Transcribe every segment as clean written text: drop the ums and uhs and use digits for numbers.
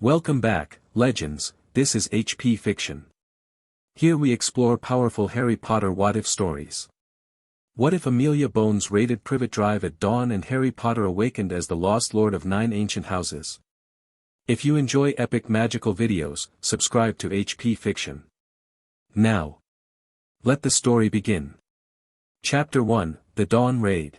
Welcome back, Legends. This is HP Fiction. Here we explore powerful Harry Potter what-if stories. What if Amelia Bones raided Privet Drive at dawn and Harry Potter awakened as the lost lord of 9 ancient houses? If you enjoy epic magical videos, subscribe to HP Fiction. Now, let the story begin. Chapter 1, The Dawn Raid.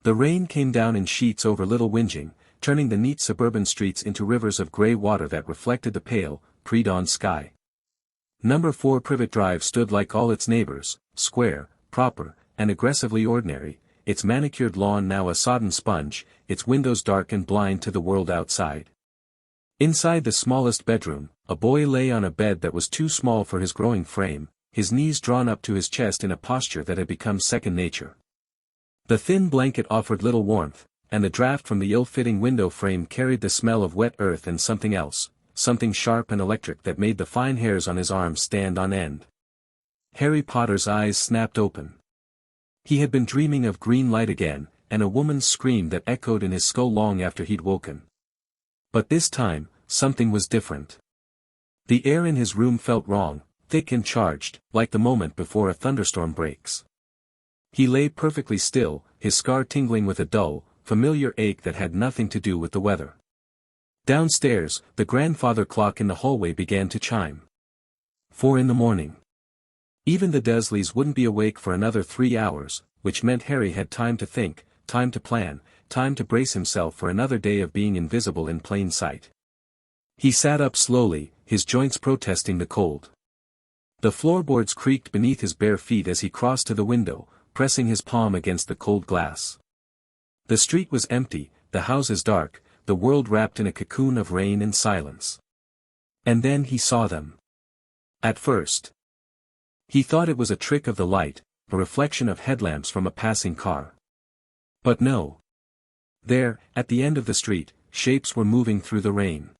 The rain came down in sheets over Little Whinging, turning the neat suburban streets into rivers of grey water that reflected the pale, pre-dawn sky. Number 4 Privet Drive stood like all its neighbors, square, proper, and aggressively ordinary, its manicured lawn now a sodden sponge, its windows dark and blind to the world outside. Inside the smallest bedroom, a boy lay on a bed that was too small for his growing frame, his knees drawn up to his chest in a posture that had become second nature. The thin blanket offered little warmth, and the draft from the ill-fitting window frame carried the smell of wet earth and something else, something sharp and electric that made the fine hairs on his arms stand on end. Harry Potter's eyes snapped open. He had been dreaming of green light again, and a woman's scream that echoed in his skull long after he'd woken. But this time, something was different. The air in his room felt wrong, thick and charged, like the moment before a thunderstorm breaks. He lay perfectly still, his scar tingling with a dull, familiar ache that had nothing to do with the weather. Downstairs, the grandfather clock in the hallway began to chime. 4 a.m. Even the Dursleys wouldn't be awake for another 3 hours, which meant Harry had time to think, time to plan, time to brace himself for another day of being invisible in plain sight. He sat up slowly, his joints protesting the cold. The floorboards creaked beneath his bare feet as he crossed to the window, pressing his palm against the cold glass. The street was empty, the houses dark, the world wrapped in a cocoon of rain and silence. And then he saw them. At first, he thought it was a trick of the light, a reflection of headlamps from a passing car. But no. There, at the end of the street, shapes were moving through the rain.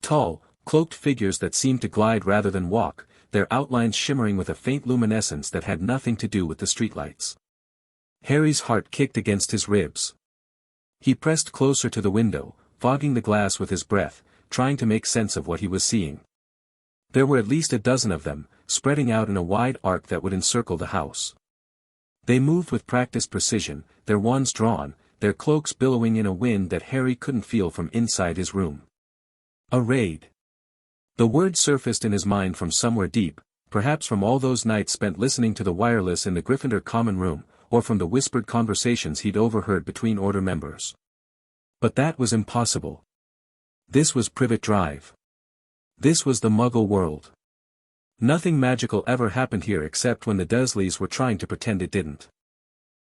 Tall, cloaked figures that seemed to glide rather than walk, their outlines shimmering with a faint luminescence that had nothing to do with the streetlights. Harry's heart kicked against his ribs. He pressed closer to the window, fogging the glass with his breath, trying to make sense of what he was seeing. There were at least a dozen of them, spreading out in a wide arc that would encircle the house. They moved with practiced precision, their wands drawn, their cloaks billowing in a wind that Harry couldn't feel from inside his room. A raid. The word surfaced in his mind from somewhere deep, perhaps from all those nights spent listening to the wireless in the Gryffindor common room, or from the whispered conversations he'd overheard between Order members. But that was impossible. This was Privet Drive. This was the Muggle world. Nothing magical ever happened here except when the Dursleys were trying to pretend it didn't.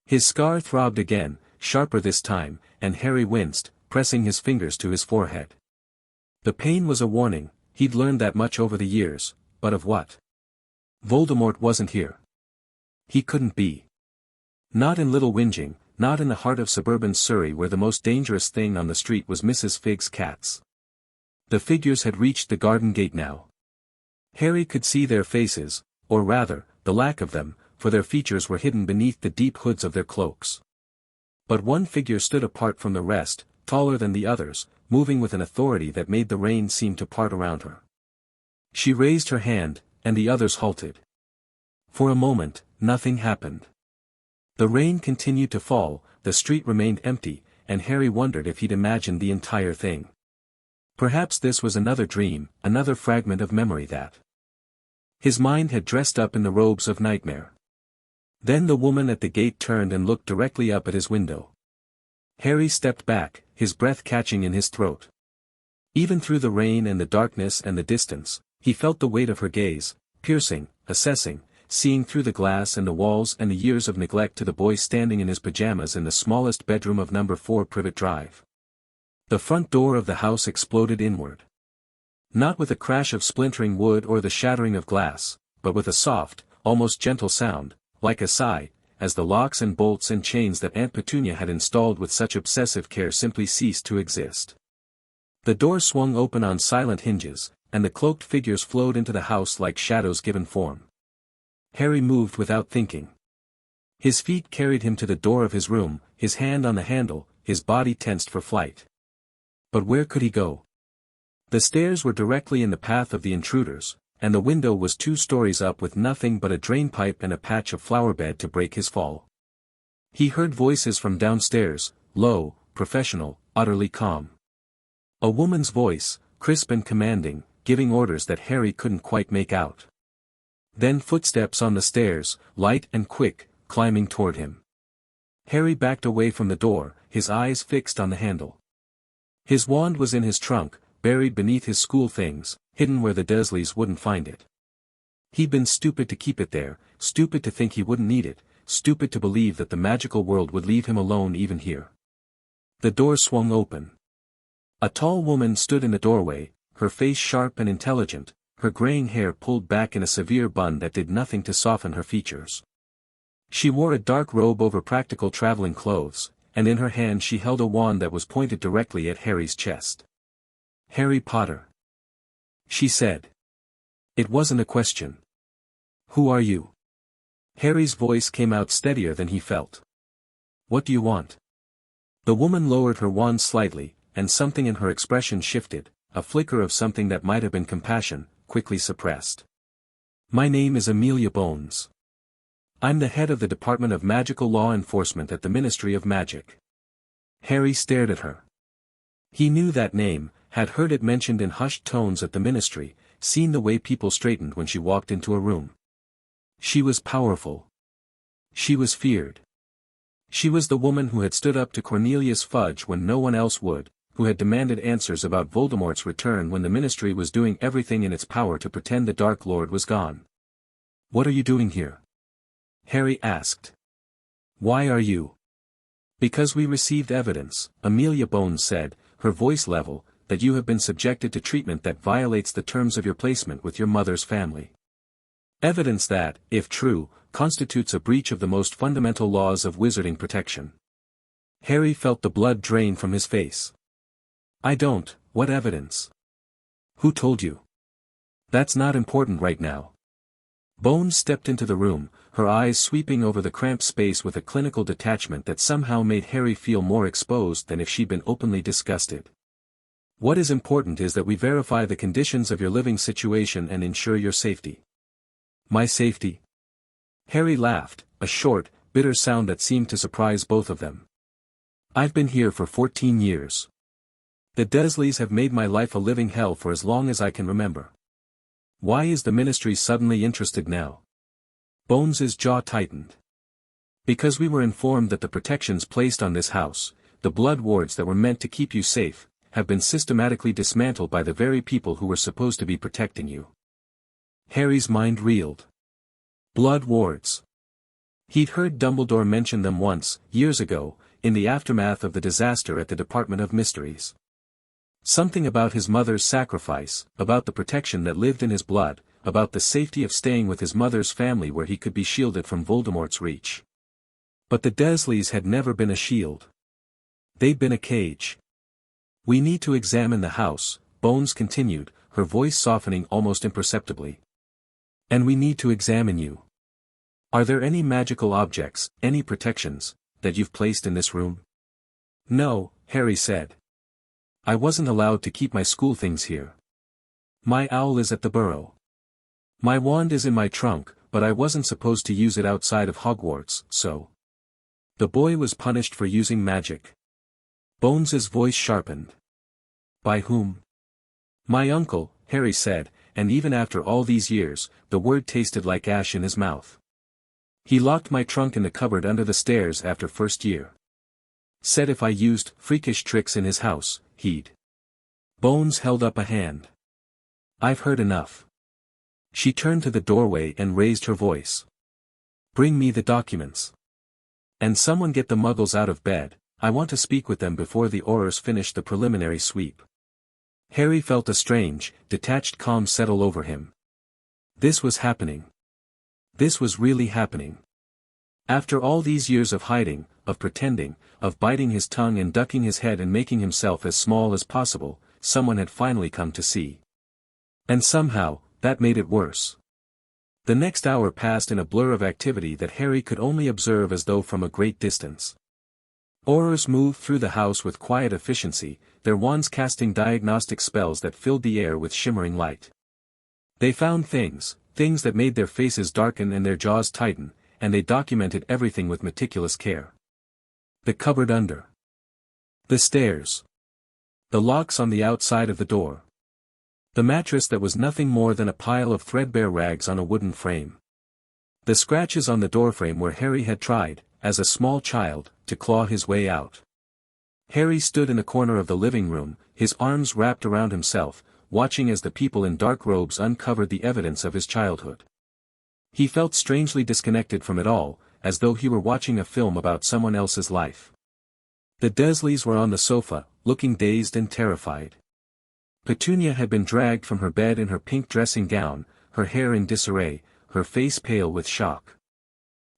His scar throbbed again, sharper this time, and Harry winced, pressing his fingers to his forehead. The pain was a warning, he'd learned that much over the years, but of what? Voldemort wasn't here. He couldn't be. Not in Little Whinging, not in the heart of suburban Surrey where the most dangerous thing on the street was Mrs. Fig's cats. The figures had reached the garden gate now. Harry could see their faces, or rather, the lack of them, for their features were hidden beneath the deep hoods of their cloaks. But one figure stood apart from the rest, taller than the others, moving with an authority that made the rain seem to part around her. She raised her hand, and the others halted. For a moment, nothing happened. The rain continued to fall, the street remained empty, and Harry wondered if he'd imagined the entire thing. Perhaps this was another dream, another fragment of memory that his mind had dressed up in the robes of nightmare. Then the woman at the gate turned and looked directly up at his window. Harry stepped back, his breath catching in his throat. Even through the rain and the darkness and the distance, he felt the weight of her gaze, piercing, assessing, seeing through the glass and the walls and the years of neglect to the boy standing in his pajamas in the smallest bedroom of number 4 Privet Drive. The front door of the house exploded inward. Not with a crash of splintering wood or the shattering of glass, but with a soft, almost gentle sound, like a sigh, as the locks and bolts and chains that Aunt Petunia had installed with such obsessive care simply ceased to exist. The door swung open on silent hinges, and the cloaked figures flowed into the house like shadows given form. Harry moved without thinking. His feet carried him to the door of his room, his hand on the handle, his body tensed for flight. But where could he go? The stairs were directly in the path of the intruders, and the window was 2 stories up with nothing but a drainpipe and a patch of flowerbed to break his fall. He heard voices from downstairs, low, professional, utterly calm. A woman's voice, crisp and commanding, giving orders that Harry couldn't quite make out. Then footsteps on the stairs, light and quick, climbing toward him. Harry backed away from the door, his eyes fixed on the handle. His wand was in his trunk, buried beneath his school things, hidden where the Dursleys wouldn't find it. He'd been stupid to keep it there, stupid to think he wouldn't need it, stupid to believe that the magical world would leave him alone even here. The door swung open. A tall woman stood in the doorway, her face sharp and intelligent, her graying hair pulled back in a severe bun that did nothing to soften her features. She wore a dark robe over practical traveling clothes, and in her hand she held a wand that was pointed directly at Harry's chest. "Harry Potter," she said. It wasn't a question. "Who are you?" Harry's voice came out steadier than he felt. "What do you want?" The woman lowered her wand slightly, and something in her expression shifted, a flicker of something that might have been compassion, quickly suppressed. "My name is Amelia Bones. I'm the head of the Department of Magical Law Enforcement at the Ministry of Magic." Harry stared at her. He knew that name, had heard it mentioned in hushed tones at the ministry, seen the way people straightened when she walked into a room. She was powerful. She was feared. She was the woman who had stood up to Cornelius Fudge when no one else would, who had demanded answers about Voldemort's return when the ministry was doing everything in its power to pretend the Dark Lord was gone. "What are you doing here?" Harry asked. "Why are you?" "Because we received evidence," Amelia Bones said, her voice level, "that you have been subjected to treatment that violates the terms of your placement with your mother's family. Evidence that, if true, constitutes a breach of the most fundamental laws of wizarding protection." Harry felt the blood drain from his face. "I don't, what evidence? Who told you?" "That's not important right now." Bones stepped into the room, her eyes sweeping over the cramped space with a clinical detachment that somehow made Harry feel more exposed than if she'd been openly disgusted. "What is important is that we verify the conditions of your living situation and ensure your safety." "My safety?" Harry laughed, a short, bitter sound that seemed to surprise both of them. "I've been here for 14 years. The Dursleys have made my life a living hell for as long as I can remember. Why is the ministry suddenly interested now?" Bones's jaw tightened. "Because we were informed that the protections placed on this house, the blood wards that were meant to keep you safe, have been systematically dismantled by the very people who were supposed to be protecting you." Harry's mind reeled. Blood wards. He'd heard Dumbledore mention them once, years ago, in the aftermath of the disaster at the Department of Mysteries. Something about his mother's sacrifice, about the protection that lived in his blood, about the safety of staying with his mother's family where he could be shielded from Voldemort's reach. But the Dursleys had never been a shield. They'd been a cage. "We need to examine the house," Bones continued, her voice softening almost imperceptibly. "And we need to examine you. Are there any magical objects, any protections, that you've placed in this room?" "No," Harry said. "I wasn't allowed to keep my school things here. My owl is at the burrow. My wand is in my trunk, but I wasn't supposed to use it outside of Hogwarts, so." The boy was punished for using magic. Bones's voice sharpened. "By whom?" "My uncle," Harry said, and even after all these years, the word tasted like ash in his mouth. "He locked my trunk in the cupboard under the stairs after first year. Said if I used freakish tricks in his house, he'd." Bones held up a hand. "I've heard enough." She turned to the doorway and raised her voice. "Bring me the documents. And someone get the Muggles out of bed, I want to speak with them before the Aurors finish the preliminary sweep." Harry felt a strange, detached calm settle over him. This was happening. This was really happening. After all these years of hiding, of pretending, of biting his tongue and ducking his head and making himself as small as possible, someone had finally come to see. And somehow, that made it worse. The next hour passed in a blur of activity that Harry could only observe as though from a great distance. Aurors moved through the house with quiet efficiency, their wands casting diagnostic spells that filled the air with shimmering light. They found things that made their faces darken and their jaws tighten, and they documented everything with meticulous care. The cupboard under. The stairs. The locks on the outside of the door. The mattress that was nothing more than a pile of threadbare rags on a wooden frame. The scratches on the doorframe where Harry had tried, as a small child, to claw his way out. Harry stood in the corner of the living room, his arms wrapped around himself, watching as the people in dark robes uncovered the evidence of his childhood. He felt strangely disconnected from it all, as though he were watching a film about someone else's life. The Dursleys were on the sofa, looking dazed and terrified. Petunia had been dragged from her bed in her pink dressing gown, her hair in disarray, her face pale with shock.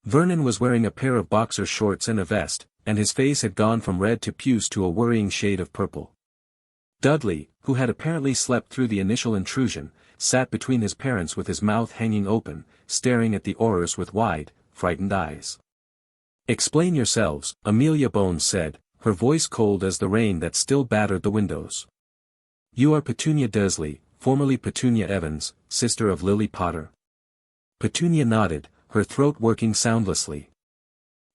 Vernon was wearing a pair of boxer shorts and a vest, and his face had gone from red to puce to a worrying shade of purple. Dudley, who had apparently slept through the initial intrusion, sat between his parents with his mouth hanging open, staring at the Aurors with wide, frightened eyes. "Explain yourselves," Amelia Bones said, her voice cold as the rain that still battered the windows. "You are Petunia Dursley, formerly Petunia Evans, sister of Lily Potter." Petunia nodded, her throat working soundlessly.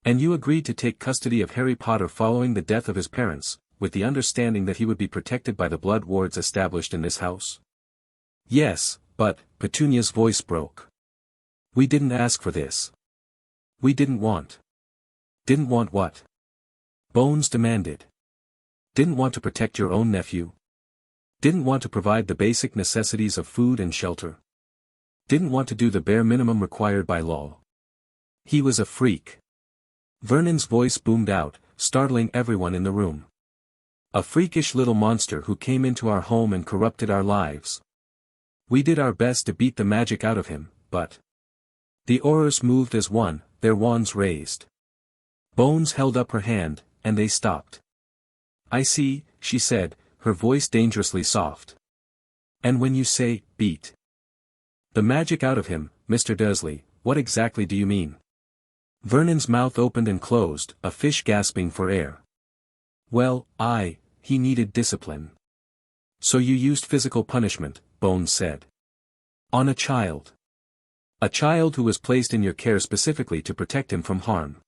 "And you agreed to take custody of Harry Potter following the death of his parents, with the understanding that he would be protected by the blood wards established in this house?" "Yes, but," Petunia's voice broke. "We didn't ask for this. We didn't want." "Didn't want what?" Bones demanded. "Didn't want to protect your own nephew? Didn't want to provide the basic necessities of food and shelter? Didn't want to do the bare minimum required by law? He was a freak." Vernon's voice boomed out, startling everyone in the room. "A freakish little monster who came into our home and corrupted our lives. We did our best to beat the magic out of him, but..." The Aurors moved as one, their wands raised. Bones held up her hand, and they stopped. "I see," she said, her voice dangerously soft. "And when you say, beat the magic out of him, Mr. Dursley, what exactly do you mean?" Vernon's mouth opened and closed, a fish gasping for air. "Well, he needed discipline. So you used physical punishment," Bones said. "On a child. A child who was placed in your care specifically to protect him from harm.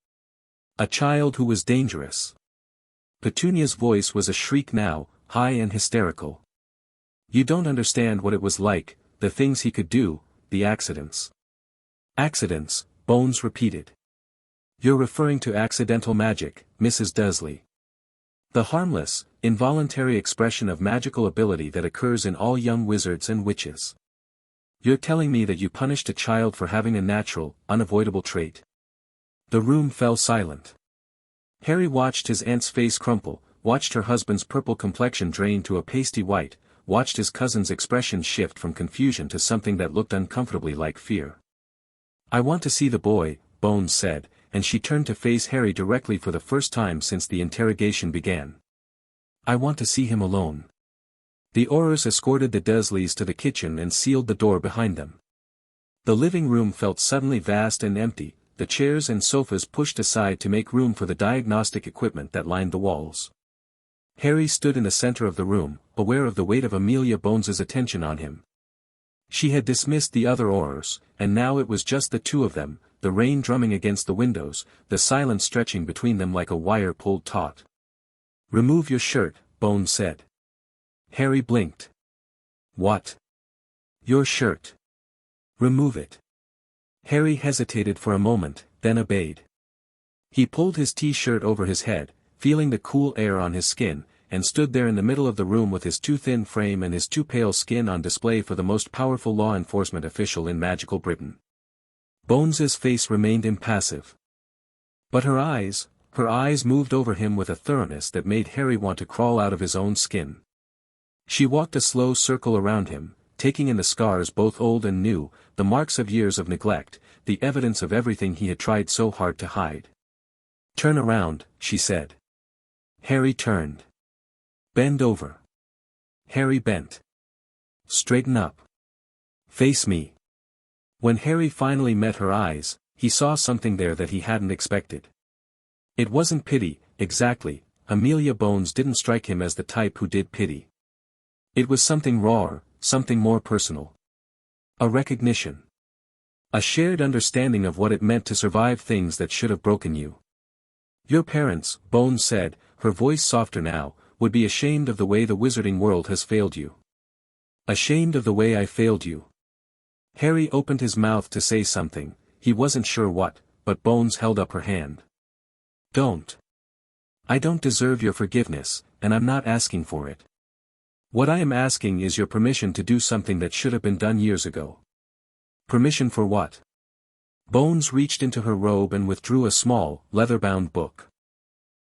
A child who was dangerous." Petunia's voice was a shriek now, high and hysterical. "You don't understand what it was like, the things he could do, the accidents." "Accidents," Bones repeated. "You're referring to accidental magic, Mrs. Dursley. The harmless, involuntary expression of magical ability that occurs in all young wizards and witches. You're telling me that you punished a child for having a natural, unavoidable trait?" The room fell silent. Harry watched his aunt's face crumple, watched her husband's purple complexion drain to a pasty white, watched his cousin's expression shift from confusion to something that looked uncomfortably like fear. "I want to see the boy," Bones said, and she turned to face Harry directly for the first time since the interrogation began. "I want to see him alone." The Aurors escorted the Dursleys to the kitchen and sealed the door behind them. The living room felt suddenly vast and empty, the chairs and sofas pushed aside to make room for the diagnostic equipment that lined the walls. Harry stood in the center of the room, aware of the weight of Amelia Bones's attention on him. She had dismissed the other Aurors, and now it was just the two of them, the rain drumming against the windows, the silence stretching between them like a wire pulled taut. "Remove your shirt," Bones said. Harry blinked. "What?" "Your shirt. Remove it." Harry hesitated for a moment, then obeyed. He pulled his t-shirt over his head, feeling the cool air on his skin, and stood there in the middle of the room with his too thin frame and his too pale skin on display for the most powerful law enforcement official in magical Britain. Bones's face remained impassive. But her eyes moved over him with a thoroughness that made Harry want to crawl out of his own skin. She walked a slow circle around him, taking in the scars both old and new, the marks of years of neglect, the evidence of everything he had tried so hard to hide. "Turn around," she said. Harry turned. "Bend over." Harry bent. "Straighten up. Face me." When Harry finally met her eyes, he saw something there that he hadn't expected. It wasn't pity, exactly, Amelia Bones didn't strike him as the type who did pity. It was something rawer, something more personal. A recognition. A shared understanding of what it meant to survive things that should have broken you. Your parents, Bones said, her voice softer now, would be ashamed of the way the wizarding world has failed you. Ashamed of the way I failed you. Harry opened his mouth to say something, he wasn't sure what, but Bones held up her hand. Don't. I don't deserve your forgiveness, and I'm not asking for it. What I am asking is your permission to do something that should have been done years ago. Permission for what? Bones reached into her robe and withdrew a small, leather-bound book.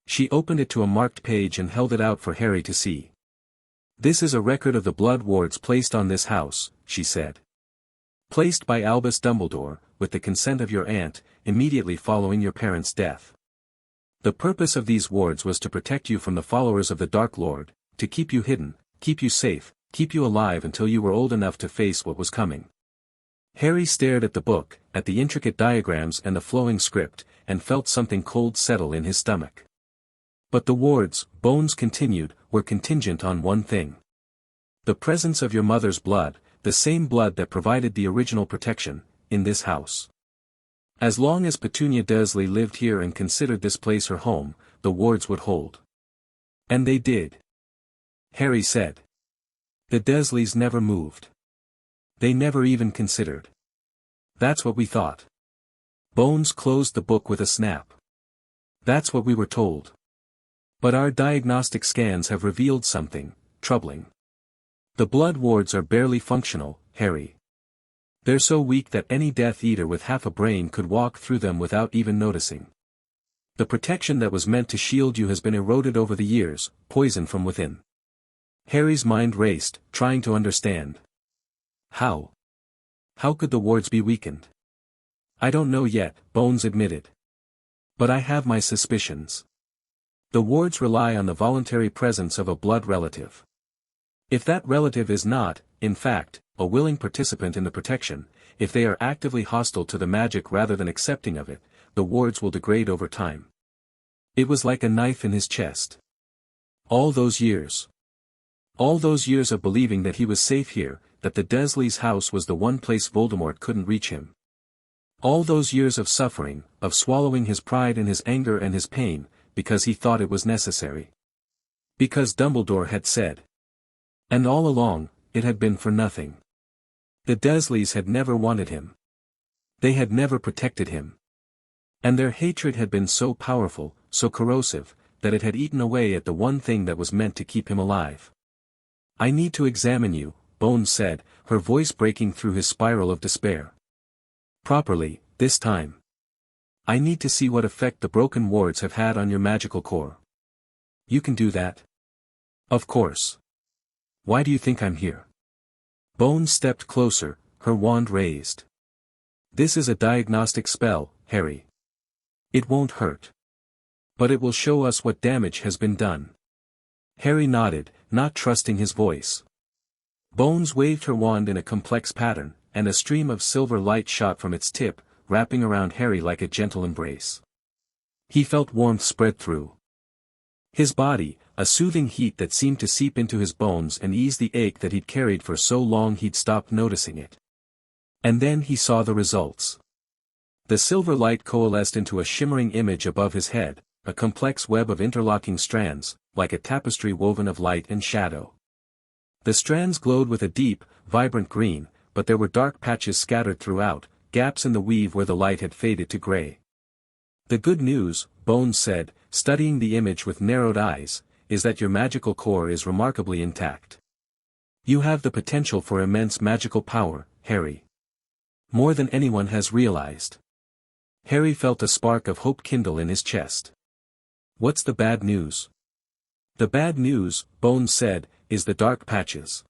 She opened it to a marked page and held it out for Harry to see. This is a record of the blood wards placed on this house, she said. Placed by Albus Dumbledore, with the consent of your aunt, immediately following your parents' death. The purpose of these wards was to protect you from the followers of the Dark Lord, to keep you hidden, keep you safe, keep you alive until you were old enough to face what was coming. Harry stared at the book, at the intricate diagrams and the flowing script, and felt something cold settle in his stomach. But the wards, Bones continued, were contingent on one thing. The presence of your mother's blood, the same blood that provided the original protection, in this house. As long as Petunia Dursley lived here and considered this place her home, the wards would hold. And they did. Harry said. The Dursleys never moved. They never even considered. That's what we thought. Bones closed the book with a snap. That's what we were told. But our diagnostic scans have revealed something troubling. The blood wards are barely functional, Harry. They're so weak that any Death Eater with half a brain could walk through them without even noticing. The protection that was meant to shield you has been eroded over the years, poisoned from within. Harry's mind raced, trying to understand. How? How could the wards be weakened? I don't know yet, Bones admitted. But I have my suspicions. The wards rely on the voluntary presence of a blood relative. If that relative is not, in fact, a willing participant in the protection, if they are actively hostile to the magic rather than accepting of it, the wards will degrade over time. It was like a knife in his chest. All those years. All those years of believing that he was safe here, that the Dursleys' house was the one place Voldemort couldn't reach him. All those years of suffering, of swallowing his pride and his anger and his pain, because he thought it was necessary. Because Dumbledore had said. And all along, it had been for nothing. The Dursleys had never wanted him. They had never protected him. And their hatred had been so powerful, so corrosive, that it had eaten away at the one thing that was meant to keep him alive. I need to examine you, Bones said, her voice breaking through his spiral of despair. Properly, this time. I need to see what effect the broken wards have had on your magical core. You can do that? Of course. Why do you think I'm here? Bones stepped closer, her wand raised. This is a diagnostic spell, Harry. It won't hurt. But it will show us what damage has been done. Harry nodded, not trusting his voice. Bones waved her wand in a complex pattern, and a stream of silver light shot from its tip, wrapping around Harry like a gentle embrace. He felt warmth spread through his body, a soothing heat that seemed to seep into his bones and ease the ache that he'd carried for so long he'd stopped noticing it. And then he saw the results. The silver light coalesced into a shimmering image above his head, a complex web of interlocking strands, like a tapestry woven of light and shadow. The strands glowed with a deep, vibrant green, but there were dark patches scattered throughout, gaps in the weave where the light had faded to gray. The good news, Bones said, studying the image with narrowed eyes, is that your magical core is remarkably intact. You have the potential for immense magical power, Harry. More than anyone has realized. Harry felt a spark of hope kindle in his chest. What's the bad news? The bad news, Bones said, is the dark patches.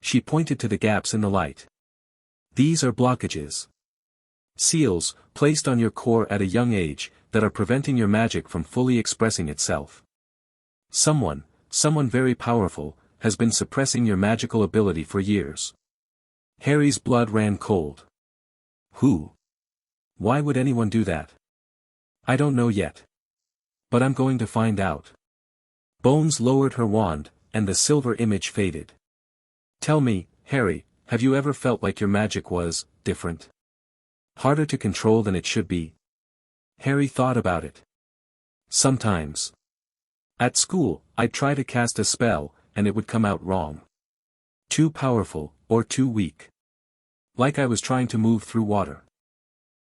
She pointed to the gaps in the light. These are blockages. Seals, placed on your core at a young age, that are preventing your magic from fully expressing itself. Someone very powerful, has been suppressing your magical ability for years. Harry's blood ran cold. Who? Why would anyone do that? I don't know yet. But I'm going to find out. Bones lowered her wand, and the silver image faded. Tell me, Harry, have you ever felt like your magic was different? Harder to control than it should be? Harry thought about it. Sometimes. At school, I'd try to cast a spell, and it would come out wrong. Too powerful, or too weak. Like I was trying to move through water.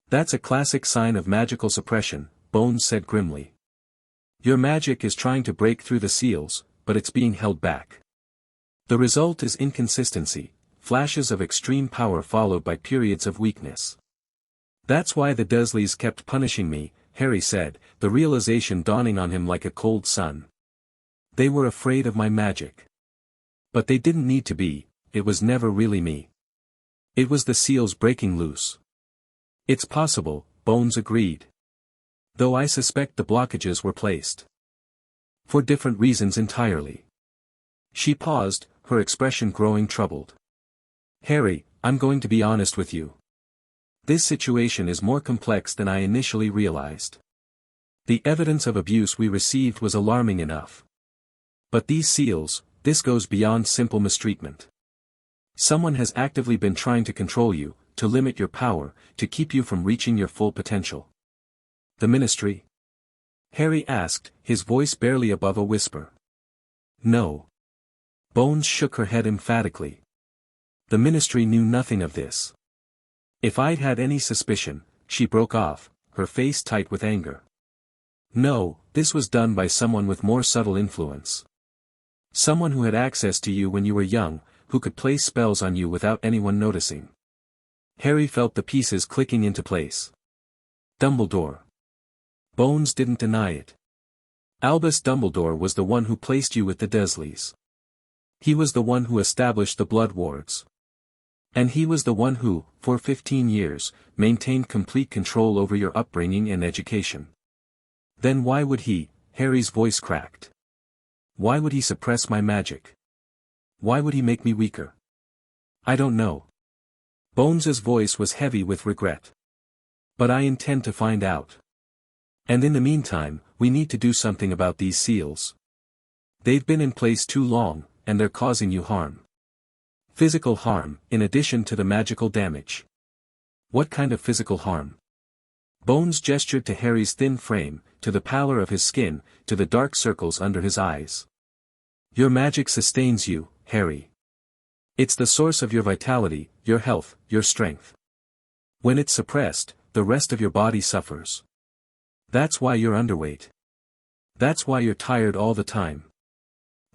That's a classic sign of magical suppression, Bones said grimly. Your magic is trying to break through the seals, but it's being held back. The result is inconsistency, flashes of extreme power followed by periods of weakness. That's why the Dursleys kept punishing me, Harry said, the realization dawning on him like a cold sun. They were afraid of my magic. But they didn't need to be, it was never really me. It was the seals breaking loose. It's possible, Bones agreed. Though I suspect the blockages were placed. For different reasons entirely. She paused, her expression growing troubled. Harry, I'm going to be honest with you. This situation is more complex than I initially realized. The evidence of abuse we received was alarming enough. But these seals, this goes beyond simple mistreatment. Someone has actively been trying to control you, to limit your power, to keep you from reaching your full potential. The Ministry? Harry asked, his voice barely above a whisper. No. Bones shook her head emphatically. The Ministry knew nothing of this. If I'd had any suspicion, she broke off, her face tight with anger. No, this was done by someone with more subtle influence. Someone who had access to you when you were young, who could place spells on you without anyone noticing. Harry felt the pieces clicking into place. Dumbledore. Bones didn't deny it. Albus Dumbledore was the one who placed you with the Dursleys. He was the one who established the Blood Wards. And he was the one who, for 15 years, maintained complete control over your upbringing and education. Then why would he, Harry's voice cracked. Why would he suppress my magic? Why would he make me weaker? I don't know. Bones's voice was heavy with regret. But I intend to find out. And in the meantime, we need to do something about these seals. They've been in place too long, and they're causing you harm. Physical harm, in addition to the magical damage. What kind of physical harm? Bones gestured to Harry's thin frame, to the pallor of his skin, to the dark circles under his eyes. Your magic sustains you, Harry. It's the source of your vitality, your health, your strength. When it's suppressed, the rest of your body suffers. That's why you're underweight. That's why you're tired all the time.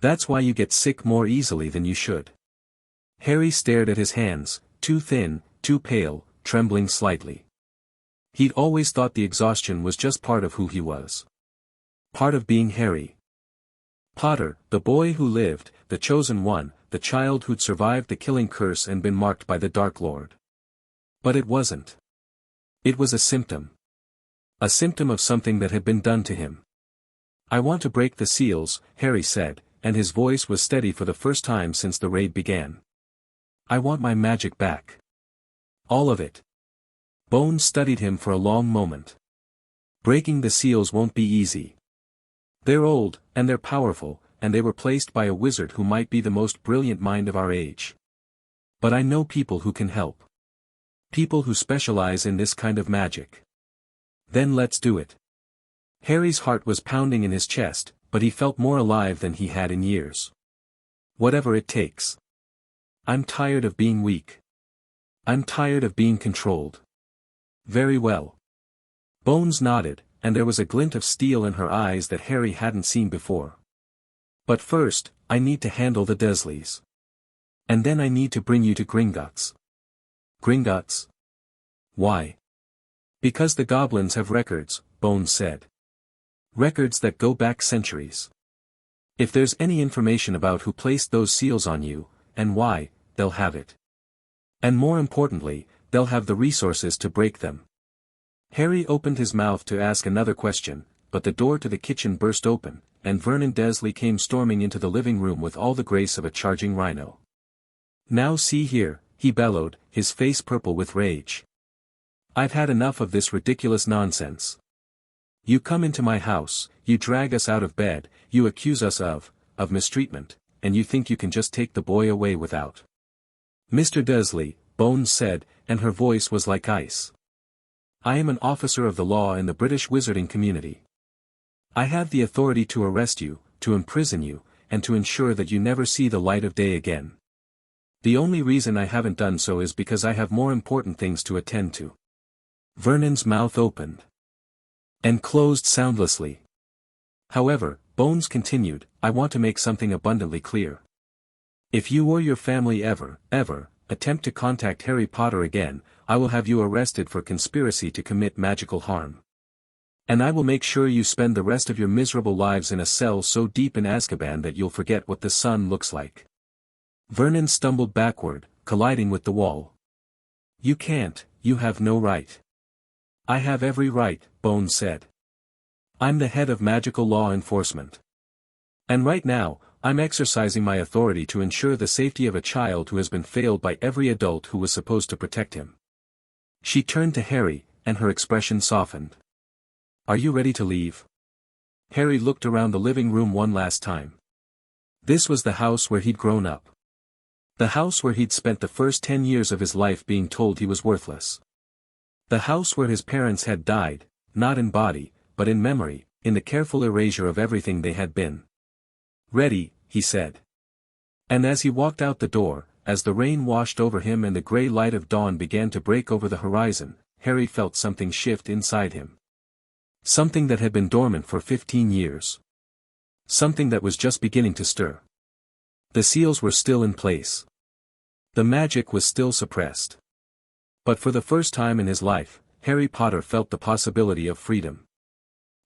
That's why you get sick more easily than you should. Harry stared at his hands, too thin, too pale, trembling slightly. He'd always thought the exhaustion was just part of who he was. Part of being Harry Potter, the boy who lived, the chosen one, the child who'd survived the killing curse and been marked by the Dark Lord. But it wasn't. It was a symptom. A symptom of something that had been done to him. I want to break the seals, Harry said, and his voice was steady for the first time since the raid began. I want my magic back. All of it. Bones studied him for a long moment. Breaking the seals won't be easy. They're old, and they're powerful, and they were placed by a wizard who might be the most brilliant mind of our age. But I know people who can help. People who specialize in this kind of magic. Then let's do it. Harry's heart was pounding in his chest, but he felt more alive than he had in years. Whatever it takes. I'm tired of being weak. I'm tired of being controlled. Very well. Bones nodded, and there was a glint of steel in her eyes that Harry hadn't seen before. But first, I need to handle the Dursleys. And then I need to bring you to Gringotts. Gringotts? Why? Because the goblins have records, Bones said. Records that go back centuries. If there's any information about who placed those seals on you, and why, they'll have it. And more importantly, they'll have the resources to break them. Harry opened his mouth to ask another question, but the door to the kitchen burst open, and Vernon Dursley came storming into the living room with all the grace of a charging rhino. Now see here, he bellowed, his face purple with rage. I've had enough of this ridiculous nonsense. You come into my house, you drag us out of bed, you accuse us of mistreatment, and you think you can just take the boy away without. Mr. Dursley, Bones said, and her voice was like ice. I am an officer of the law in the British wizarding community. I have the authority to arrest you, to imprison you, and to ensure that you never see the light of day again. The only reason I haven't done so is because I have more important things to attend to. Vernon's mouth opened and closed soundlessly. However, Bones continued, I want to make something abundantly clear. If you or your family ever attempt to contact Harry Potter again, I will have you arrested for conspiracy to commit magical harm. And I will make sure you spend the rest of your miserable lives in a cell so deep in Azkaban that you'll forget what the sun looks like. Vernon stumbled backward, colliding with the wall. You can't, you have no right. I have every right, Bones said. I'm the head of magical law enforcement. And right now, I'm exercising my authority to ensure the safety of a child who has been failed by every adult who was supposed to protect him. She turned to Harry, and her expression softened. Are you ready to leave? Harry looked around the living room one last time. This was the house where he'd grown up. The house where he'd spent the first 10 years of his life being told he was worthless. The house where his parents had died, not in body, but in memory, in the careful erasure of everything they had been. Ready, he said. And as he walked out the door, as the rain washed over him and the grey light of dawn began to break over the horizon, Harry felt something shift inside him. Something that had been dormant for 15 years. Something that was just beginning to stir. The seals were still in place. The magic was still suppressed. But for the first time in his life, Harry Potter felt the possibility of freedom.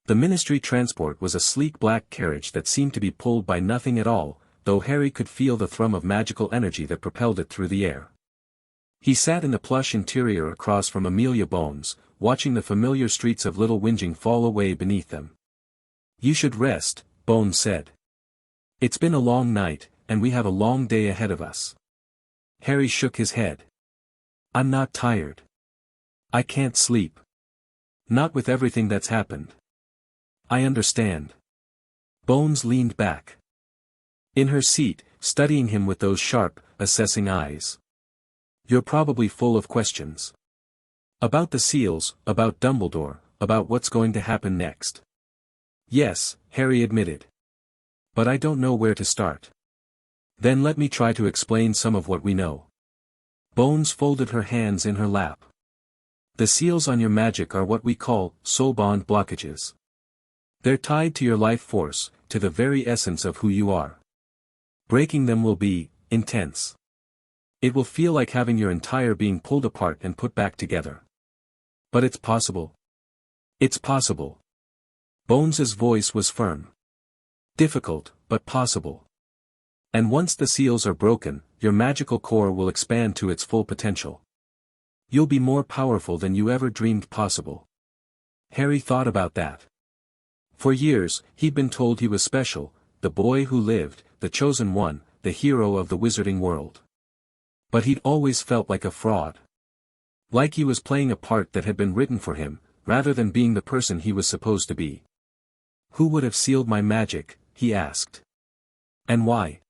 The Ministry transport was a sleek black carriage that seemed to be pulled by nothing at all, though Harry could feel the thrum of magical energy that propelled it through the air. He sat in the plush interior across from Amelia Bones, watching the familiar streets of Little Whinging fall away beneath them. You should rest, Bones said. It's been a long night, and we have a long day ahead of us. Harry shook his head. I'm not tired. I can't sleep. Not with everything that's happened. I understand. Bones leaned back in her seat, studying him with those sharp, assessing eyes. You're probably full of questions. About the seals, about Dumbledore, about what's going to happen next. Yes, Harry admitted. But I don't know where to start. Then let me try to explain some of what we know. Bones folded her hands in her lap. The seals on your magic are what we call soul bond blockages. They're tied to your life force, to the very essence of who you are. Breaking them will be intense. It will feel like having your entire being pulled apart and put back together. But it's possible. It's possible. Bones's voice was firm. Difficult, but possible. And once the seals are broken, your magical core will expand to its full potential. You'll be more powerful than you ever dreamed possible. Harry thought about that. For years, he'd been told he was special, the boy who lived, the chosen one, the hero of the wizarding world. But he'd always felt like a fraud. Like he was playing a part that had been written for him, rather than being the person he was supposed to be. Who would have sealed my magic, he asked. And why?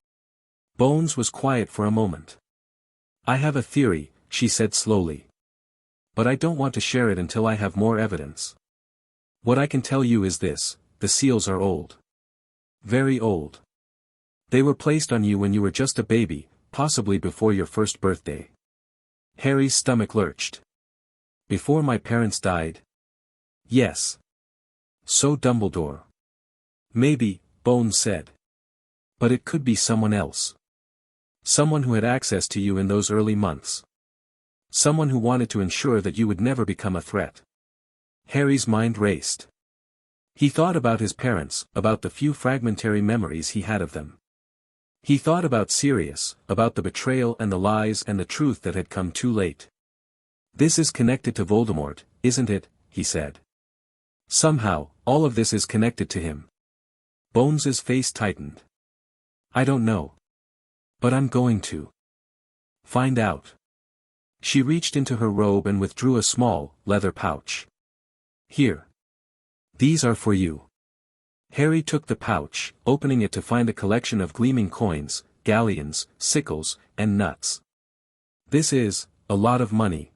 Bones was quiet for a moment. I have a theory, she said slowly. But I don't want to share it until I have more evidence. What I can tell you is this, the seals are old. Very old. They were placed on you when you were just a baby, possibly before your first birthday. Harry's stomach lurched. Before my parents died? Yes. So Dumbledore. Maybe, Bones said. But it could be someone else. Someone who had access to you in those early months. Someone who wanted to ensure that you would never become a threat. Harry's mind raced. He thought about his parents, about the few fragmentary memories he had of them. He thought about Sirius, about the betrayal and the lies and the truth that had come too late. This is connected to Voldemort, isn't it? He said. Somehow, all of this is connected to him. Bones's face tightened. I don't know. But I'm going to find out. She reached into her robe and withdrew a small, leather pouch. Here. These are for you. Harry took the pouch, opening it to find a collection of gleaming coins, galleons, sickles, and nuts. "This is a lot of money.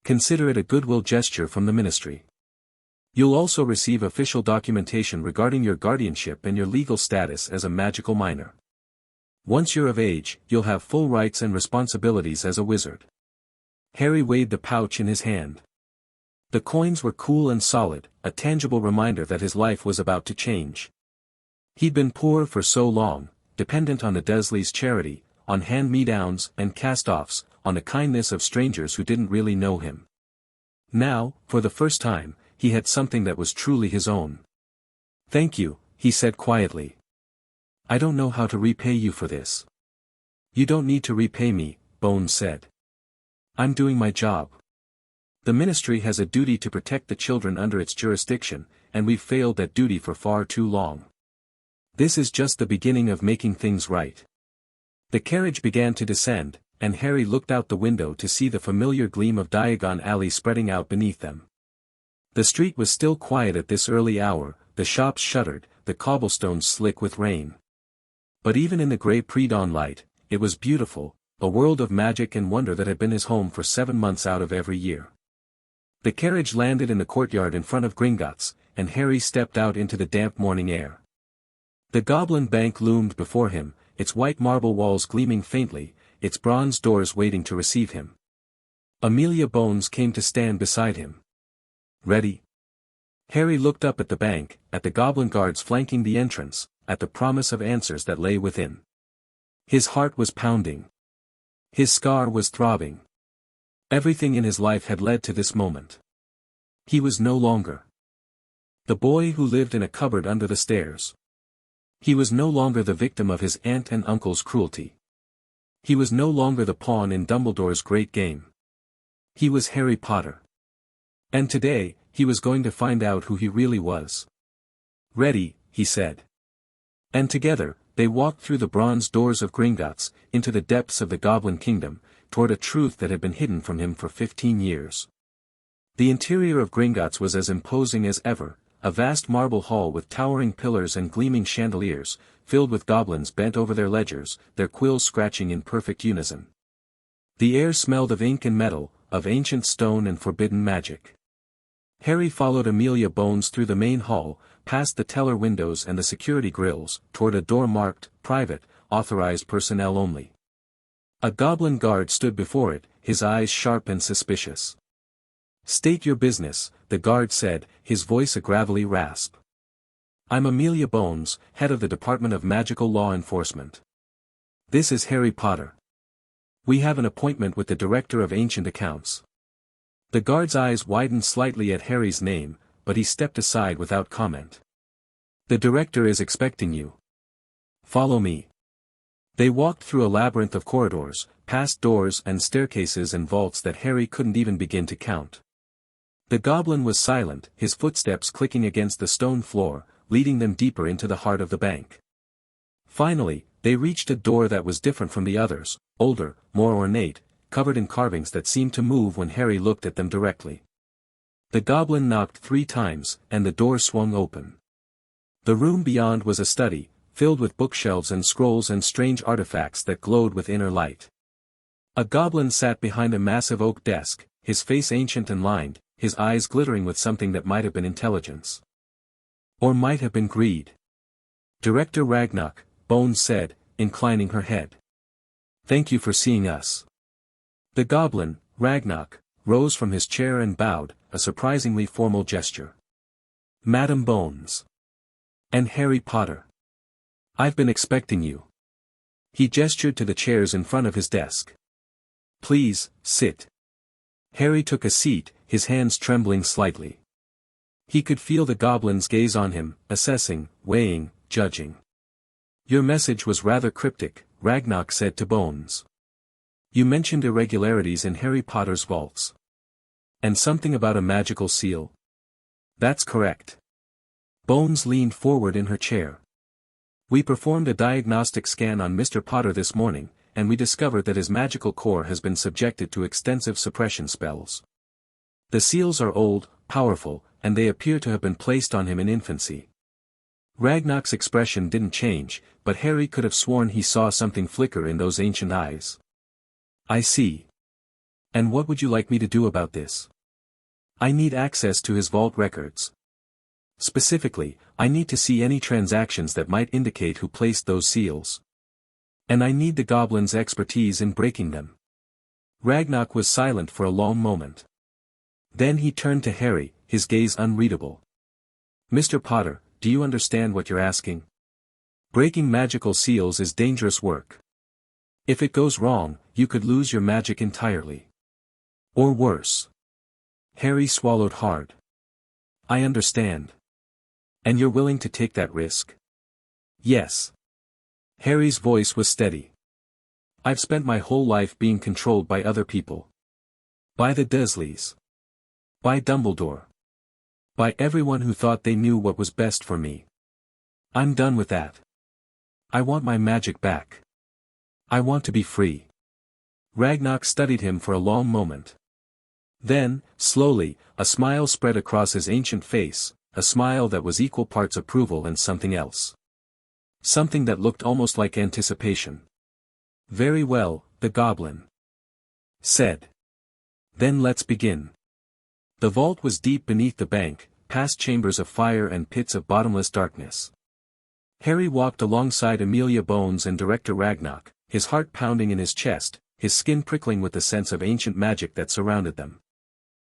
Consider it a goodwill gesture from the ministry. You'll also receive official documentation regarding your guardianship and your legal status as a magical minor. Once you're of age, you'll have full rights and responsibilities as a wizard." Harry weighed the pouch in his hand. The coins were cool and solid, a tangible reminder that his life was about to change. He'd been poor for so long, dependent on the Dursleys' charity, on hand-me-downs and cast-offs, on the kindness of strangers who didn't really know him. Now, for the first time, he had something that was truly his own. "Thank you," he said quietly. "I don't know how to repay you for this." "You don't need to repay me," Bones said. "I'm doing my job. The ministry has a duty to protect the children under its jurisdiction, and we've failed that duty for far too long. This is just the beginning of making things right." The carriage began to descend, and Harry looked out the window to see the familiar gleam of Diagon Alley spreading out beneath them. The street was still quiet at this early hour, the shops shuttered, the cobblestones slick with rain. But even in the grey pre-dawn light, it was beautiful, a world of magic and wonder that had been his home for 7 months out of every year. The carriage landed in the courtyard in front of Gringotts, and Harry stepped out into the damp morning air. The Goblin Bank loomed before him, its white marble walls gleaming faintly, its bronze doors waiting to receive him. Amelia Bones came to stand beside him. "Ready?" Harry looked up at the bank, at the goblin guards flanking the entrance, at the promise of answers that lay within. His heart was pounding. His scar was throbbing. Everything in his life had led to this moment. He was no longer the boy who lived in a cupboard under the stairs. He was no longer the victim of his aunt and uncle's cruelty. He was no longer the pawn in Dumbledore's great game. He was Harry Potter. And today, he was going to find out who he really was. "Ready," he said. And together, they walked through the bronze doors of Gringotts, into the depths of the Goblin Kingdom, toward a truth that had been hidden from him for 15 years. The interior of Gringotts was as imposing as ever, a vast marble hall with towering pillars and gleaming chandeliers, filled with goblins bent over their ledgers, their quills scratching in perfect unison. The air smelled of ink and metal, of ancient stone and forbidden magic. Harry followed Amelia Bones through the main hall, past the teller windows and the security grills, toward a door marked, "Private, authorized personnel only." A goblin guard stood before it, his eyes sharp and suspicious. "State your business," the guard said, his voice a gravelly rasp. "I'm Amelia Bones, head of the Department of Magical Law Enforcement. This is Harry Potter. We have an appointment with the Director of Ancient Accounts." The guard's eyes widened slightly at Harry's name, but he stepped aside without comment. "The Director is expecting you. Follow me." They walked through a labyrinth of corridors, past doors and staircases and vaults that Harry couldn't even begin to count. The goblin was silent, his footsteps clicking against the stone floor, leading them deeper into the heart of the bank. Finally, they reached a door that was different from the others, older, more ornate, covered in carvings that seemed to move when Harry looked at them directly. The goblin knocked 3 times, and the door swung open. The room beyond was a study, filled with bookshelves and scrolls and strange artifacts that glowed with inner light. A goblin sat behind a massive oak desk, his face ancient and lined, his eyes glittering with something that might have been intelligence. Or might have been greed. "Director Ragnarok," Bones said, inclining her head. "Thank you for seeing us." The goblin, Ragnarok, rose from his chair and bowed, a surprisingly formal gesture. "Madam Bones. And Harry Potter. I've been expecting you." He gestured to the chairs in front of his desk. "Please, sit." Harry took a seat, his hands trembling slightly. He could feel the goblin's gaze on him, assessing, weighing, judging. "Your message was rather cryptic," Ragnarok said to Bones. "You mentioned irregularities in Harry Potter's vaults. And something about a magical seal." "That's correct." Bones leaned forward in her chair. "We performed a diagnostic scan on Mr. Potter this morning, and we discovered that his magical core has been subjected to extensive suppression spells. The seals are old, powerful, and they appear to have been placed on him in infancy. Ragnar's expression didn't change, but Harry could have sworn he saw something flicker in those ancient eyes. I see. And what would you like me to do about this? I need access to his vault records. Specifically, I need to see any transactions that might indicate who placed those seals. And I need the goblin's expertise in breaking them. Ragnar was silent for a long moment. Then he turned to Harry, his gaze unreadable. Mr. Potter, do you understand what you're asking? Breaking magical seals is dangerous work. If it goes wrong, you could lose your magic entirely. Or worse. Harry swallowed hard. I understand. And you're willing to take that risk? Yes. Harry's voice was steady. I've spent my whole life being controlled by other people. By the Dursleys. By Dumbledore. By everyone who thought they knew what was best for me. I'm done with that. I want my magic back. I want to be free. Ragnar studied him for a long moment. Then, slowly, a smile spread across his ancient face, a smile that was equal parts approval and something else. Something that looked almost like anticipation. Very well, the goblin said. Then let's begin. The vault was deep beneath the bank, past chambers of fire and pits of bottomless darkness. Harry walked alongside Amelia Bones and Director Ragnar, his heart pounding in his chest, his skin prickling with the sense of ancient magic that surrounded them.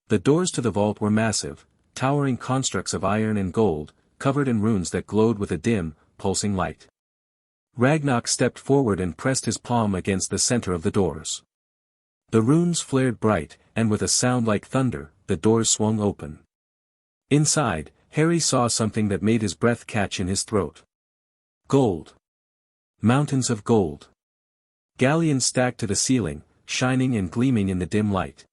The doors to the vault were massive, towering constructs of iron and gold, covered in runes that glowed with a dim, pulsing light. Ragnar stepped forward and pressed his palm against the center of the doors. The runes flared bright, and with a sound like thunder, the doors swung open. Inside, Harry saw something that made his breath catch in his throat. Gold. Mountains of gold. Galleons stacked to the ceiling, shining and gleaming in the dim light.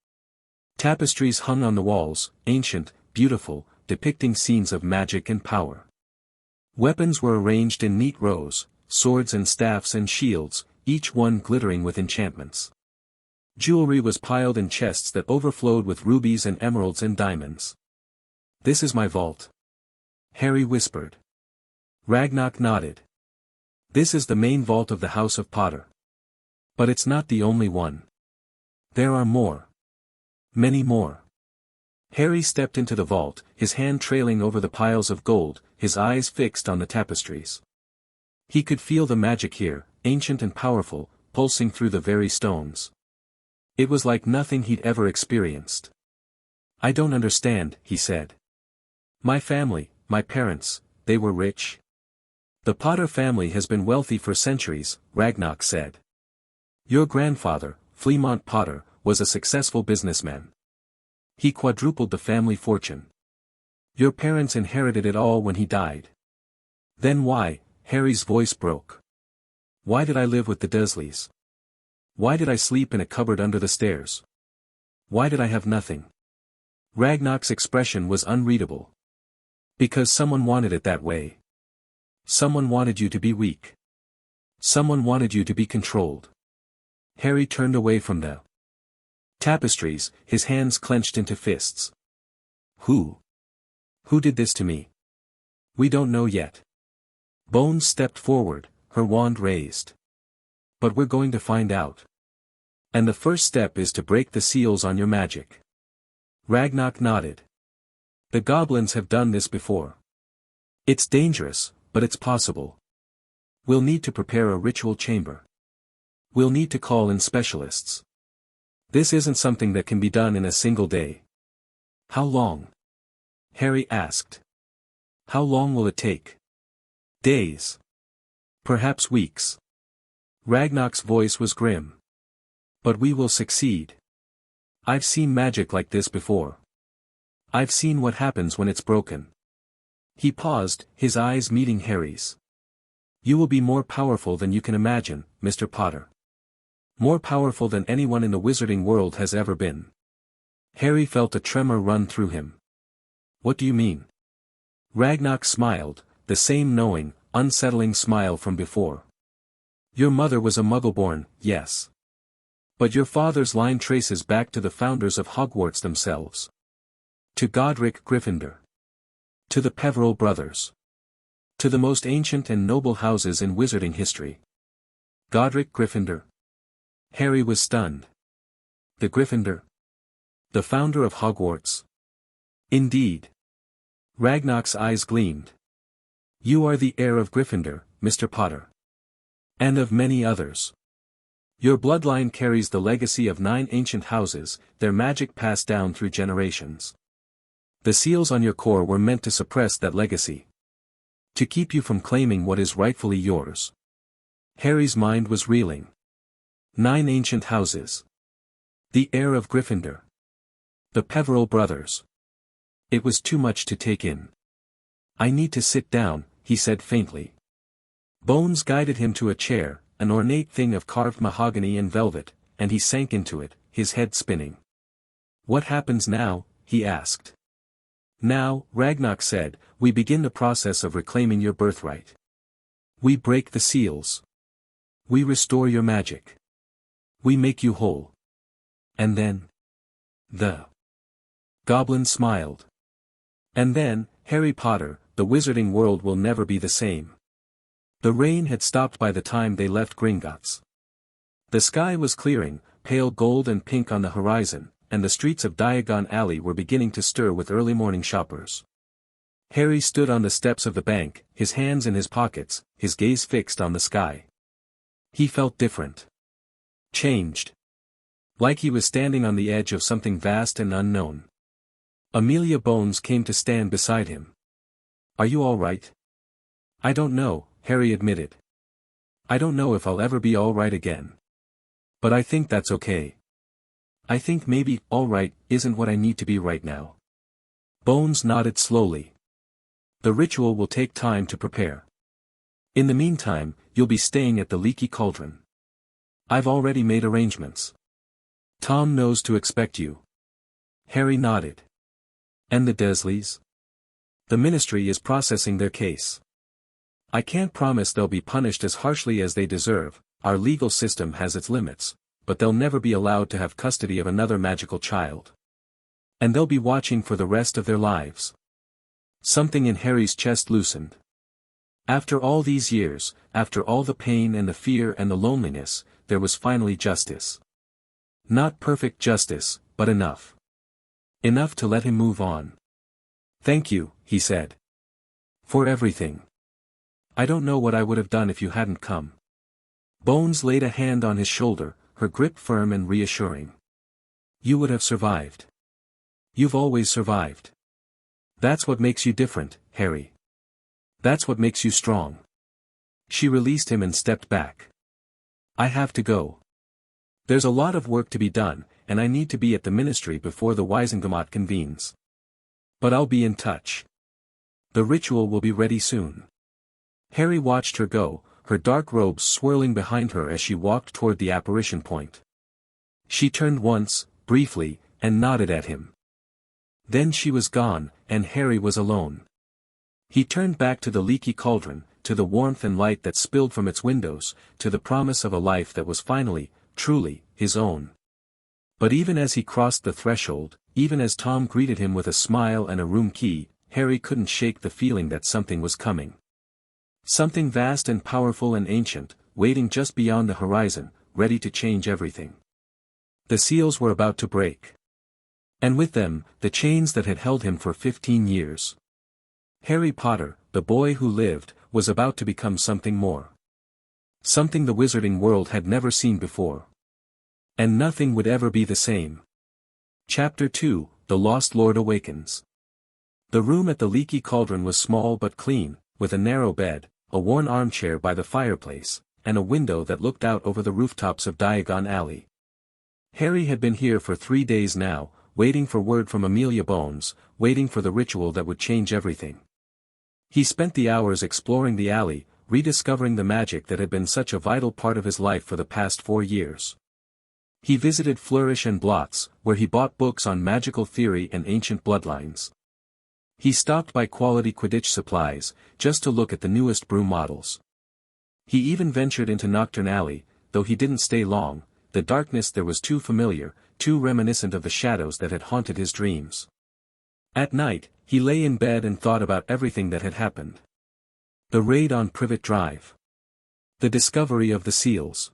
Tapestries hung on the walls, ancient, beautiful, depicting scenes of magic and power. Weapons were arranged in neat rows, swords and staffs and shields, each one glittering with enchantments. Jewelry was piled in chests that overflowed with rubies and emeralds and diamonds. This is my vault. Harry whispered. Ragnar nodded. This is the main vault of the House of Potter. But it's not the only one. There are more. Many more. Harry stepped into the vault, his hand trailing over the piles of gold, his eyes fixed on the tapestries. He could feel the magic here, ancient and powerful, pulsing through the very stones. It was like nothing he'd ever experienced. I don't understand, he said. My family, my parents, they were rich. The Potter family has been wealthy for centuries, Ragnar said. Your grandfather, Fremont Potter, was a successful businessman. He quadrupled the family fortune. Your parents inherited it all when he died. Then why? Harry's voice broke. Why did I live with the Dursleys? Why did I sleep in a cupboard under the stairs? Why did I have nothing? Ragnar's expression was unreadable. Because someone wanted it that way. Someone wanted you to be weak. Someone wanted you to be controlled. Harry turned away from the tapestries, his hands clenched into fists. Who? Who did this to me? We don't know yet. Bones stepped forward, her wand raised. But we're going to find out. And the first step is to break the seals on your magic. Ragnar nodded. The goblins have done this before. It's dangerous, but it's possible. We'll need to prepare a ritual chamber. We'll need to call in specialists. This isn't something that can be done in a single day. How long? Harry asked. How long will it take? Days. Perhaps weeks. Ragnar's voice was grim. But we will succeed. I've seen magic like this before. I've seen what happens when it's broken. He paused, his eyes meeting Harry's. You will be more powerful than you can imagine, Mr. Potter. More powerful than anyone in the wizarding world has ever been. Harry felt a tremor run through him. What do you mean? Ragnar smiled, the same knowing, unsettling smile from before. Your mother was a Muggle-born, yes. But your father's line traces back to the founders of Hogwarts themselves. To Godric Gryffindor. To the Peverell brothers. To the most ancient and noble houses in wizarding history. Godric Gryffindor. Harry was stunned. The Gryffindor? The founder of Hogwarts? Indeed. Ragnarok's eyes gleamed. You are the heir of Gryffindor, Mr. Potter. And of many others. Your bloodline carries the legacy of 9 ancient houses, their magic passed down through generations. The seals on your core were meant to suppress that legacy. To keep you from claiming what is rightfully yours. Harry's mind was reeling. 9 ancient houses. The heir of Gryffindor. The Peveril brothers. It was too much to take in. I need to sit down, he said faintly. Bones guided him to a chair, an ornate thing of carved mahogany and velvet, and he sank into it, his head spinning. What happens now? He asked. Now, Ragnarok said, we begin the process of reclaiming your birthright. We break the seals. We restore your magic. We make you whole. And then? The goblin smiled. And then, Harry Potter, the wizarding world will never be the same. The rain had stopped by the time they left Gringotts. The sky was clearing, pale gold and pink on the horizon, and the streets of Diagon Alley were beginning to stir with early morning shoppers. Harry stood on the steps of the bank, his hands in his pockets, his gaze fixed on the sky. He felt different. Changed. Like he was standing on the edge of something vast and unknown. Amelia Bones came to stand beside him. Are you all right? I don't know, Harry admitted. I don't know if I'll ever be all right again. But I think that's okay. I think maybe all right isn't what I need to be right now. Bones nodded slowly. The ritual will take time to prepare. In the meantime, you'll be staying at the Leaky Cauldron. I've already made arrangements. Tom knows to expect you. Harry nodded. And the Dursleys? The Ministry is processing their case. I can't promise they'll be punished as harshly as they deserve, our legal system has its limits, but they'll never be allowed to have custody of another magical child. And they'll be watching for the rest of their lives. Something in Harry's chest loosened. After all these years, after all the pain and the fear and the loneliness, there was finally justice. Not perfect justice, but enough. Enough to let him move on. Thank you, he said. For everything. I don't know what I would have done if you hadn't come. Bones laid a hand on his shoulder, her grip firm and reassuring. You would have survived. You've always survived. That's what makes you different, Harry. That's what makes you strong. She released him and stepped back. I have to go. There's a lot of work to be done, and I need to be at the Ministry before the Wizengamot convenes. But I'll be in touch. The ritual will be ready soon. Harry watched her go, her dark robes swirling behind her as she walked toward the apparition point. She turned once, briefly, and nodded at him. Then she was gone, and Harry was alone. He turned back to the Leaky Cauldron, to the warmth and light that spilled from its windows, to the promise of a life that was finally, truly, his own. But even as he crossed the threshold, even as Tom greeted him with a smile and a room key, Harry couldn't shake the feeling that something was coming. Something vast and powerful and ancient, waiting just beyond the horizon, ready to change everything. The seals were about to break. And with them, the chains that had held him for 15 years. Harry Potter, the boy who lived, was about to become something more. Something the wizarding world had never seen before. And nothing would ever be the same. Chapter 2, The Lost Lord Awakens. The room at the Leaky Cauldron was small but clean, with a narrow bed, a worn armchair by the fireplace, and a window that looked out over the rooftops of Diagon Alley. Harry had been here for 3 days now, waiting for word from Amelia Bones, waiting for the ritual that would change everything. He spent the hours exploring the alley, rediscovering the magic that had been such a vital part of his life for the past 4 years. He visited Flourish and Blots, where he bought books on magical theory and ancient bloodlines. He stopped by Quality Quidditch Supplies, just to look at the newest broom models. He even ventured into Nocturne Alley, though he didn't stay long, the darkness there was too familiar, too reminiscent of the shadows that had haunted his dreams. At night, he lay in bed and thought about everything that had happened. The raid on Privet Drive. The discovery of the seals.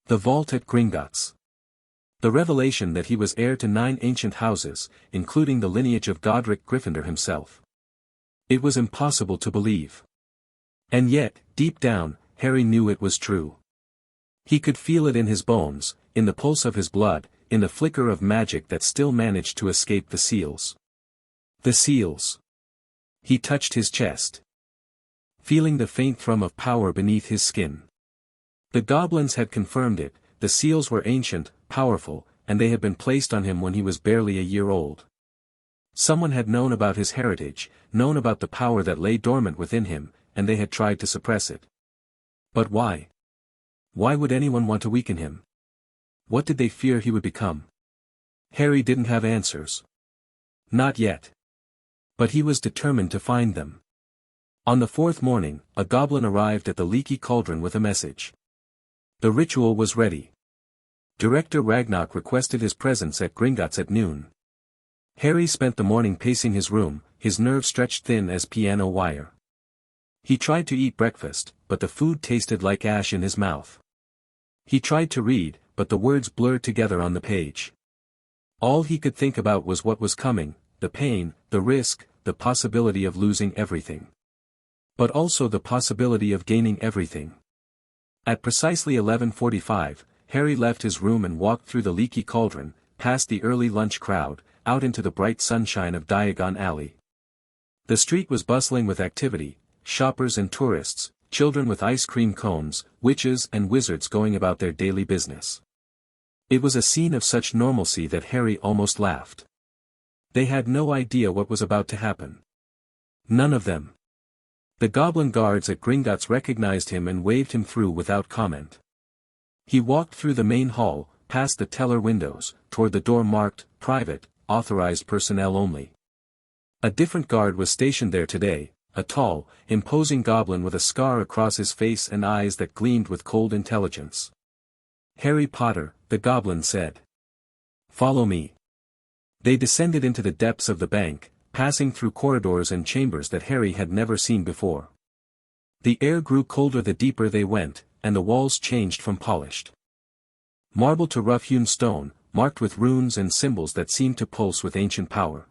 The vault at Gringotts. The revelation that he was heir to 9 ancient houses, including the lineage of Godric Gryffindor himself. It was impossible to believe. And yet, deep down, Harry knew it was true. He could feel it in his bones, in the pulse of his blood, in the flicker of magic that still managed to escape the seals. The seals. He touched his chest, feeling the faint thrum of power beneath his skin. The goblins had confirmed it, the seals were ancient, powerful, and they had been placed on him when he was barely a year old. Someone had known about his heritage, known about the power that lay dormant within him, and they had tried to suppress it. But why? Why would anyone want to weaken him? What did they fear he would become? Harry didn't have answers. Not yet. But he was determined to find them. On the 4th morning, a goblin arrived at the leaky cauldron with a message. The ritual was ready. Director Ragnarok requested his presence at Gringotts at noon. Harry spent the morning pacing his room, his nerves stretched thin as piano wire. He tried to eat breakfast, but the food tasted like ash in his mouth. He tried to read, but the words blurred together on the page. All he could think about was what was coming, the pain, the risk, the possibility of losing everything. But also the possibility of gaining everything. At precisely 11:45, Harry left his room and walked through the leaky cauldron, past the early lunch crowd, out into the bright sunshine of Diagon Alley. The street was bustling with activity, shoppers and tourists, children with ice cream cones, witches and wizards going about their daily business. It was a scene of such normalcy that Harry almost laughed. They had no idea what was about to happen. None of them. The goblin guards at Gringotts recognized him and waved him through without comment. He walked through the main hall, past the teller windows, toward the door marked, "Private, authorized personnel only." A different guard was stationed there today, a tall, imposing goblin with a scar across his face and eyes that gleamed with cold intelligence. "Harry Potter," the goblin said. "Follow me." They descended into the depths of the bank, passing through corridors and chambers that Harry had never seen before. The air grew colder the deeper they went, and the walls changed from polished marble to rough-hewn stone, marked with runes and symbols that seemed to pulse with ancient power.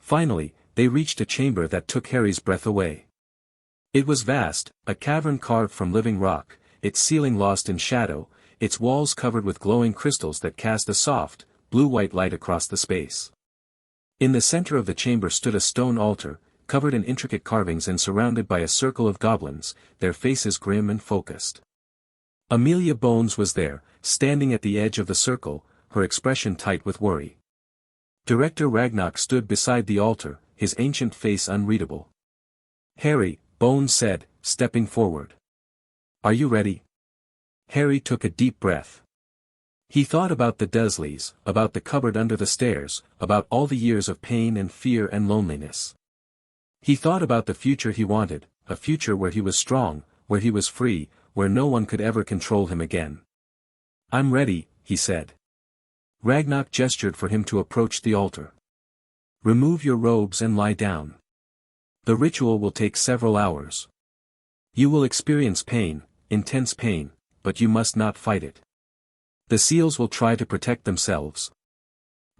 Finally, they reached a chamber that took Harry's breath away. It was vast, a cavern carved from living rock, its ceiling lost in shadow, its walls covered with glowing crystals that cast a soft, blue-white light across the space. In the center of the chamber stood a stone altar, covered in intricate carvings and surrounded by a circle of goblins, their faces grim and focused. Amelia Bones was there, standing at the edge of the circle, her expression tight with worry. Director Ragnarok stood beside the altar, his ancient face unreadable. "Harry," Bones said, stepping forward. "Are you ready?" Harry took a deep breath. He thought about the Dursleys, about the cupboard under the stairs, about all the years of pain and fear and loneliness. He thought about the future he wanted, a future where he was strong, where he was free, where no one could ever control him again. "I'm ready," he said. Ragnarok gestured for him to approach the altar. "Remove your robes and lie down. The ritual will take several hours. You will experience pain, intense pain, but you must not fight it. The seals will try to protect themselves.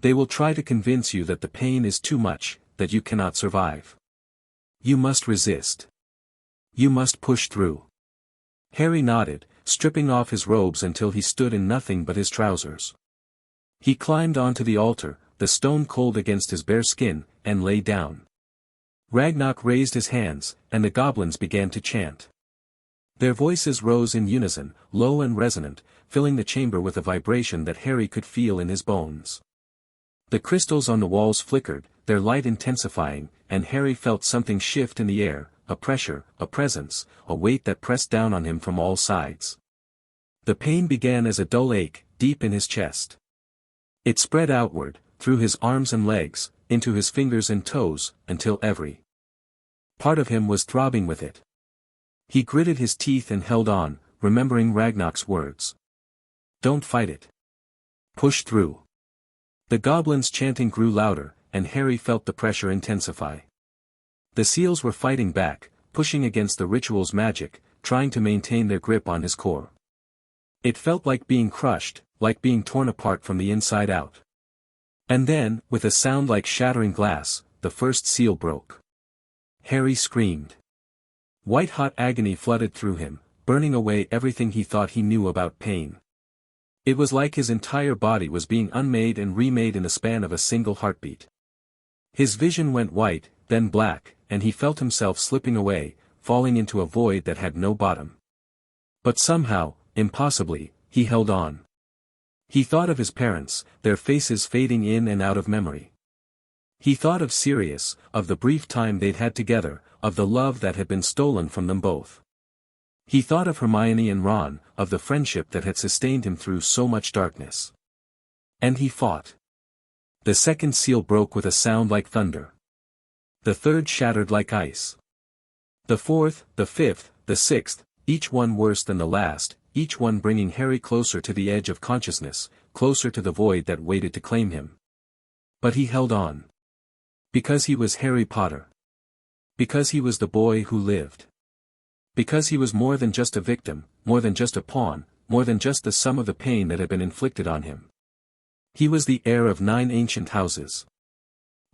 They will try to convince you that the pain is too much, that you cannot survive. You must resist. You must push through." Harry nodded, stripping off his robes until he stood in nothing but his trousers. He climbed onto the altar, the stone cold against his bare skin, and lay down. Ragnarok raised his hands, and the goblins began to chant. Their voices rose in unison, low and resonant, filling the chamber with a vibration that Harry could feel in his bones. The crystals on the walls flickered, their light intensifying, and Harry felt something shift in the air, a pressure, a presence, a weight that pressed down on him from all sides. The pain began as a dull ache, deep in his chest. It spread outward, through his arms and legs, into his fingers and toes, until every part of him was throbbing with it. He gritted his teeth and held on, remembering Ragnarok's words. "Don't fight it. Push through." The goblins' chanting grew louder, and Harry felt the pressure intensify. The seals were fighting back, pushing against the ritual's magic, trying to maintain their grip on his core. It felt like being crushed, like being torn apart from the inside out. And then, with a sound like shattering glass, the first seal broke. Harry screamed. White-hot agony flooded through him, burning away everything he thought he knew about pain. It was like his entire body was being unmade and remade in the span of a single heartbeat. His vision went white, then black, and he felt himself slipping away, falling into a void that had no bottom. But somehow, impossibly, he held on. He thought of his parents, their faces fading in and out of memory. He thought of Sirius, of the brief time they'd had together, of the love that had been stolen from them both. He thought of Hermione and Ron, of the friendship that had sustained him through so much darkness. And he fought. The second seal broke with a sound like thunder. The third shattered like ice. The fourth, the fifth, the sixth, each one worse than the last, each one bringing Harry closer to the edge of consciousness, closer to the void that waited to claim him. But he held on. Because he was Harry Potter. Because he was the boy who lived. Because he was more than just a victim, more than just a pawn, more than just the sum of the pain that had been inflicted on him. He was the heir of 9 ancient houses.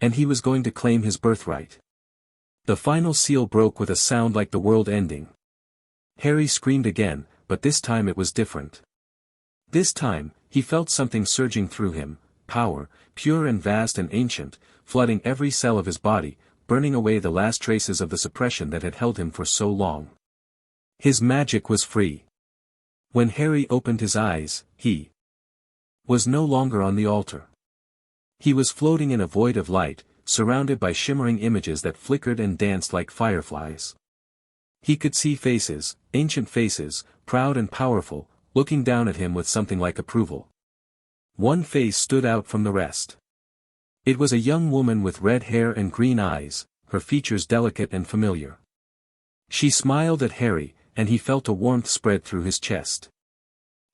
And he was going to claim his birthright. The final seal broke with a sound like the world ending. Harry screamed again, but this time it was different. This time, he felt something surging through him, power, pure and vast and ancient, flooding every cell of his body, burning away the last traces of the suppression that had held him for so long. His magic was free. When Harry opened his eyes, he was no longer on the altar. He was floating in a void of light, surrounded by shimmering images that flickered and danced like fireflies. He could see faces, ancient faces, proud and powerful, looking down at him with something like approval. One face stood out from the rest. It was a young woman with red hair and green eyes, her features delicate and familiar. She smiled at Harry, and he felt a warmth spread through his chest.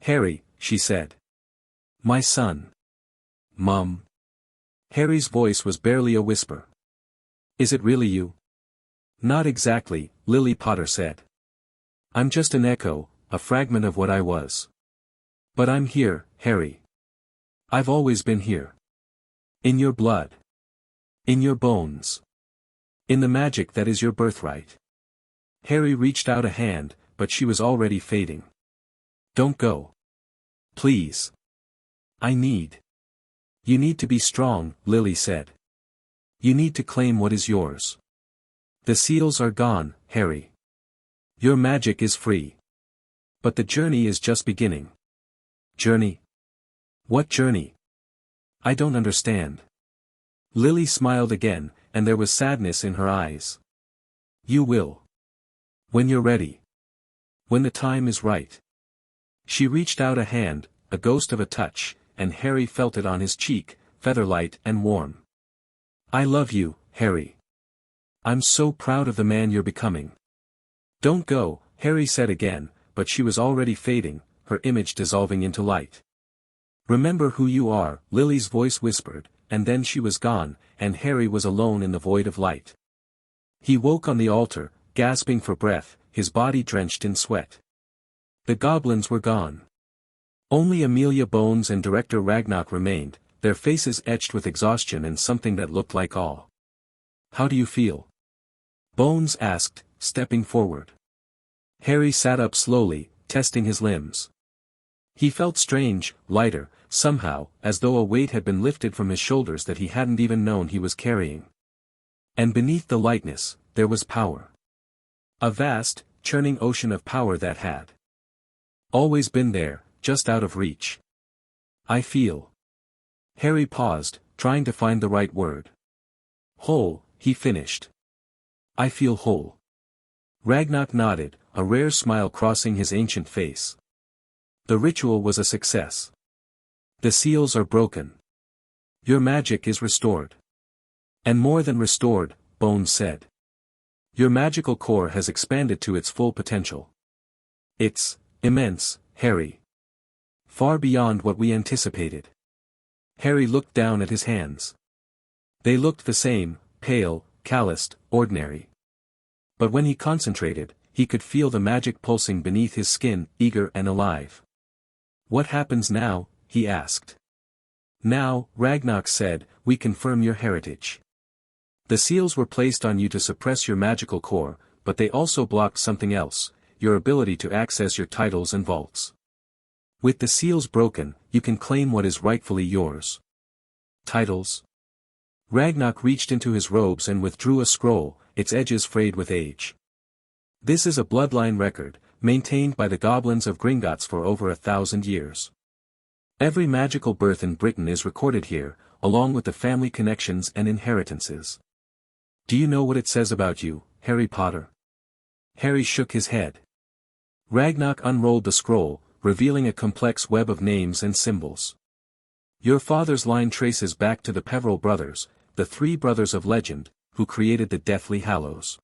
"Harry," she said. "My son." "Mum." Harry's voice was barely a whisper. "Is it really you?" "Not exactly," Lily Potter said. "I'm just an echo, a fragment of what I was. But I'm here, Harry. I've always been here. In your blood. In your bones. In the magic that is your birthright." Harry reached out a hand, but she was already fading. "Don't go. Please. I need. You need to be strong," Lily said. "You need to claim what is yours. The seals are gone, Harry. Your magic is free. But the journey is just beginning." "Journey? What journey? I don't understand." Lily smiled again, and there was sadness in her eyes. "You will. When you're ready. When the time is right." She reached out a hand, a ghost of a touch, and Harry felt it on his cheek, feather-light and warm. "I love you, Harry. I'm so proud of the man you're becoming." "Don't go," Harry said again, but she was already fading, her image dissolving into light. "Remember who you are," Lily's voice whispered, and then she was gone, and Harry was alone in the void of light. He woke on the altar, gasping for breath, his body drenched in sweat. The goblins were gone. Only Amelia Bones and Director Ragnarok remained, their faces etched with exhaustion and something that looked like awe. "How do you feel?" Bones asked, stepping forward. Harry sat up slowly, testing his limbs. He felt strange, lighter, somehow, as though a weight had been lifted from his shoulders that he hadn't even known he was carrying. And beneath the lightness, there was power. A vast, churning ocean of power that had always been there, just out of reach. "I feel." Harry paused, trying to find the right word. "Whole," he finished. "I feel whole." Ragnarok nodded, a rare smile crossing his ancient face. "The ritual was a success. The seals are broken. Your magic is restored." "And more than restored," Bones said. "Your magical core has expanded to its full potential. It's immense, Harry. Far beyond what we anticipated." Harry looked down at his hands. They looked the same, pale, calloused, ordinary. But when he concentrated, he could feel the magic pulsing beneath his skin, eager and alive. "What happens now?" he asked. "Now," Ragnarok said, "we confirm your heritage. The seals were placed on you to suppress your magical core, but they also blocked something else, your ability to access your titles and vaults. With the seals broken, you can claim what is rightfully yours." "Titles?" Ragnarok reached into his robes and withdrew a scroll, its edges frayed with age. "This is a bloodline record, maintained by the goblins of Gringotts for over 1,000 years. Every magical birth in Britain is recorded here, along with the family connections and inheritances. Do you know what it says about you, Harry Potter?" Harry shook his head. Ragnarok unrolled the scroll, revealing a complex web of names and symbols. "Your father's line traces back to the Peveril brothers, the three brothers of legend, who created the Deathly Hallows.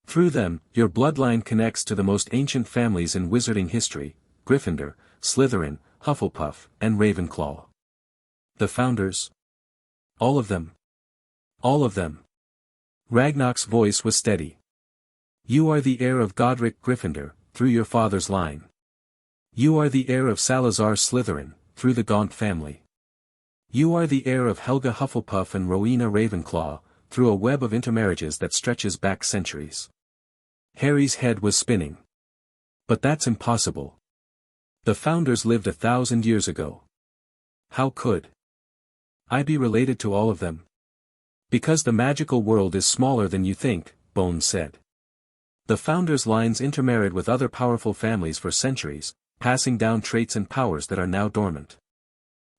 Through them, your bloodline connects to the most ancient families in wizarding history, Gryffindor, Slytherin, Hufflepuff, and Ravenclaw. The founders? All of them. All of them." Ragnarok's voice was steady. "You are the heir of Godric Gryffindor, through your father's line. You are the heir of Salazar Slytherin, through the Gaunt family. You are the heir of Helga Hufflepuff and Rowena Ravenclaw, through a web of intermarriages that stretches back centuries." Harry's head was spinning. "But that's impossible. The founders lived 1,000 years ago. How could I be related to all of them?" "Because the magical world is smaller than you think," Bones said. "The founders' lines intermarried with other powerful families for centuries, passing down traits and powers that are now dormant.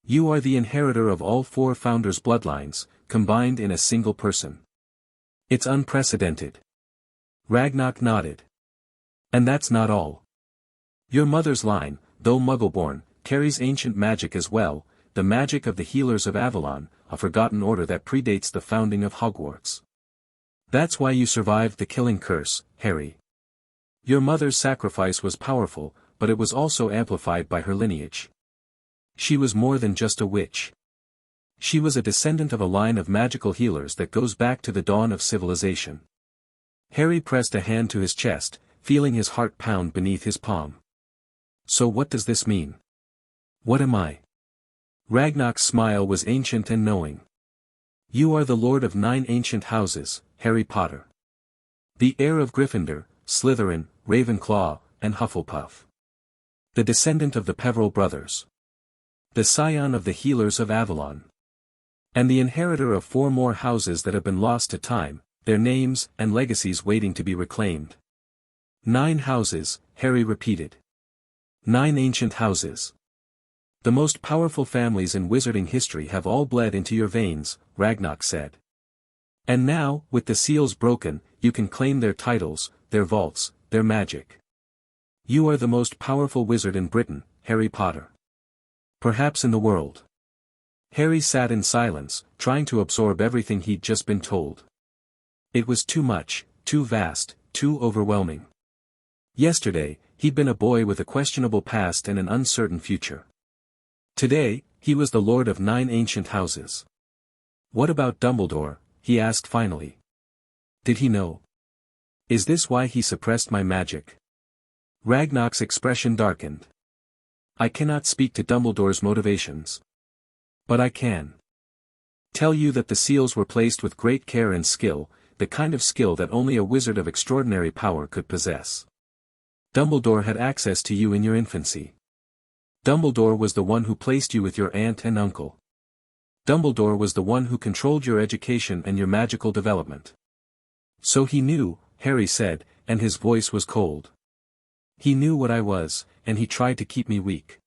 You are the inheritor of all four founders' bloodlines, combined in a single person. It's unprecedented." Ragnarok nodded. "And that's not all. Your mother's line, though Muggle-born, carries ancient magic as well, the magic of the Healers of Avalon, a forgotten order that predates the founding of Hogwarts. That's why you survived the killing curse, Harry. Your mother's sacrifice was powerful, but it was also amplified by her lineage. She was more than just a witch. She was a descendant of a line of magical healers that goes back to the dawn of civilization." Harry pressed a hand to his chest, feeling his heart pound beneath his palm. "So what does this mean? What am I?" Ragnarok's smile was ancient and knowing. "You are the lord of 9 ancient houses, Harry Potter. The heir of Gryffindor, Slytherin, Ravenclaw, and Hufflepuff. The descendant of the Peveril brothers. The scion of the Healers of Avalon. And the inheritor of 4 more houses that have been lost to time, their names and legacies waiting to be reclaimed." 9 houses, Harry repeated. 9 ancient houses. "The most powerful families in wizarding history have all bled into your veins," Ragnarok said. "And now, with the seals broken, you can claim their titles, their vaults, their magic. You are the most powerful wizard in Britain, Harry Potter. Perhaps in the world." Harry sat in silence, trying to absorb everything he'd just been told. It was too much, too vast, too overwhelming. Yesterday, he'd been a boy with a questionable past and an uncertain future. Today, he was the lord of 9 ancient houses. "What about Dumbledore?" he asked finally. "Did he know? Is this why he suppressed my magic?" Ragnarok's expression darkened. "I cannot speak to Dumbledore's motivations. But I can tell you that the seals were placed with great care and skill, the kind of skill that only a wizard of extraordinary power could possess. Dumbledore had access to you in your infancy. Dumbledore was the one who placed you with your aunt and uncle. Dumbledore was the one who controlled your education and your magical development. So he knew," Harry said, and his voice was cold. "He knew what I was, and he tried to keep me weak."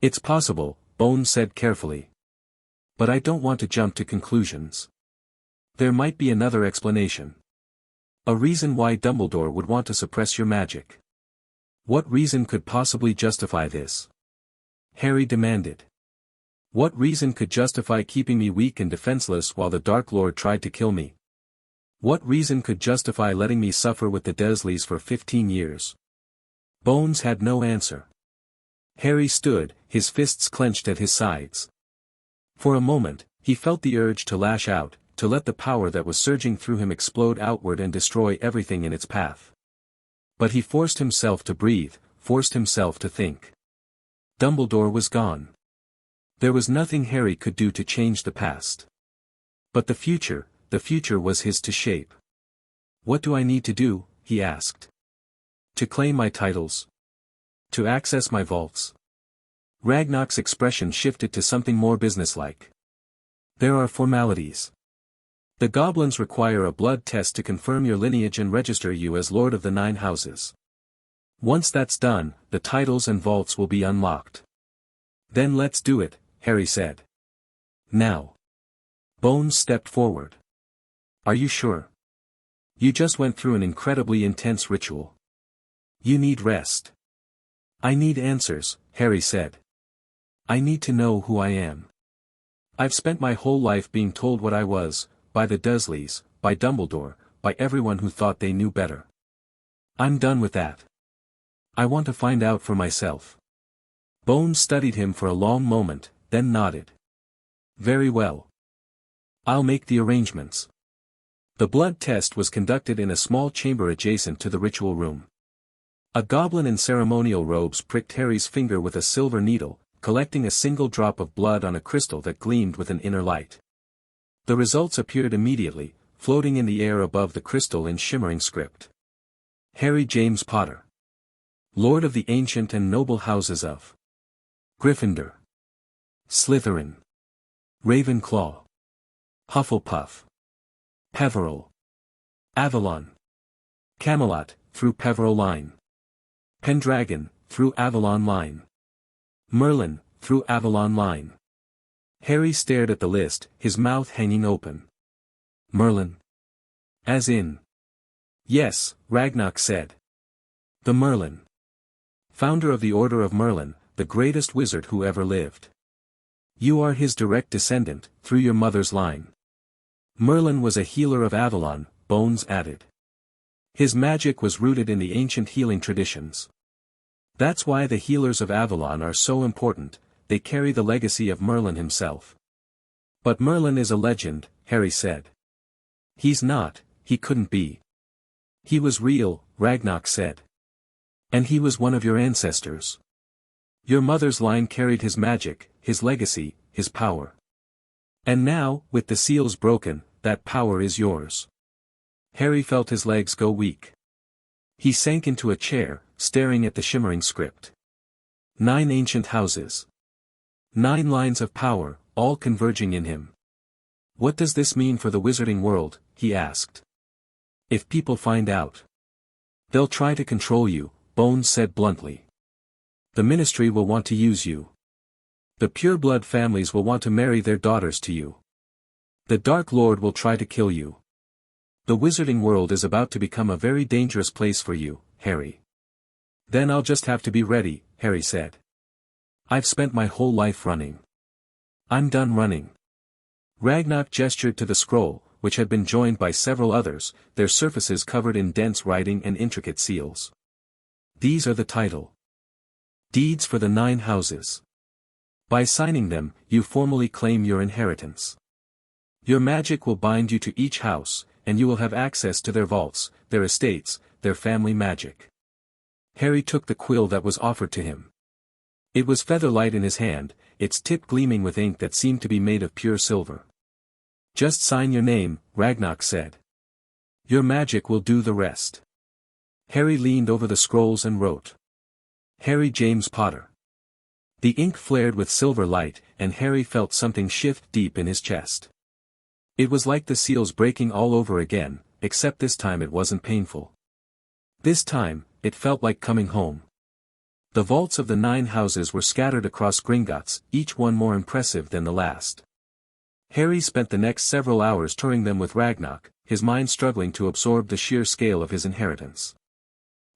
"It's possible," Bones said carefully. "But I don't want to jump to conclusions. There might be another explanation. A reason why Dumbledore would want to suppress your magic." "What reason could possibly justify this?" Harry demanded. "What reason could justify keeping me weak and defenseless while the Dark Lord tried to kill me? What reason could justify letting me suffer with the Dursleys for 15 years? Bones had no answer. Harry stood, his fists clenched at his sides. For a moment, he felt the urge to lash out, to let the power that was surging through him explode outward and destroy everything in its path. But he forced himself to breathe, forced himself to think. Dumbledore was gone. There was nothing Harry could do to change the past. But the future was his to shape. What do I need to do, he asked. To claim my titles? To access my vaults? Ragnarok's expression shifted to something more businesslike. There are formalities. The goblins require a blood test to confirm your lineage and register you as Lord of the Nine Houses. Once that's done, the titles and vaults will be unlocked. Then let's do it, Harry said. Now. Bones stepped forward. Are you sure? You just went through an incredibly intense ritual. You need rest. I need answers, Harry said. I need to know who I am. I've spent my whole life being told what I was, by the Dursleys, by Dumbledore, by everyone who thought they knew better. I'm done with that. I want to find out for myself. Bones studied him for a long moment, then nodded. Very well. I'll make the arrangements. The blood test was conducted in a small chamber adjacent to the ritual room. A goblin in ceremonial robes pricked Harry's finger with a silver needle, collecting a single drop of blood on a crystal that gleamed with an inner light. The results appeared immediately, floating in the air above the crystal in shimmering script. Harry James Potter. Lord of the ancient and noble houses of Gryffindor, Slytherin, Ravenclaw, Hufflepuff, Peveril, Avalon, Camelot, through Peveril Line, Pendragon, through Avalon Line, Merlin, through Avalon Line. Harry stared at the list, his mouth hanging open. Merlin? As in? Yes, Ragnarok said. The Merlin. Founder of the Order of Merlin, the greatest wizard who ever lived. You are his direct descendant, through your mother's line. Merlin was a healer of Avalon, Bones added. His magic was rooted in the ancient healing traditions. That's why the healers of Avalon are so important, they carry the legacy of Merlin himself. But Merlin is a legend, Harry said. He's not, he couldn't be. He was real, Ragnarok said. And he was one of your ancestors. Your mother's line carried his magic, his legacy, his power. And now, with the seals broken, that power is yours. Harry felt his legs go weak. He sank into a chair, staring at the shimmering script. 9 ancient houses. 9 lines of power, all converging in him. What does this mean for the wizarding world, he asked. If people find out, they'll try to control you, Bones said bluntly. The ministry will want to use you. The pureblood families will want to marry their daughters to you. The Dark Lord will try to kill you. The wizarding world is about to become a very dangerous place for you, Harry. Then I'll just have to be ready, Harry said. I've spent my whole life running. I'm done running. Ragnarok gestured to the scroll, which had been joined by several others, their surfaces covered in dense writing and intricate seals. These are the title deeds for the 9 houses. By signing them, you formally claim your inheritance. Your magic will bind you to each house, and you will have access to their vaults, their estates, their family magic. Harry took the quill that was offered to him. It was feather-light in his hand, its tip gleaming with ink that seemed to be made of pure silver. Just sign your name, Ragnarok said. Your magic will do the rest. Harry leaned over the scrolls and wrote. Harry James Potter. The ink flared with silver light, and Harry felt something shift deep in his chest. It was like the seals breaking all over again, except this time it wasn't painful. This time, it felt like coming home. The vaults of the 9 houses were scattered across Gringotts, each one more impressive than the last. Harry spent the next several hours touring them with Ragnarok, his mind struggling to absorb the sheer scale of his inheritance.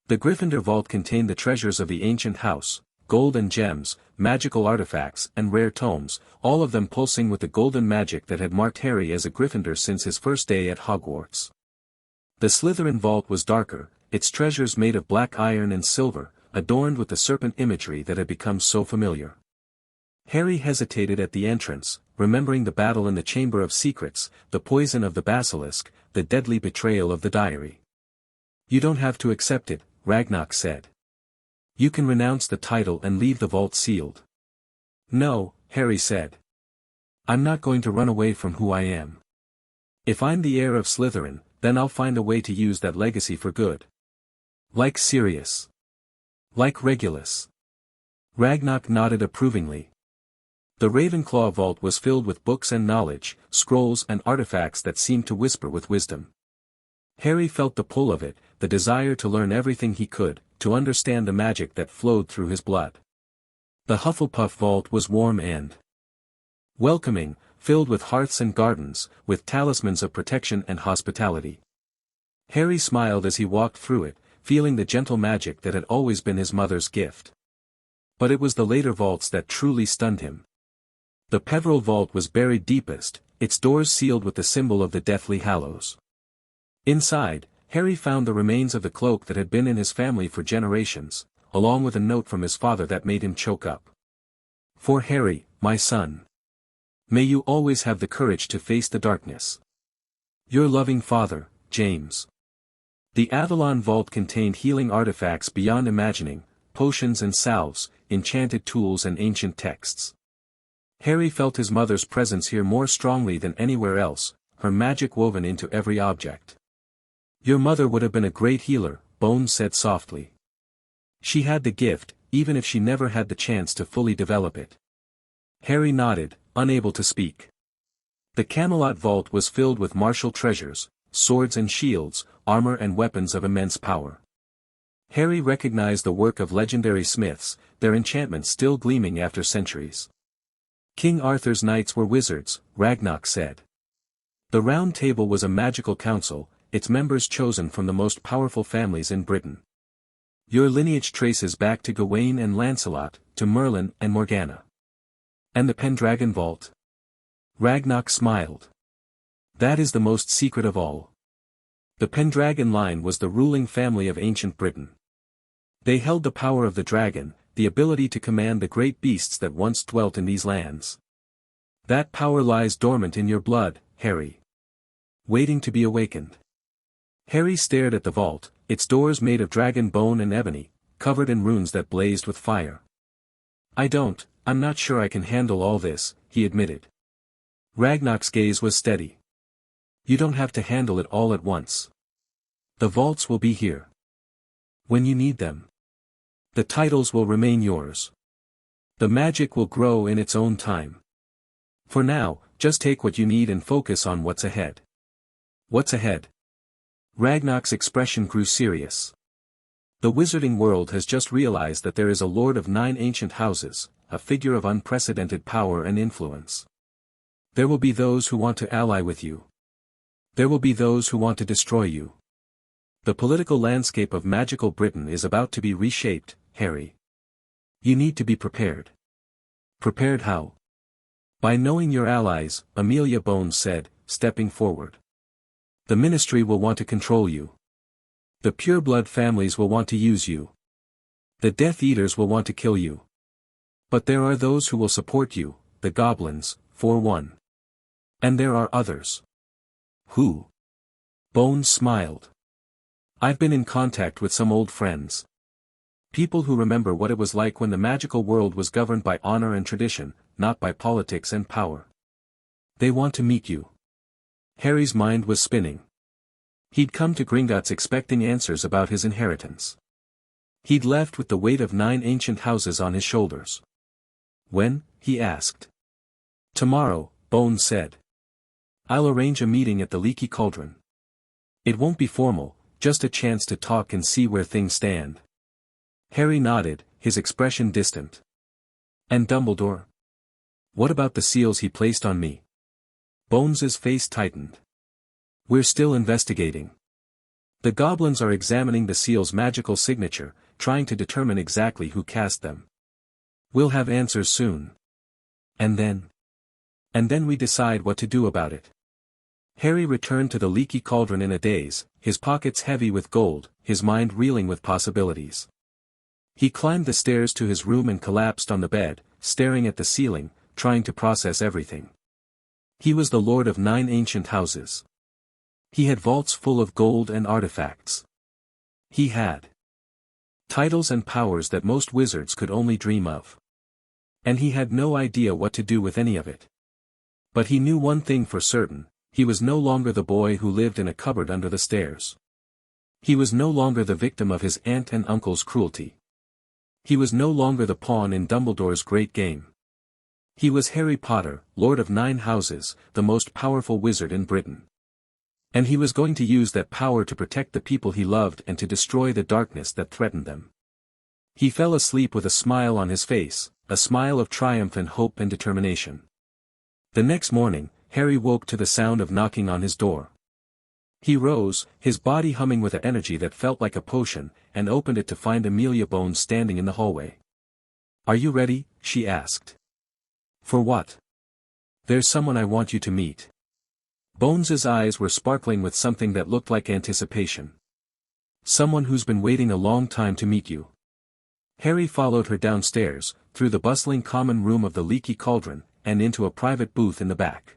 The Gryffindor vault contained the treasures of the ancient house, gold and gems, magical artifacts and rare tomes, all of them pulsing with the golden magic that had marked Harry as a Gryffindor since his first day at Hogwarts. The Slytherin vault was darker, its treasures made of black iron and silver, adorned with the serpent imagery that had become so familiar. Harry hesitated at the entrance, remembering the battle in the Chamber of Secrets, the poison of the basilisk, the deadly betrayal of the diary. "You don't have to accept it," Ragnox said. "You can renounce the title and leave the vault sealed." "No," Harry said. "I'm not going to run away from who I am. If I'm the heir of Slytherin, then I'll find a way to use that legacy for good. Like Sirius. Like Regulus." Ragnox nodded approvingly. The Ravenclaw vault was filled with books and knowledge, scrolls and artifacts that seemed to whisper with wisdom. Harry felt the pull of it, the desire to learn everything he could, to understand the magic that flowed through his blood. The Hufflepuff vault was warm and welcoming, filled with hearths and gardens, with talismans of protection and hospitality. Harry smiled as he walked through it, feeling the gentle magic that had always been his mother's gift. But it was the later vaults that truly stunned him. The Peveril vault was buried deepest, its doors sealed with the symbol of the Deathly Hallows. Inside, Harry found the remains of the cloak that had been in his family for generations, along with a note from his father that made him choke up. "For Harry, my son. May you always have the courage to face the darkness. Your loving father, James." The Avalon vault contained healing artifacts beyond imagining, potions and salves, enchanted tools and ancient texts. Harry felt his mother's presence here more strongly than anywhere else, her magic woven into every object. "Your mother would have been a great healer," Bones said softly. "She had the gift, even if she never had the chance to fully develop it." Harry nodded, unable to speak. The Camelot vault was filled with martial treasures, swords and shields, armor and weapons of immense power. Harry recognized the work of legendary smiths, their enchantments still gleaming after centuries. "King Arthur's knights were wizards," Ragnox said. "The Round Table was a magical council, its members chosen from the most powerful families in Britain. Your lineage traces back to Gawain and Lancelot, to Merlin and Morgana. And the Pendragon vault?" Ragnox smiled. "That is the most secret of all. The Pendragon line was the ruling family of ancient Britain. They held the power of the dragon, the ability to command the great beasts that once dwelt in these lands. That power lies dormant in your blood, Harry. Waiting to be awakened." Harry stared at the vault, its doors made of dragon bone and ebony, covered in runes that blazed with fire. I'm not sure I can handle all this," he admitted. Ragnox's gaze was steady. "You don't have to handle it all at once. The vaults will be here when you need them. The titles will remain yours. The magic will grow in its own time. For now, just take what you need and focus on what's ahead." "What's ahead?" Ragnox's expression grew serious. "The wizarding world has just realized that there is a lord of 9 ancient houses, a figure of unprecedented power and influence. There will be those who want to ally with you. There will be those who want to destroy you. The political landscape of magical Britain is about to be reshaped, Harry. You need to be prepared." "Prepared how?" "By knowing your allies," Amelia Bones said, stepping forward. "The Ministry will want to control you. The pureblood families will want to use you. The Death Eaters will want to kill you. But there are those who will support you, the goblins, for one. And there are others." "Who?" Bones smiled. "I've been in contact with some old friends. People who remember what it was like when the magical world was governed by honor and tradition, not by politics and power. They want to meet you." Harry's mind was spinning. He'd come to Gringotts expecting answers about his inheritance. He'd left with the weight of 9 ancient houses on his shoulders. "When?" he asked. "Tomorrow," Bones said. "I'll arrange a meeting at the Leaky Cauldron. It won't be formal, just a chance to talk and see where things stand." Harry nodded, his expression distant. "And Dumbledore? What about the seals he placed on me?" Bones's face tightened. "We're still investigating. The goblins are examining the seal's magical signature, trying to determine exactly who cast them. We'll have answers soon. And then we decide what to do about it." Harry returned to the Leaky Cauldron in a daze, his pockets heavy with gold, his mind reeling with possibilities. He climbed the stairs to his room and collapsed on the bed, staring at the ceiling, trying to process everything. He was the lord of 9 ancient houses. He had vaults full of gold and artifacts. He had titles and powers that most wizards could only dream of. And he had no idea what to do with any of it. But he knew one thing for certain: he was no longer the boy who lived in a cupboard under the stairs. He was no longer the victim of his aunt and uncle's cruelty. He was no longer the pawn in Dumbledore's great game. He was Harry Potter, Lord of 9 Houses, the most powerful wizard in Britain. And he was going to use that power to protect the people he loved and to destroy the darkness that threatened them. He fell asleep with a smile on his face, a smile of triumph and hope and determination. The next morning, Harry woke to the sound of knocking on his door. He rose, his body humming with an energy that felt like a potion, and opened it to find Amelia Bones standing in the hallway. "Are you ready?" she asked. "For what?" "There's someone I want you to meet." Bones's eyes were sparkling with something that looked like anticipation. "Someone who's been waiting a long time to meet you." Harry followed her downstairs, through the bustling common room of the Leaky Cauldron, and into a private booth in the back.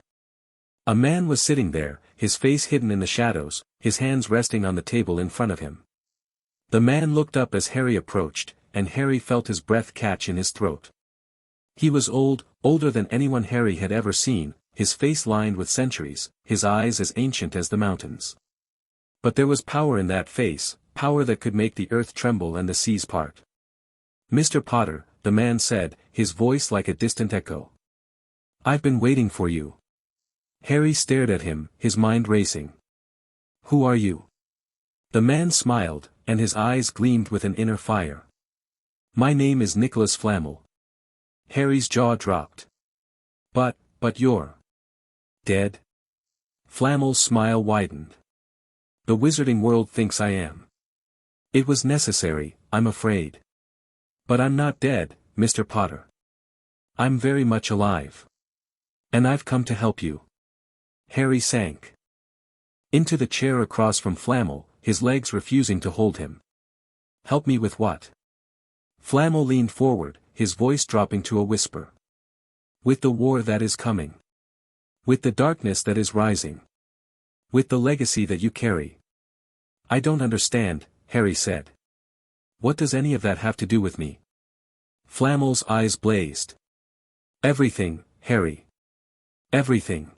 A man was sitting there, his face hidden in the shadows, his hands resting on the table in front of him. The man looked up as Harry approached, and Harry felt his breath catch in his throat. He was old, older than anyone Harry had ever seen, his face lined with centuries, his eyes as ancient as the mountains. But there was power in that face, power that could make the earth tremble and the seas part. "Mr. Potter," the man said, his voice like a distant echo. "I've been waiting for you." Harry stared at him, his mind racing. "Who are you?" The man smiled, and his eyes gleamed with an inner fire. "My name is Nicholas Flamel." Harry's jaw dropped. But you're dead?" Flamel's smile widened. "The wizarding world thinks I am. It was necessary, I'm afraid. But I'm not dead, Mr. Potter. I'm very much alive. And I've come to help you." Harry sank into the chair across from Flamel, his legs refusing to hold him. "Help me with what?" Flamel leaned forward, his voice dropping to a whisper. "With the war that is coming. With the darkness that is rising. With the legacy that you carry." "I don't understand," Harry said. "What does any of that have to do with me?" Flamel's eyes blazed. "Everything, Harry. Everything.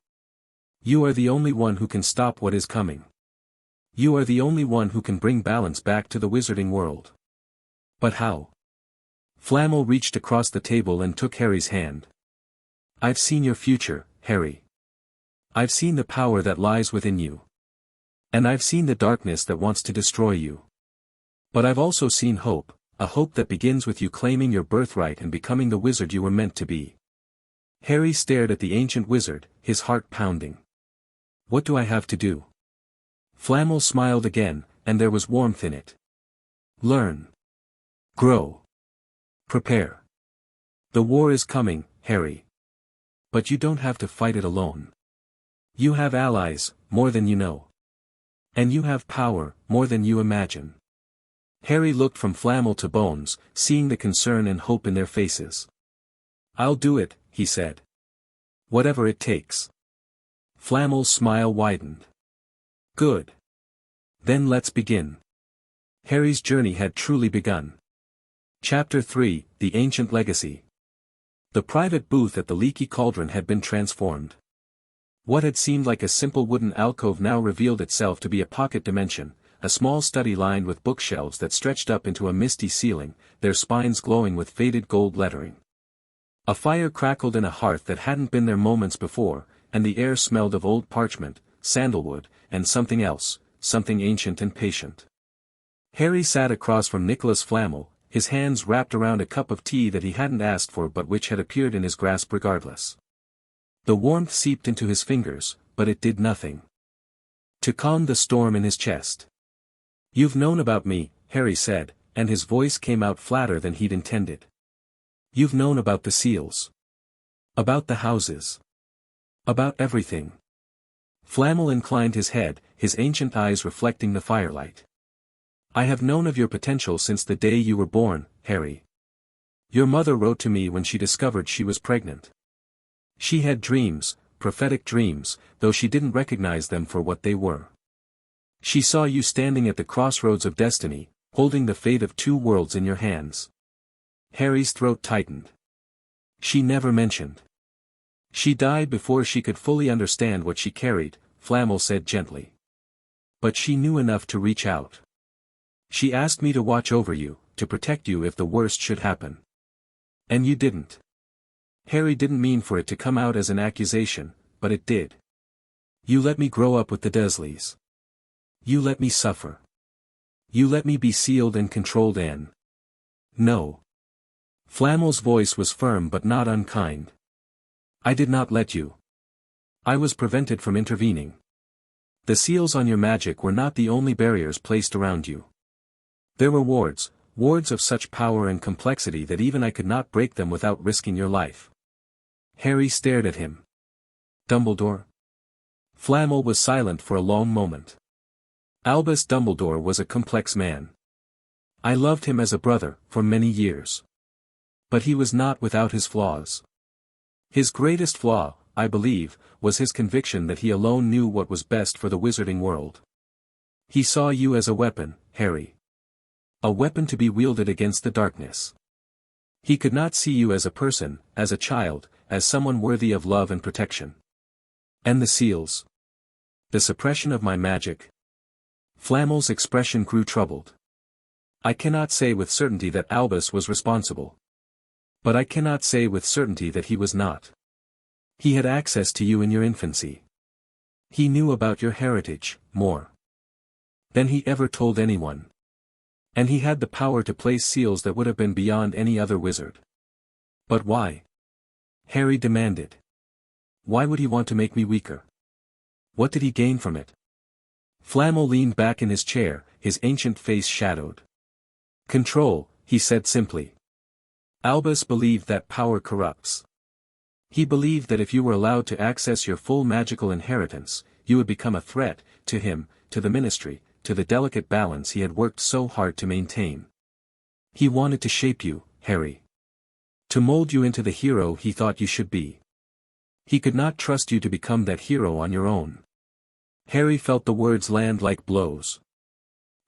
You are the only one who can stop what is coming. You are the only one who can bring balance back to the wizarding world." "But how?" Flamel reached across the table and took Harry's hand. "I've seen your future, Harry. I've seen the power that lies within you. And I've seen the darkness that wants to destroy you. But I've also seen hope, a hope that begins with you claiming your birthright and becoming the wizard you were meant to be." Harry stared at the ancient wizard, his heart pounding. "What do I have to do?" Flamel smiled again, and there was warmth in it. "Learn. Grow. Prepare. The war is coming, Harry. But you don't have to fight it alone. You have allies, more than you know. And you have power, more than you imagine." Harry looked from Flamel to Bones, seeing the concern and hope in their faces. "I'll do it," he said. "Whatever it takes." Flamel's smile widened. "Good. Then let's begin." Harry's journey had truly begun. Chapter 3, The Ancient Legacy. The private booth at the Leaky Cauldron had been transformed. What had seemed like a simple wooden alcove now revealed itself to be a pocket dimension, a small study lined with bookshelves that stretched up into a misty ceiling, their spines glowing with faded gold lettering. A fire crackled in a hearth that hadn't been there moments before, and the air smelled of old parchment, sandalwood, and something else, something ancient and patient. Harry sat across from Nicholas Flamel, his hands wrapped around a cup of tea that he hadn't asked for but which had appeared in his grasp regardless. The warmth seeped into his fingers, but it did nothing to calm the storm in his chest. "You've known about me," Harry said, and his voice came out flatter than he'd intended. "You've known about the seals. About the houses. About everything." Flamel inclined his head, his ancient eyes reflecting the firelight. "I have known of your potential since the day you were born, Harry. Your mother wrote to me when she discovered she was pregnant. She had dreams, prophetic dreams, though she didn't recognize them for what they were. She saw you standing at the crossroads of destiny, holding the fate of two worlds in your hands. Harry's throat tightened. She never mentioned. She died before she could fully understand what she carried, Flamel said gently. But she knew enough to reach out. She asked me to watch over you, to protect you if the worst should happen. And you didn't. Harry didn't mean for it to come out as an accusation, but it did. You let me grow up with the Dursleys. You let me suffer. You let me be sealed and controlled and... No. Flamel's voice was firm but not unkind. I did not let you. I was prevented from intervening. The seals on your magic were not the only barriers placed around you. There were wards of such power and complexity that even I could not break them without risking your life. Harry stared at him. Dumbledore? Flamel was silent for a long moment. Albus Dumbledore was a complex man. I loved him as a brother, for many years. But he was not without his flaws. His greatest flaw, I believe, was his conviction that he alone knew what was best for the wizarding world. He saw you as a weapon, Harry. A weapon to be wielded against the darkness. He could not see you as a person, as a child, as someone worthy of love and protection. And the seals? The suppression of my magic? Flamel's expression grew troubled. I cannot say with certainty that Albus was responsible. But I cannot say with certainty that he was not. He had access to you in your infancy. He knew about your heritage, more than he ever told anyone. And he had the power to place seals that would have been beyond any other wizard. But why? Harry demanded. Why would he want to make me weaker? What did he gain from it? Flamel leaned back in his chair, his ancient face shadowed. Control, he said simply. Albus believed that power corrupts. He believed that if you were allowed to access your full magical inheritance, you would become a threat, to him, to the ministry, to the delicate balance he had worked so hard to maintain. He wanted to shape you, Harry. To mold you into the hero he thought you should be. He could not trust you to become that hero on your own. Harry felt the words land like blows.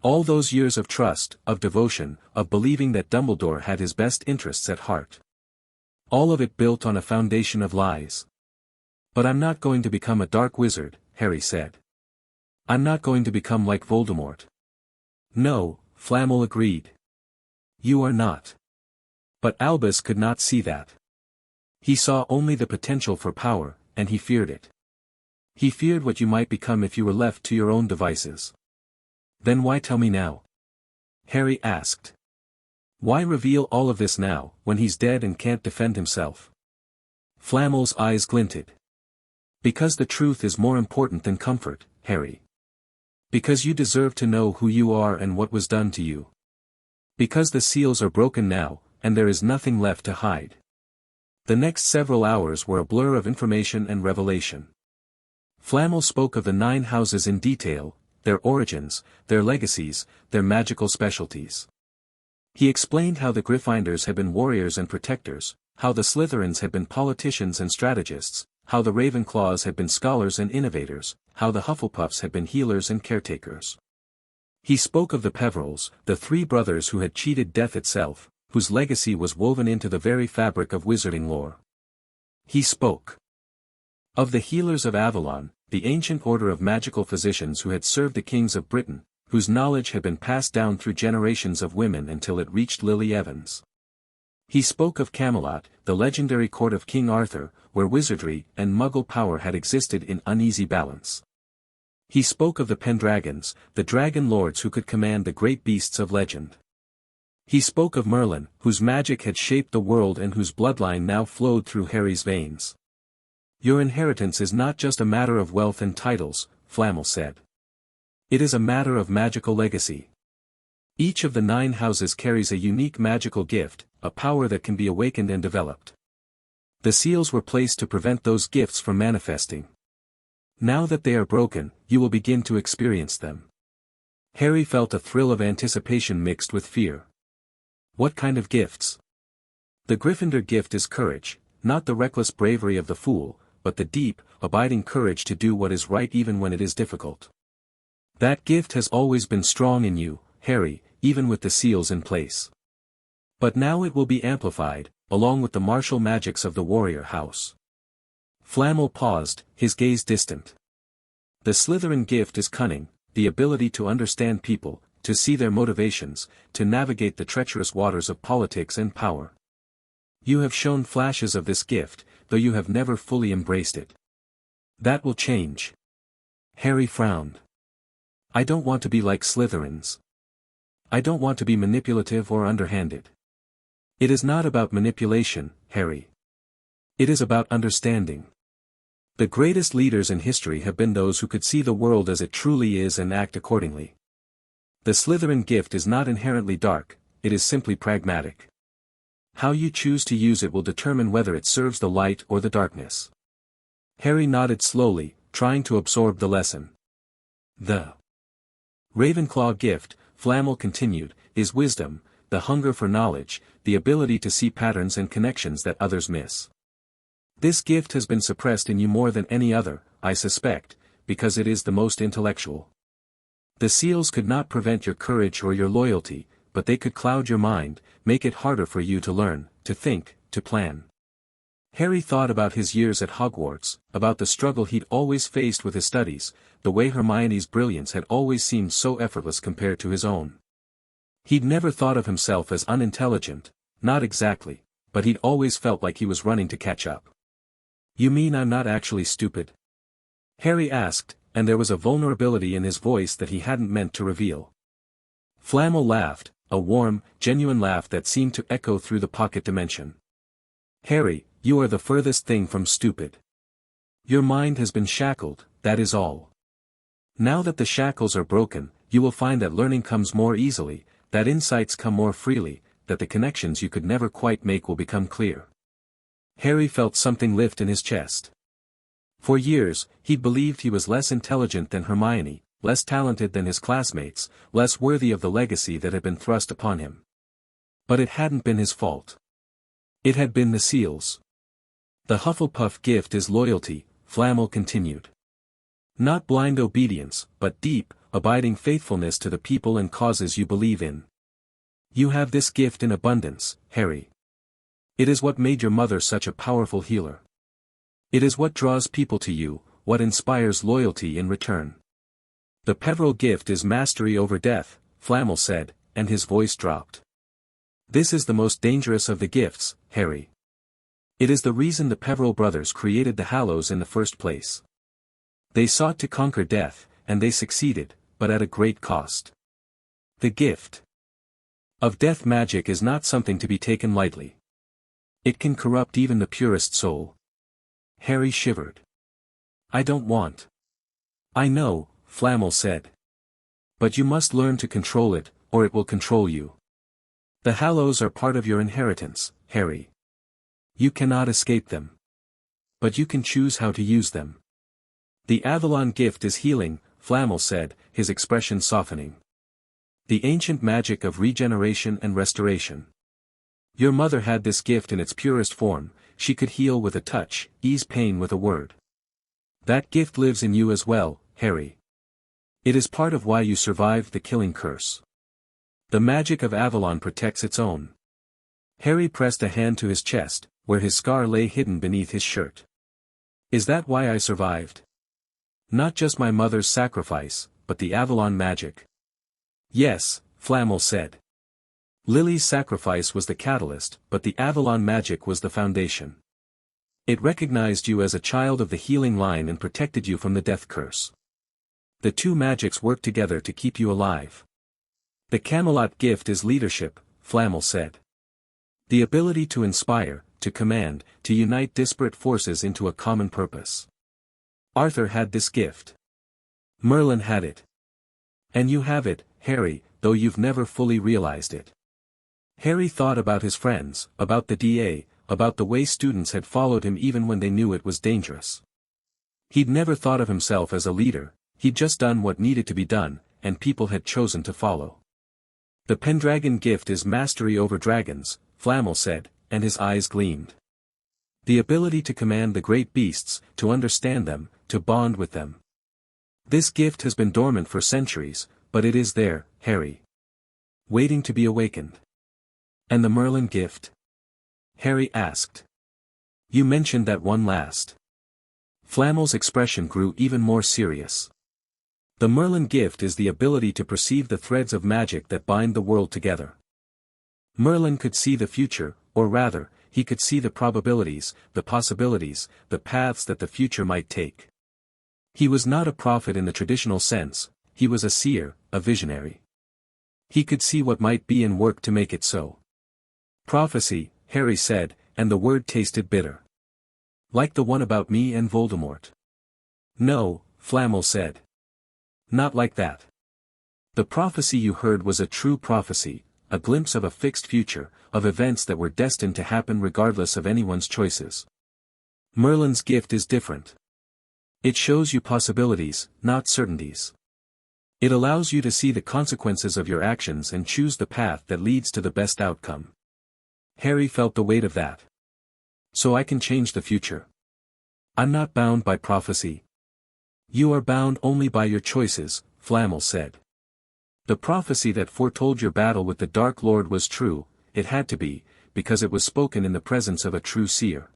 All those years of trust, of devotion, of believing that Dumbledore had his best interests at heart. All of it built on a foundation of lies. But I'm not going to become a dark wizard, Harry said. I'm not going to become like Voldemort. No, Flamel agreed. You are not. But Albus could not see that. He saw only the potential for power, and he feared it. He feared what you might become if you were left to your own devices. Then why tell me now? Harry asked. Why reveal all of this now, when he's dead and can't defend himself? Flamel's eyes glinted. Because the truth is more important than comfort, Harry. Because you deserve to know who you are and what was done to you. Because the seals are broken now, and there is nothing left to hide. The next several hours were a blur of information and revelation. Flamel spoke of the 9 houses in detail, their origins, their legacies, their magical specialties. He explained how the Gryffindors had been warriors and protectors, how the Slytherins had been politicians and strategists, how the Ravenclaws had been scholars and innovators, how the Hufflepuffs had been healers and caretakers. He spoke of the Peverells, the 3 brothers who had cheated death itself, whose legacy was woven into the very fabric of wizarding lore. He spoke of the Healers of Avalon, the ancient order of magical physicians who had served the kings of Britain, whose knowledge had been passed down through generations of women until it reached Lily Evans. He spoke of Camelot, the legendary court of King Arthur, where wizardry and Muggle power had existed in uneasy balance. He spoke of the Pendragons, the dragon lords who could command the great beasts of legend. He spoke of Merlin, whose magic had shaped the world and whose bloodline now flowed through Harry's veins. Your inheritance is not just a matter of wealth and titles, Flamel said. It is a matter of magical legacy. Each of the 9 houses carries a unique magical gift, a power that can be awakened and developed. The seals were placed to prevent those gifts from manifesting. Now that they are broken, you will begin to experience them. Harry felt a thrill of anticipation mixed with fear. What kind of gifts? The Gryffindor gift is courage, not the reckless bravery of the fool, but the deep, abiding courage to do what is right even when it is difficult. That gift has always been strong in you, Harry, even with the seals in place. But now it will be amplified, along with the martial magics of the warrior house. Flamel paused, his gaze distant. The Slytherin gift is cunning, the ability to understand people, to see their motivations, to navigate the treacherous waters of politics and power. You have shown flashes of this gift, though you have never fully embraced it. That will change. Harry frowned. I don't want to be like Slytherins. I don't want to be manipulative or underhanded. It is not about manipulation, Harry. It is about understanding. The greatest leaders in history have been those who could see the world as it truly is and act accordingly. The Slytherin gift is not inherently dark, it is simply pragmatic. How you choose to use it will determine whether it serves the light or the darkness. Harry nodded slowly, trying to absorb the lesson. The Ravenclaw gift, Flamel continued, is wisdom, the hunger for knowledge, the ability to see patterns and connections that others miss. This gift has been suppressed in you more than any other, I suspect, because it is the most intellectual. The seals could not prevent your courage or your loyalty, but they could cloud your mind, make it harder for you to learn, to think, to plan. Harry thought about his years at Hogwarts, about the struggle he'd always faced with his studies, the way Hermione's brilliance had always seemed so effortless compared to his own. He'd never thought of himself as unintelligent, not exactly, but he'd always felt like he was running to catch up. You mean I'm not actually stupid? Harry asked, and there was a vulnerability in his voice that he hadn't meant to reveal. Flamel laughed, a warm, genuine laugh that seemed to echo through the pocket dimension. Harry, you are the furthest thing from stupid. Your mind has been shackled, that is all. Now that the shackles are broken, you will find that learning comes more easily, that insights come more freely, that the connections you could never quite make will become clear. Harry felt something lift in his chest. For years, he'd believed he was less intelligent than Hermione, less talented than his classmates, less worthy of the legacy that had been thrust upon him. But it hadn't been his fault. It had been the seals. The Hufflepuff gift is loyalty, Flamel continued. Not blind obedience, but deep, abiding faithfulness to the people and causes you believe in. You have this gift in abundance, Harry. It is what made your mother such a powerful healer. It is what draws people to you, what inspires loyalty in return. The Peverell gift is mastery over death, Flamel said, and his voice dropped. This is the most dangerous of the gifts, Harry. It is the reason the Peverell brothers created the Hallows in the first place. They sought to conquer death, and they succeeded, but at a great cost. The gift of death magic is not something to be taken lightly. It can corrupt even the purest soul. Harry shivered. I don't want. I know, Flamel said. But you must learn to control it, or it will control you. The Hallows are part of your inheritance, Harry. You cannot escape them. But you can choose how to use them. The Avalon gift is healing, Flamel said, his expression softening. The ancient magic of regeneration and restoration. Your mother had this gift in its purest form, she could heal with a touch, ease pain with a word. That gift lives in you as well, Harry. It is part of why you survived the killing curse. The magic of Avalon protects its own. Harry pressed a hand to his chest, where his scar lay hidden beneath his shirt. Is that why I survived? Not just my mother's sacrifice, but the Avalon magic. Yes, Flamel said. Lily's sacrifice was the catalyst, but the Avalon magic was the foundation. It recognized you as a child of the healing line and protected you from the death curse. The two magics work together to keep you alive. The Camelot gift is leadership, Flamel said. The ability to inspire, to command, to unite disparate forces into a common purpose. Arthur had this gift. Merlin had it. And you have it, Harry, though you've never fully realized it. Harry thought about his friends, about the DA, about the way students had followed him even when they knew it was dangerous. He'd never thought of himself as a leader, he'd just done what needed to be done, and people had chosen to follow. The Pendragon gift is mastery over dragons, Flamel said, and his eyes gleamed. The ability to command the great beasts, to understand them, to bond with them. This gift has been dormant for centuries, but it is there, Harry. Waiting to be awakened. And the Merlin gift? Harry asked. You mentioned that one last. Flamel's expression grew even more serious. The Merlin gift is the ability to perceive the threads of magic that bind the world together. Merlin could see the future, or rather, he could see the probabilities, the possibilities, the paths that the future might take. He was not a prophet in the traditional sense, he was a seer, a visionary. He could see what might be and work to make it so. Prophecy, Harry said, and the word tasted bitter. Like the one about me and Voldemort. No, Flamel said. Not like that. The prophecy you heard was a true prophecy, a glimpse of a fixed future, of events that were destined to happen regardless of anyone's choices. Merlin's gift is different. It shows you possibilities, not certainties. It allows you to see the consequences of your actions and choose the path that leads to the best outcome. Harry felt the weight of that. So I can change the future. I'm not bound by prophecy. You are bound only by your choices, Flamel said. The prophecy that foretold your battle with the Dark Lord was true, it had to be, because it was spoken in the presence of a true seer.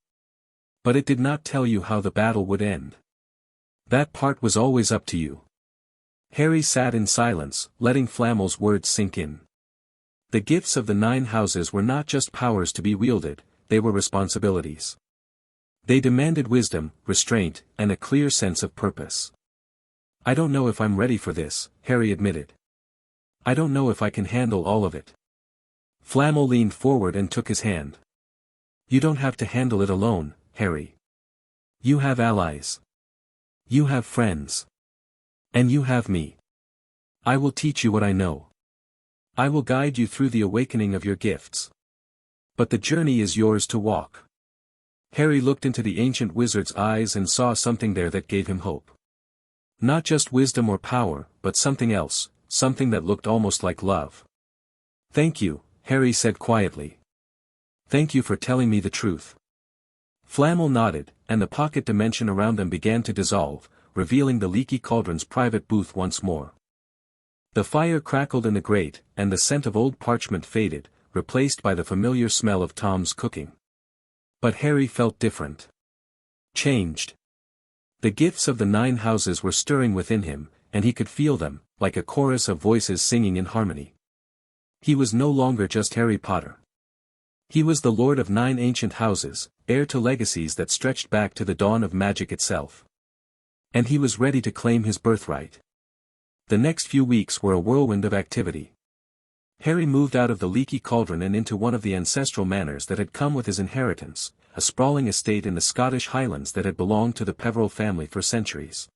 But it did not tell you how the battle would end. That part was always up to you. Harry sat in silence, letting Flamel's words sink in. The gifts of the 9 houses were not just powers to be wielded, they were responsibilities. They demanded wisdom, restraint, and a clear sense of purpose. I don't know if I'm ready for this, Harry admitted. I don't know if I can handle all of it. Flamel leaned forward and took his hand. You don't have to handle it alone, Harry. You have allies. You have friends. And you have me. I will teach you what I know. I will guide you through the awakening of your gifts. But the journey is yours to walk. Harry looked into the ancient wizard's eyes and saw something there that gave him hope. Not just wisdom or power, but something else, something that looked almost like love. Thank you, Harry said quietly. Thank you for telling me the truth. Flamel nodded, and the pocket dimension around them began to dissolve, revealing the leaky cauldron's private booth once more. The fire crackled in the grate, and the scent of old parchment faded, replaced by the familiar smell of Tom's cooking. But Harry felt different. Changed. The gifts of the 9 houses were stirring within him, and he could feel them, like a chorus of voices singing in harmony. He was no longer just Harry Potter. He was the lord of 9 ancient houses, heir to legacies that stretched back to the dawn of magic itself. And he was ready to claim his birthright. The next few weeks were a whirlwind of activity. Harry moved out of the leaky cauldron and into one of the ancestral manors that had come with his inheritance, a sprawling estate in the Scottish Highlands that had belonged to the Peveril family for centuries.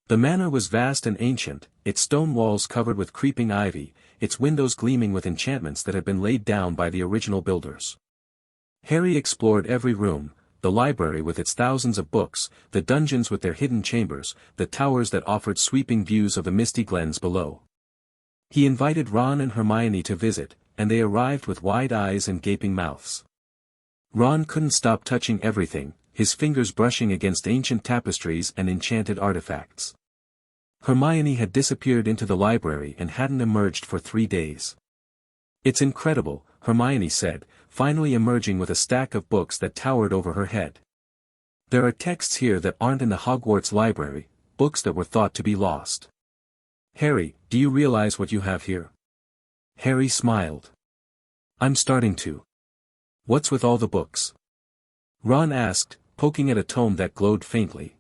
The manor was vast and ancient, its stone walls covered with creeping ivy, its windows gleaming with enchantments that had been laid down by the original builders. Harry explored every room, the library with its thousands of books, the dungeons with their hidden chambers, the towers that offered sweeping views of the misty glens below. He invited Ron and Hermione to visit, and they arrived with wide eyes and gaping mouths. Ron couldn't stop touching everything, his fingers brushing against ancient tapestries and enchanted artifacts. Hermione had disappeared into the library and hadn't emerged for 3 days. It's incredible, Hermione said, finally emerging with a stack of books that towered over her head. There are texts here that aren't in the Hogwarts library, books that were thought to be lost. Harry, do you realize what you have here? Harry smiled. I'm starting to. What's with all the books? Ron asked, poking at a tome that glowed faintly.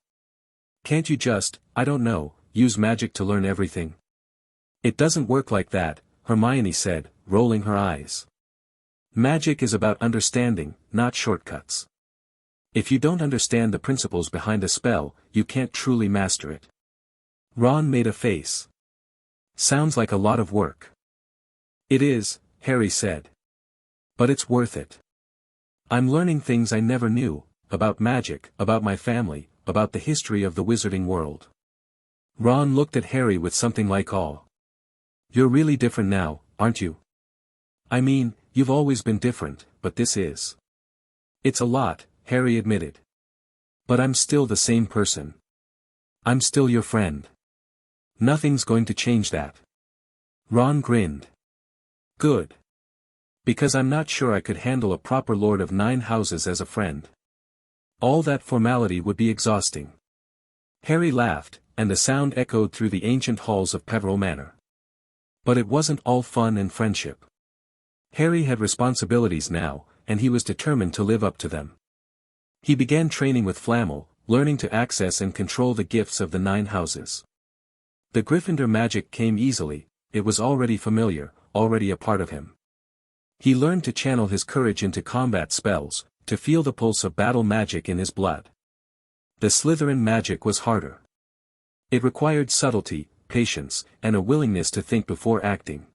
Can't you just, I don't know, use magic to learn everything? It doesn't work like that, Hermione said, rolling her eyes. Magic is about understanding, not shortcuts. If you don't understand the principles behind a spell, you can't truly master it. Ron made a face. Sounds like a lot of work. It is, Harry said. But it's worth it. I'm learning things I never knew, about magic, about my family, about the history of the wizarding world. Ron looked at Harry with something like awe. You're really different now, aren't you? I mean, you've always been different, but this is. It's a lot, Harry admitted. But I'm still the same person. I'm still your friend. Nothing's going to change that. Ron grinned. Good. Because I'm not sure I could handle a proper Lord of 9 Houses as a friend. All that formality would be exhausting. Harry laughed, and the sound echoed through the ancient halls of Peveril Manor. But it wasn't all fun and friendship. Harry had responsibilities now, and he was determined to live up to them. He began training with Flamel, learning to access and control the gifts of the 9 Houses. The Gryffindor magic came easily, it was already familiar, already a part of him. He learned to channel his courage into combat spells, to feel the pulse of battle magic in his blood. The Slytherin magic was harder. It required subtlety, patience, and a willingness to think before acting.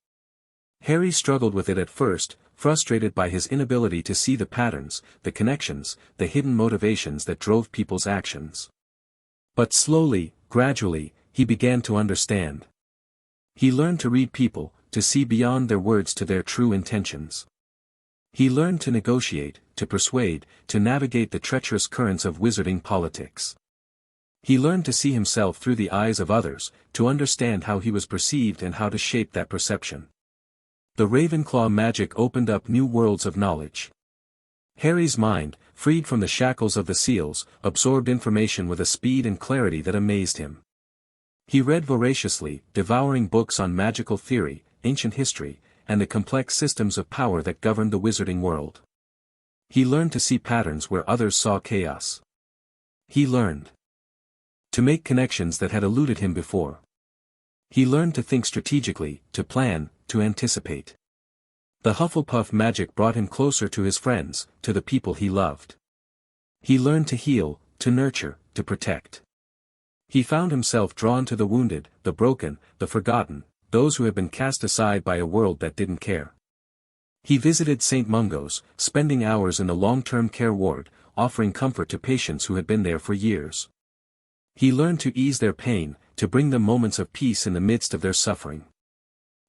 Harry struggled with it at first, frustrated by his inability to see the patterns, the connections, the hidden motivations that drove people's actions. But slowly, gradually, he began to understand. He learned to read people, to see beyond their words to their true intentions. He learned to negotiate, to persuade, to navigate the treacherous currents of wizarding politics. He learned to see himself through the eyes of others, to understand how he was perceived and how to shape that perception. The Ravenclaw magic opened up new worlds of knowledge. Harry's mind, freed from the shackles of the seals, absorbed information with a speed and clarity that amazed him. He read voraciously, devouring books on magical theory, ancient history, and the complex systems of power that governed the wizarding world. He learned to see patterns where others saw chaos. He learned to make connections that had eluded him before. He learned to think strategically, to plan, to anticipate. The Hufflepuff magic brought him closer to his friends, to the people he loved. He learned to heal, to nurture, to protect. He found himself drawn to the wounded, the broken, the forgotten, those who had been cast aside by a world that didn't care. He visited St. Mungo's, spending hours in the long-term care ward, offering comfort to patients who had been there for years. He learned to ease their pain, to bring them moments of peace in the midst of their suffering.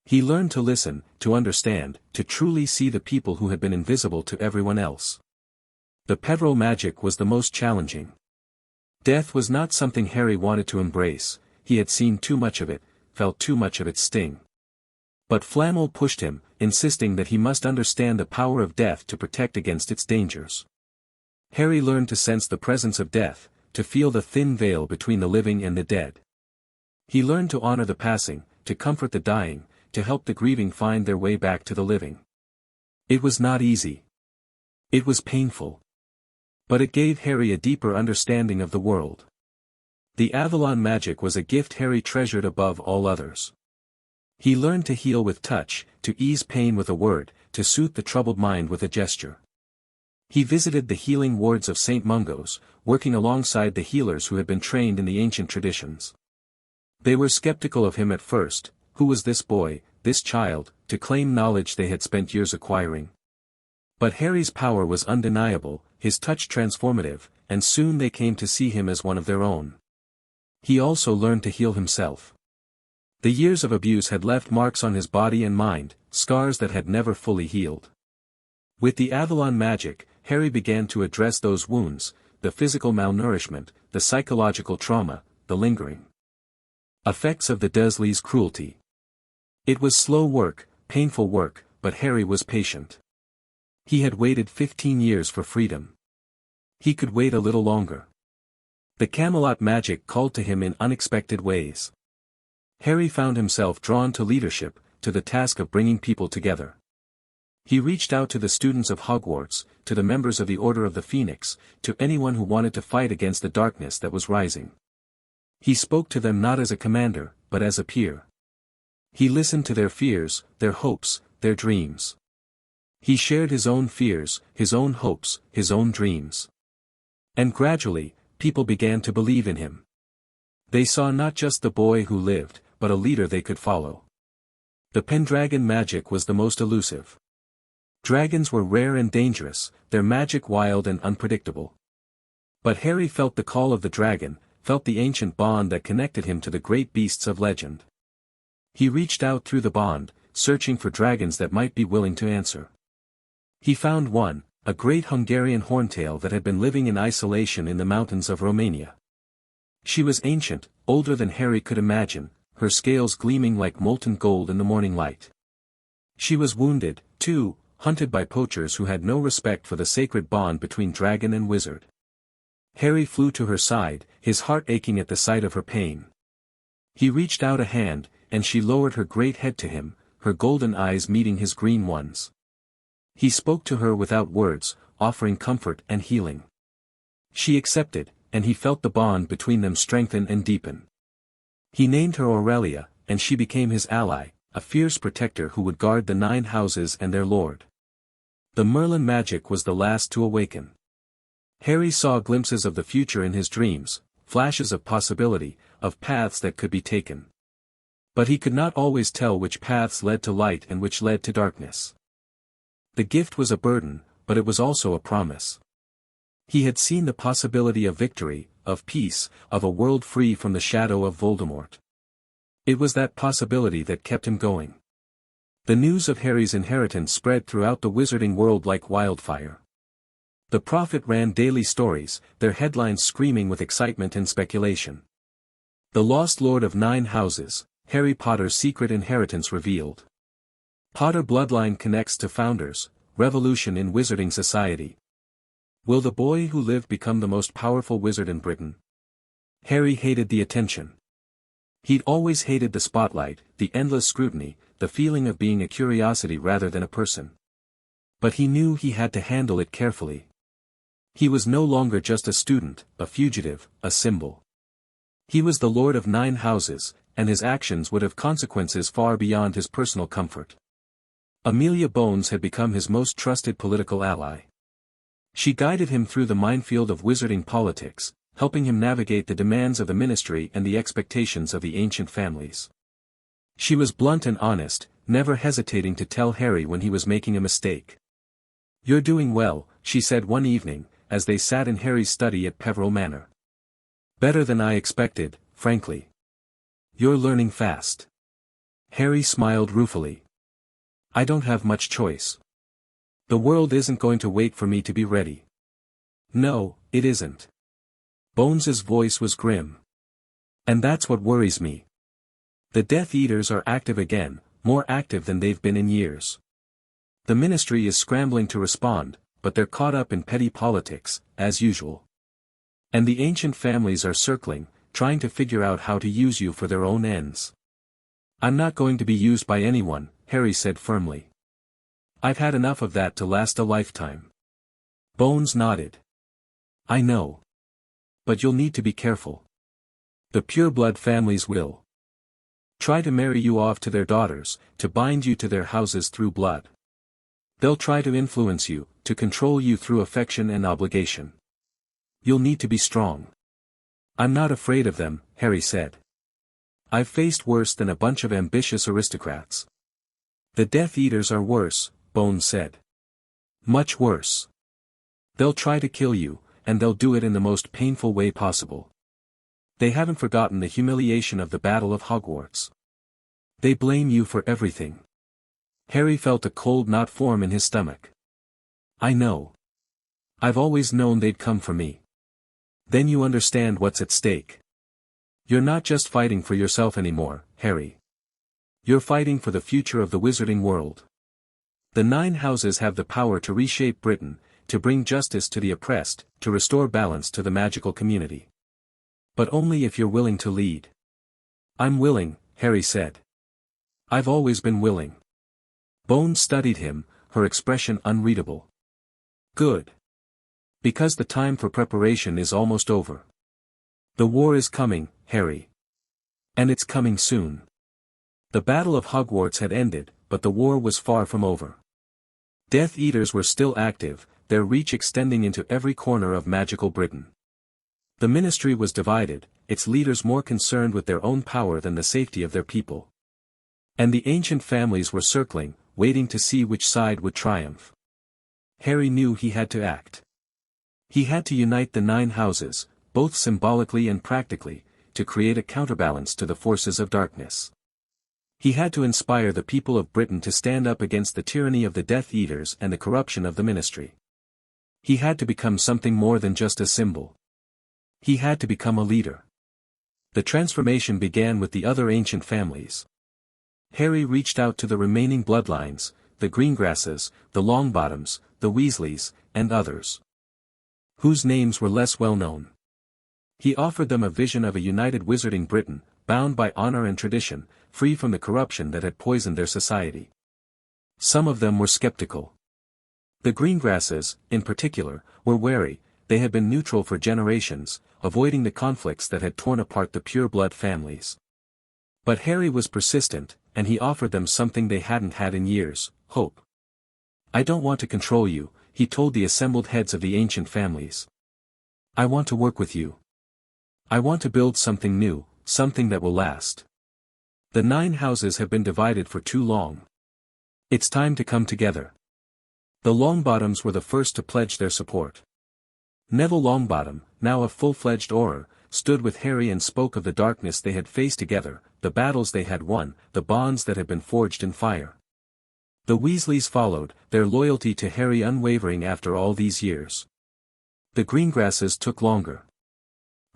He learned to listen, to understand, to truly see the people who had been invisible to everyone else. The Peveril magic was the most challenging. Death was not something Harry wanted to embrace, he had seen too much of it, felt too much of its sting. But Flamel pushed him, insisting that he must understand the power of death to protect against its dangers. Harry learned to sense the presence of death, to feel the thin veil between the living and the dead. He learned to honor the passing, to comfort the dying, to help the grieving find their way back to the living. It was not easy. It was painful. But it gave Harry a deeper understanding of the world. The Avalon magic was a gift Harry treasured above all others. He learned to heal with touch, to ease pain with a word, to soothe the troubled mind with a gesture. He visited the healing wards of St. Mungo's, working alongside the healers who had been trained in the ancient traditions. They were skeptical of him at first. Who was this boy, this child, to claim knowledge they had spent years acquiring? But Harry's power was undeniable, his touch transformative, and soon they came to see him as one of their own. He also learned to heal himself. The years of abuse had left marks on his body and mind, scars that had never fully healed. With the Avalon magic, Harry began to address those wounds, the physical malnourishment, the psychological trauma, the lingering effects of the Dursleys' cruelty. It was slow work, painful work, but Harry was patient. He had waited 15 years for freedom. He could wait a little longer. The Camelot magic called to him in unexpected ways. Harry found himself drawn to leadership, to the task of bringing people together. He reached out to the students of Hogwarts, to the members of the Order of the Phoenix, to anyone who wanted to fight against the darkness that was rising. He spoke to them not as a commander, but as a peer. He listened to their fears, their hopes, their dreams. He shared his own fears, his own hopes, his own dreams. And gradually, people began to believe in him. They saw not just the boy who lived, but a leader they could follow. The Pendragon magic was the most elusive. Dragons were rare and dangerous, their magic wild and unpredictable. But Harry felt the call of the dragon, felt the ancient bond that connected him to the great beasts of legend. He reached out through the bond, searching for dragons that might be willing to answer. He found one, a great Hungarian horntail that had been living in isolation in the mountains of Romania. She was ancient, older than Harry could imagine, her scales gleaming like molten gold in the morning light. She was wounded, too, hunted by poachers who had no respect for the sacred bond between dragon and wizard. Harry flew to her side, his heart aching at the sight of her pain. He reached out a hand, and she lowered her great head to him, her golden eyes meeting his green ones. He spoke to her without words, offering comfort and healing. She accepted, and he felt the bond between them strengthen and deepen. He named her Aurelia, and she became his ally, a fierce protector who would guard the 9 houses and their lord. The Merlin magic was the last to awaken. Harry saw glimpses of the future in his dreams, flashes of possibility, of paths that could be taken. But he could not always tell which paths led to light and which led to darkness. The gift was a burden, but it was also a promise. He had seen the possibility of victory, of peace, of a world free from the shadow of Voldemort. It was that possibility that kept him going. The news of Harry's inheritance spread throughout the wizarding world like wildfire. The prophet ran daily stories, their headlines screaming with excitement and speculation. The lost lord of 9 houses, Harry Potter's secret inheritance revealed. Potter bloodline connects to founders, revolution in wizarding society. Will the boy who lived become the most powerful wizard in Britain? Harry hated the attention. He'd always hated the spotlight, the endless scrutiny, the feeling of being a curiosity rather than a person. But he knew he had to handle it carefully. He was no longer just a student, a fugitive, a symbol. He was the lord of 9 houses, and his actions would have consequences far beyond his personal comfort. Amelia Bones had become his most trusted political ally. She guided him through the minefield of wizarding politics, helping him navigate the demands of the ministry and the expectations of the ancient families. She was blunt and honest, never hesitating to tell Harry when he was making a mistake. "You're doing well," she said one evening, as they sat in Harry's study at Peveril Manor. "Better than I expected, frankly. You're learning fast." Harry smiled ruefully. "I don't have much choice. The world isn't going to wait for me to be ready." "No, it isn't." Bones's voice was grim. "And that's what worries me. The Death Eaters are active again, more active than they've been in years. The ministry is scrambling to respond, but they're caught up in petty politics, as usual. And the ancient families are circling, trying to figure out how to use you for their own ends." "I'm not going to be used by anyone," Harry said firmly. "I've had enough of that to last a lifetime." Bones nodded. "I know. But you'll need to be careful. The pureblood families will try to marry you off to their daughters, to bind you to their houses through blood. They'll try to influence you, to control you through affection and obligation. You'll need to be strong." "I'm not afraid of them," Harry said. "I've faced worse than a bunch of ambitious aristocrats." "The Death Eaters are worse," Bones said. "Much worse. They'll try to kill you, and they'll do it in the most painful way possible. They haven't forgotten the humiliation of the Battle of Hogwarts. They blame you for everything." Harry felt a cold knot form in his stomach. "I know. I've always known they'd come for me." "Then you understand what's at stake. You're not just fighting for yourself anymore, Harry. You're fighting for the future of the wizarding world. The 9 houses have the power to reshape Britain, to bring justice to the oppressed, to restore balance to the magical community. But only if you're willing to lead." "I'm willing," Harry said. "I've always been willing." Bones studied him, her expression unreadable. "Good. Because the time for preparation is almost over. The war is coming, Harry. And it's coming soon." The Battle of Hogwarts had ended, but the war was far from over. Death Eaters were still active, their reach extending into every corner of magical Britain. The ministry was divided, its leaders more concerned with their own power than the safety of their people. And the ancient families were circling, waiting to see which side would triumph. Harry knew he had to act. He had to unite the 9 houses, both symbolically and practically, to create a counterbalance to the forces of darkness. He had to inspire the people of Britain to stand up against the tyranny of the Death Eaters and the corruption of the ministry. He had to become something more than just a symbol. He had to become a leader. The transformation began with the other ancient families. Harry reached out to the remaining bloodlines, the Greengrasses, the Longbottoms, the Weasleys, and others, whose names were less well known. He offered them a vision of a united wizarding Britain, bound by honor and tradition, free from the corruption that had poisoned their society. Some of them were skeptical. The Greengrasses, in particular, were wary. They had been neutral for generations, avoiding the conflicts that had torn apart the pure-blood families. But Harry was persistent, and he offered them something they hadn't had in years: hope. "I don't want to control you," he told the assembled heads of the ancient families. "I want to work with you. I want to build something new, something that will last. The 9 houses have been divided for too long. It's time to come together." The Longbottoms were the first to pledge their support. Neville Longbottom, now a full-fledged Auror, stood with Harry and spoke of the darkness they had faced together, the battles they had won, the bonds that had been forged in fire. The Weasleys followed, their loyalty to Harry unwavering after all these years. The Greengrasses took longer.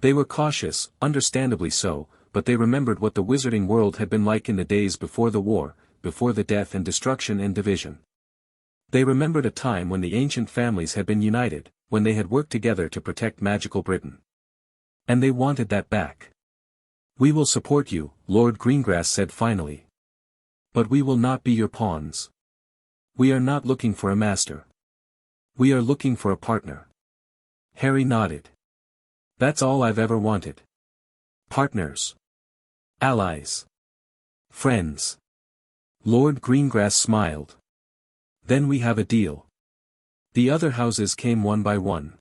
They were cautious, understandably so, but they remembered what the wizarding world had been like in the days before the war, before the death and destruction and division. They remembered a time when the ancient families had been united, when they had worked together to protect magical Britain. And they wanted that back. "We will support you," Lord Greengrass said finally. "But we will not be your pawns. We are not looking for a master. We are looking for a partner." Harry nodded. "That's all I've ever wanted. Partners. Allies. Friends." Lord Greengrass smiled. "Then we have a deal." The other houses came one by one.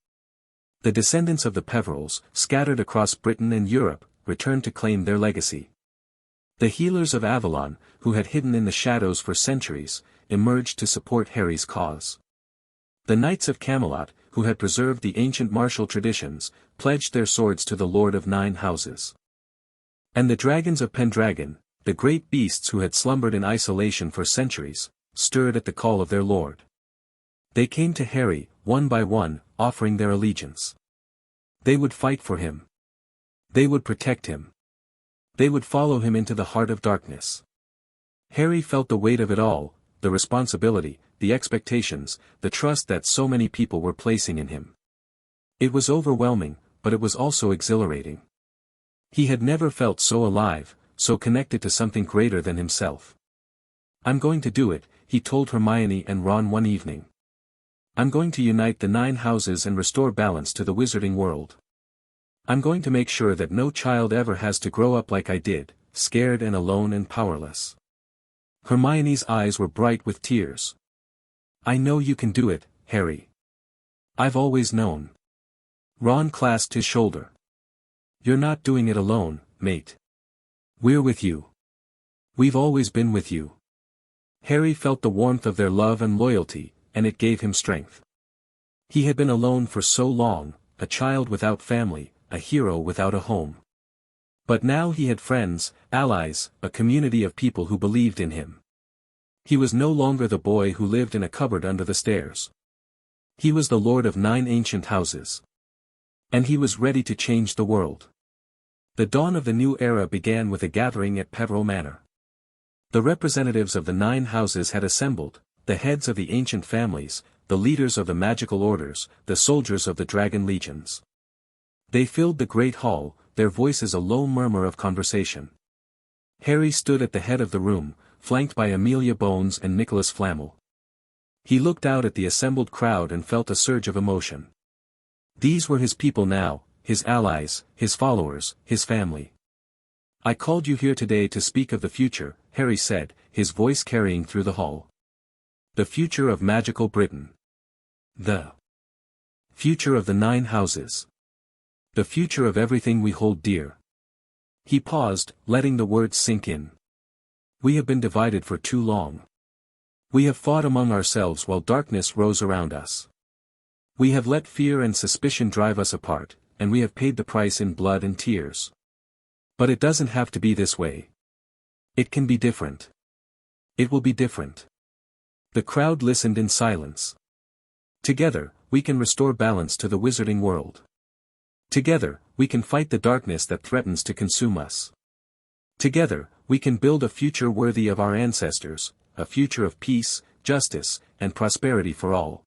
The descendants of the Peverils, scattered across Britain and Europe, returned to claim their legacy. The Healers of Avalon, who had hidden in the shadows for centuries, emerged to support Harry's cause. The Knights of Camelot, who had preserved the ancient martial traditions, pledged their swords to the Lord of 9 Houses. And the Dragons of Pendragon, the great beasts who had slumbered in isolation for centuries, stirred at the call of their lord. They came to Harry, one by one, offering their allegiance. They would fight for him. They would protect him. They would follow him into the heart of darkness. Harry felt the weight of it all, the responsibility, the expectations, the trust that so many people were placing in him. It was overwhelming, but it was also exhilarating. He had never felt so alive, so connected to something greater than himself. "I'm going to do it," he told Hermione and Ron one evening. "I'm going to unite the 9 houses and restore balance to the wizarding world. I'm going to make sure that no child ever has to grow up like I did, scared and alone and powerless." Hermione's eyes were bright with tears. "I know you can do it, Harry. I've always known." Ron clasped his shoulder. "You're not doing it alone, mate. We're with you. We've always been with you." Harry felt the warmth of their love and loyalty, and it gave him strength. He had been alone for so long, a child without family, a hero without a home. But now he had friends, allies, a community of people who believed in him. He was no longer the boy who lived in a cupboard under the stairs. He was the lord of 9 ancient houses. And he was ready to change the world. The dawn of the new era began with a gathering at Peveril Manor. The representatives of the 9 houses had assembled, the heads of the ancient families, the leaders of the magical orders, the soldiers of the dragon legions. They filled the great hall, their voices a low murmur of conversation. Harry stood at the head of the room, flanked by Amelia Bones and Nicholas Flamel. He looked out at the assembled crowd and felt a surge of emotion. These were his people now, his allies, his followers, his family. "I called you here today to speak of the future," Harry said, his voice carrying through the hall. "The future of magical Britain. The future of the 9 houses. The future of everything we hold dear." He paused, letting the words sink in. "We have been divided for too long. We have fought among ourselves while darkness rose around us. We have let fear and suspicion drive us apart, and we have paid the price in blood and tears. But it doesn't have to be this way. It can be different. It will be different. The crowd listened in silence. Together, we can restore balance to the wizarding world. Together, we can fight the darkness that threatens to consume us. Together, we can build a future worthy of our ancestors, a future of peace, justice, and prosperity for all.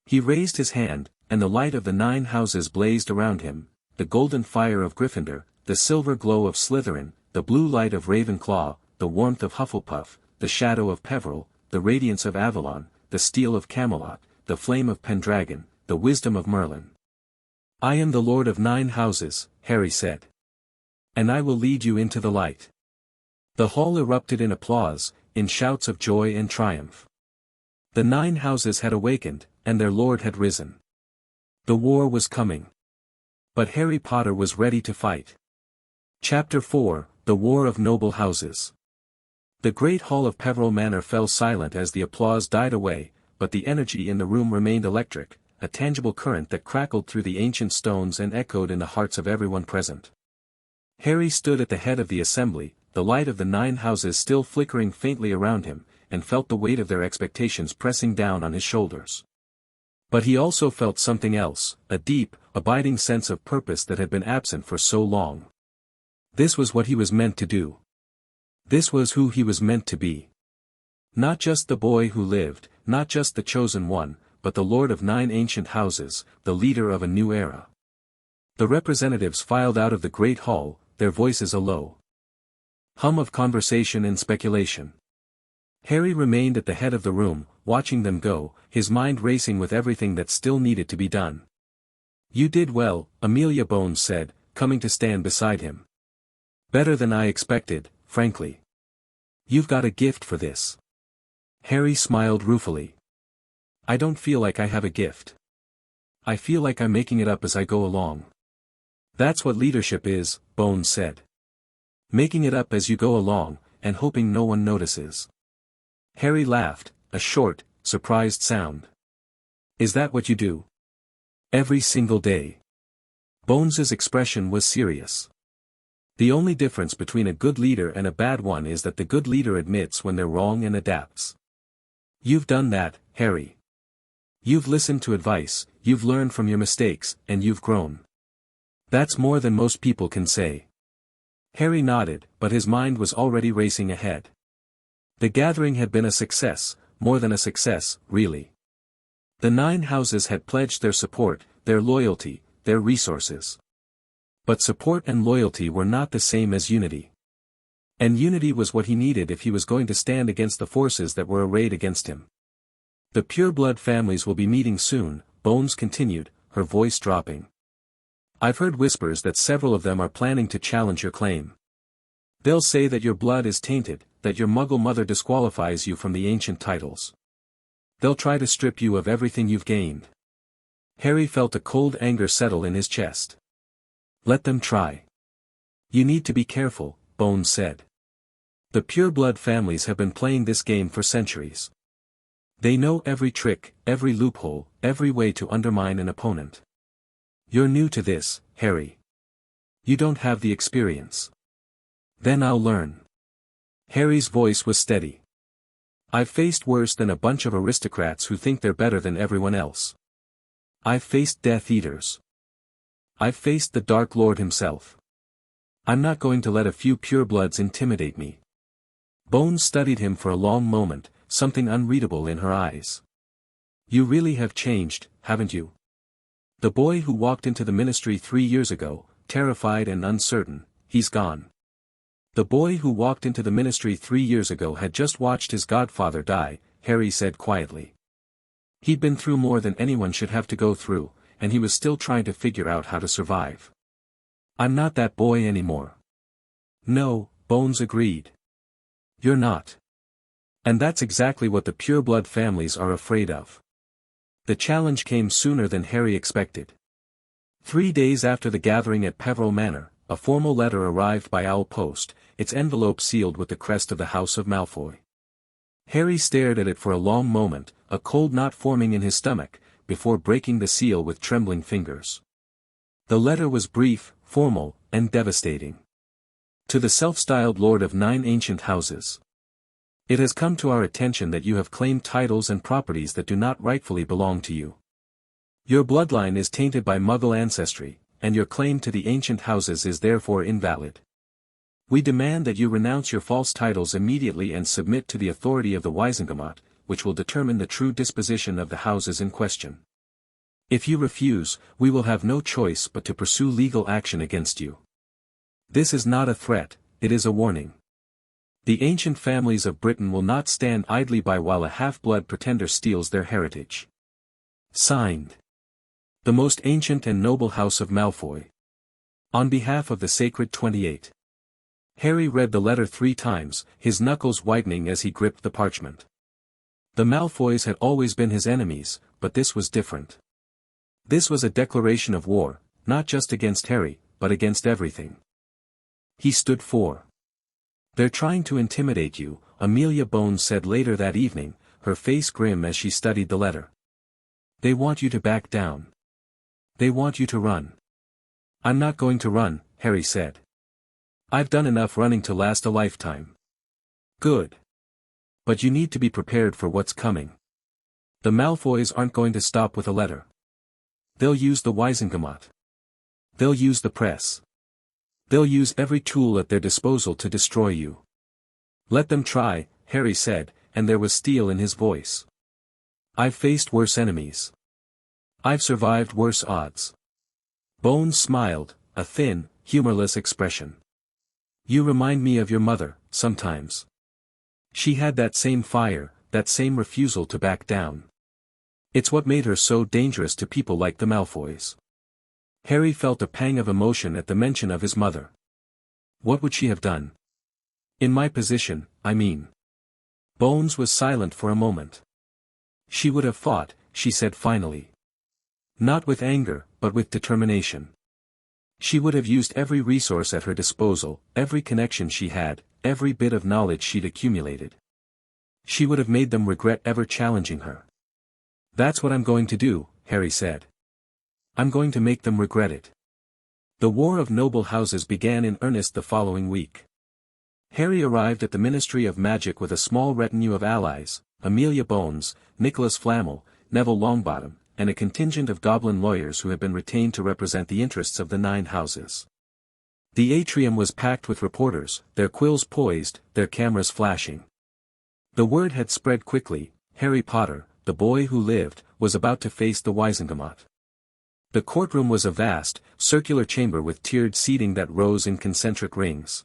He raised his hand, and the light of the 9 houses blazed around him, the golden fire of Gryffindor, the silver glow of Slytherin, the blue light of Ravenclaw, the warmth of Hufflepuff, the shadow of Peveril, the radiance of Avalon, the steel of Camelot, the flame of Pendragon, the wisdom of Merlin. I am the Lord of 9 houses, Harry said. And I will lead you into the light. The hall erupted in applause, in shouts of joy and triumph. The 9 houses had awakened, and their lord had risen. The war was coming. But Harry Potter was ready to fight. Chapter 4, The War of Noble Houses. The great hall of Peveril Manor fell silent as the applause died away, but the energy in the room remained electric, a tangible current that crackled through the ancient stones and echoed in the hearts of everyone present. Harry stood at the head of the assembly, the light of the 9 houses still flickering faintly around him, and felt the weight of their expectations pressing down on his shoulders. But he also felt something else, a deep, abiding sense of purpose that had been absent for so long. This was what he was meant to do. This was who he was meant to be. Not just the boy who lived, not just the chosen one, but the Lord of 9 ancient houses, the leader of a new era. The representatives filed out of the great hall, their voices a low hum of conversation and speculation. Harry remained at the head of the room, watching them go, his mind racing with everything that still needed to be done. You did well, Amelia Bones said, coming to stand beside him. Better than I expected, frankly. You've got a gift for this. Harry smiled ruefully. I don't feel like I have a gift. I feel like I'm making it up as I go along. That's what leadership is, Bones said. Making it up as you go along, and hoping no one notices. Harry laughed, a short, surprised sound. Is that what you do? Every single day. Bones's expression was serious. The only difference between a good leader and a bad one is that the good leader admits when they're wrong and adapts. You've done that, Harry. You've listened to advice, you've learned from your mistakes, and you've grown. That's more than most people can say. Harry nodded, but his mind was already racing ahead. The gathering had been a success, more than a success, really. The 9 houses had pledged their support, their loyalty, their resources. But support and loyalty were not the same as unity. And unity was what he needed if he was going to stand against the forces that were arrayed against him. The pureblood families will be meeting soon, Bones continued, her voice dropping. I've heard whispers that several of them are planning to challenge your claim. They'll say that your blood is tainted, that your Muggle mother disqualifies you from the ancient titles. They'll try to strip you of everything you've gained. Harry felt a cold anger settle in his chest. Let them try. You need to be careful, Bones said. The pureblood families have been playing this game for centuries. They know every trick, every loophole, every way to undermine an opponent. You're new to this, Harry. You don't have the experience. Then I'll learn. Harry's voice was steady. I've faced worse than a bunch of aristocrats who think they're better than everyone else. I've faced Death Eaters. I've faced the Dark Lord himself. I'm not going to let a few purebloods intimidate me. Bones studied him for a long moment, something unreadable in her eyes. You really have changed, haven't you? The boy who walked into the ministry 3 years ago, terrified and uncertain, he's gone. The boy who walked into the ministry 3 years ago had just watched his godfather die, Harry said quietly. He'd been through more than anyone should have to go through, and he was still trying to figure out how to survive. I'm not that boy anymore. No, Bones agreed. You're not. And that's exactly what the pureblood families are afraid of. The challenge came sooner than Harry expected. 3 days after the gathering at Peveril Manor, a formal letter arrived by owl post, its envelope sealed with the crest of the House of Malfoy. Harry stared at it for a long moment, a cold knot forming in his stomach, before breaking the seal with trembling fingers. The letter was brief, formal, and devastating. To the self-styled Lord of 9 ancient houses. It has come to our attention that you have claimed titles and properties that do not rightfully belong to you. Your bloodline is tainted by Muggle ancestry, and your claim to the ancient houses is therefore invalid. We demand that you renounce your false titles immediately and submit to the authority of the Wizengamot, which will determine the true disposition of the houses in question. If you refuse, we will have no choice but to pursue legal action against you. This is not a threat, it is a warning. The ancient families of Britain will not stand idly by while a half-blood pretender steals their heritage. Signed. The most ancient and noble house of Malfoy. On behalf of the Sacred 28. Harry read the letter 3 times, his knuckles whitening as he gripped the parchment. The Malfoys had always been his enemies, but this was different. This was a declaration of war, not just against Harry, but against everything he stood for. They're trying to intimidate you, Amelia Bones said later that evening, her face grim as she studied the letter. They want you to back down. They want you to run. I'm not going to run, Harry said. I've done enough running to last a lifetime. Good. But you need to be prepared for what's coming. The Malfoys aren't going to stop with a letter. They'll use the Wizengamot. They'll use the press. They'll use every tool at their disposal to destroy you. Let them try, Harry said, and there was steel in his voice. I've faced worse enemies. I've survived worse odds. Bones smiled, a thin, humorless expression. You remind me of your mother, sometimes. She had that same fire, that same refusal to back down. It's what made her so dangerous to people like the Malfoys. Harry felt a pang of emotion at the mention of his mother. What would she have done? In my position, I mean. Bones was silent for a moment. She would have fought, she said finally. Not with anger, but with determination. She would have used every resource at her disposal, every connection she had, every bit of knowledge she'd accumulated. She would have made them regret ever challenging her. That's what I'm going to do, Harry said. I'm going to make them regret it. The War of Noble Houses began in earnest the following week. Harry arrived at the Ministry of Magic with a small retinue of allies, Amelia Bones, Nicholas Flamel, Neville Longbottom, and a contingent of goblin lawyers who had been retained to represent the interests of the 9 houses. The atrium was packed with reporters, their quills poised, their cameras flashing. The word had spread quickly, Harry Potter, the boy who lived, was about to face the Wizengamot. The courtroom was a vast, circular chamber with tiered seating that rose in concentric rings.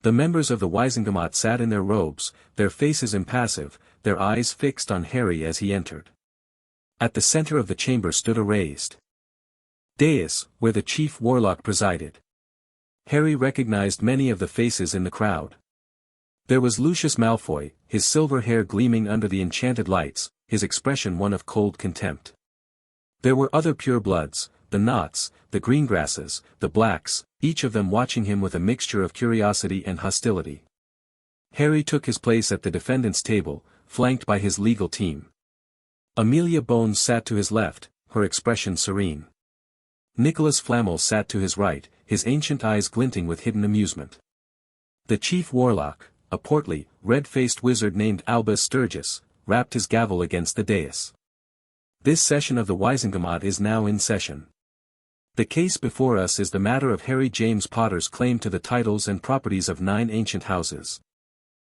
The members of the Wizengamot sat in their robes, their faces impassive, their eyes fixed on Harry as he entered. At the center of the chamber stood a raised dais, where the chief warlock presided. Harry recognized many of the faces in the crowd. There was Lucius Malfoy, his silver hair gleaming under the enchanted lights, his expression one of cold contempt. There were other purebloods, the Knots, the Greengrasses, the Blacks, each of them watching him with a mixture of curiosity and hostility. Harry took his place at the defendant's table, flanked by his legal team. Amelia Bones sat to his left, her expression serene. Nicholas Flamel sat to his right, his ancient eyes glinting with hidden amusement. The chief warlock, a portly, red-faced wizard named Albus Sturgis, rapped his gavel against the dais. This session of the Wizengamot is now in session. The case before us is the matter of Harry James Potter's claim to the titles and properties of 9 ancient houses.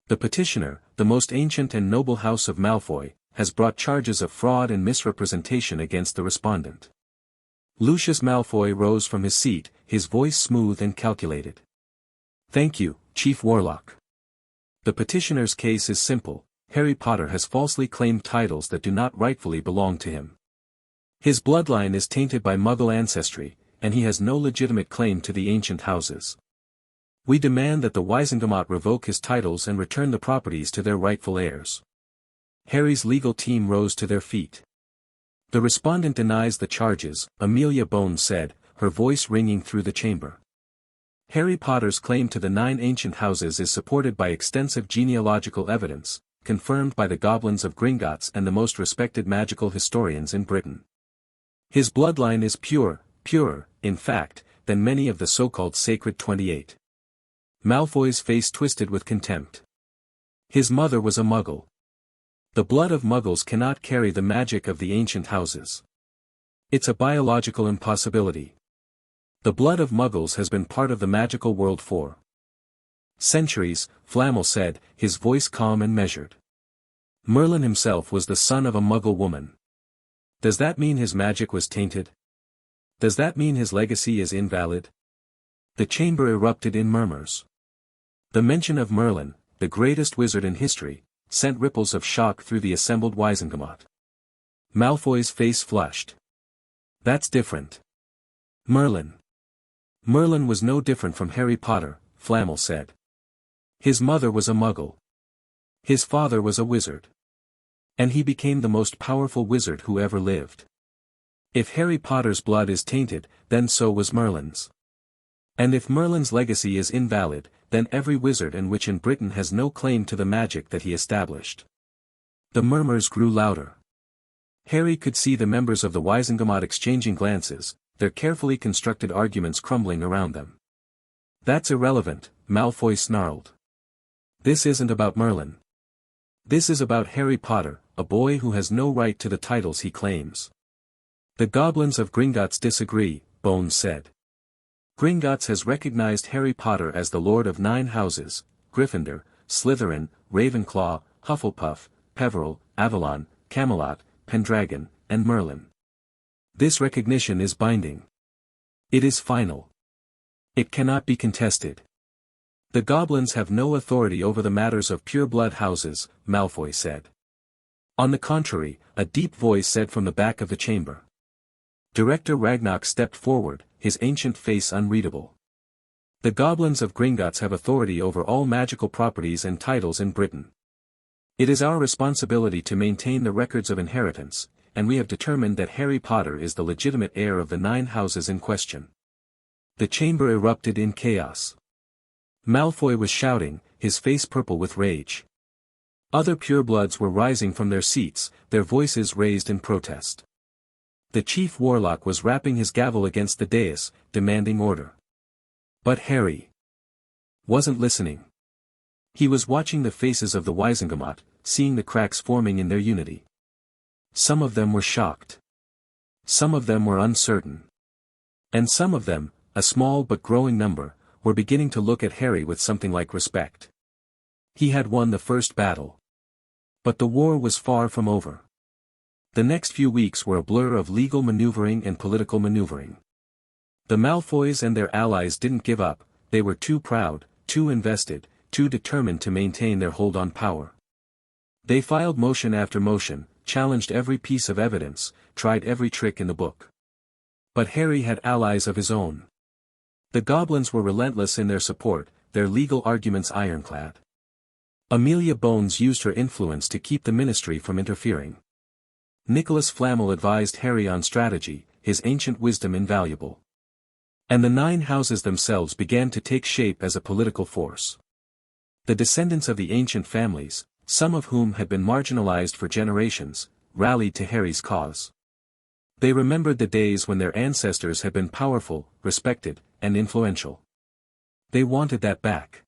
The petitioner, the most ancient and noble house of Malfoy, has brought charges of fraud and misrepresentation against the respondent. Lucius Malfoy rose from his seat, his voice smooth and calculated. Thank you, Chief Warlock. The petitioner's case is simple. Harry Potter has falsely claimed titles that do not rightfully belong to him. His bloodline is tainted by Muggle ancestry, and he has no legitimate claim to the ancient houses. We demand that the Wizengamot revoke his titles and return the properties to their rightful heirs. Harry's legal team rose to their feet. The respondent denies the charges, Amelia Bones said, her voice ringing through the chamber. Harry Potter's claim to the 9 ancient houses is supported by extensive genealogical evidence, confirmed by the goblins of Gringotts and the most respected magical historians in Britain. His bloodline is purer, in fact, than many of the so-called Sacred 28. Malfoy's face twisted with contempt. His mother was a muggle. The blood of muggles cannot carry the magic of the ancient houses. It's a biological impossibility. The blood of muggles has been part of the magical world for centuries, Flamel said, his voice calm and measured. Merlin himself was the son of a muggle woman. Does that mean his magic was tainted? Does that mean his legacy is invalid? The chamber erupted in murmurs. The mention of Merlin, the greatest wizard in history, sent ripples of shock through the assembled Wizengamot. Malfoy's face flushed. That's different. Merlin. Merlin was no different from Harry Potter, Flamel said. His mother was a muggle. His father was a wizard. And he became the most powerful wizard who ever lived. If Harry Potter's blood is tainted, then so was Merlin's. And if Merlin's legacy is invalid, then every wizard and witch in Britain has no claim to the magic that he established. The murmurs grew louder. Harry could see the members of the Wizengamot exchanging glances, their carefully constructed arguments crumbling around them. That's irrelevant, Malfoy snarled. This isn't about Merlin. This is about Harry Potter, a boy who has no right to the titles he claims. The goblins of Gringotts disagree, Bones said. Gringotts has recognized Harry Potter as the Lord of 9 houses, Gryffindor, Slytherin, Ravenclaw, Hufflepuff, Peveril, Avalon, Camelot, Pendragon, and Merlin. This recognition is binding. It is final. It cannot be contested. The goblins have no authority over the matters of pure-blood houses, Malfoy said. On the contrary, a deep voice said from the back of the chamber. Director Ragnarok stepped forward, his ancient face unreadable. The goblins of Gringotts have authority over all magical properties and titles in Britain. It is our responsibility to maintain the records of inheritance, and we have determined that Harry Potter is the legitimate heir of the 9 houses in question. The chamber erupted in chaos. Malfoy was shouting, his face purple with rage. Other purebloods were rising from their seats, their voices raised in protest. The chief warlock was rapping his gavel against the dais, demanding order. But Harry wasn't listening. He was watching the faces of the Wizengamot, seeing the cracks forming in their unity. Some of them were shocked. Some of them were uncertain. And some of them, a small but growing number, were beginning to look at Harry with something like respect. He had won the first battle. But the war was far from over. The next few weeks were a blur of legal maneuvering and political maneuvering. The Malfoys and their allies didn't give up, they were too proud, too invested, too determined to maintain their hold on power. They filed motion after motion, challenged every piece of evidence, tried every trick in the book. But Harry had allies of his own. The goblins were relentless in their support, their legal arguments ironclad. Amelia Bones used her influence to keep the ministry from interfering. Nicholas Flamel advised Harry on strategy, his ancient wisdom invaluable. And the 9 houses themselves began to take shape as a political force. The descendants of the ancient families, some of whom had been marginalized for generations, rallied to Harry's cause. They remembered the days when their ancestors had been powerful, respected, and influential. They wanted that back.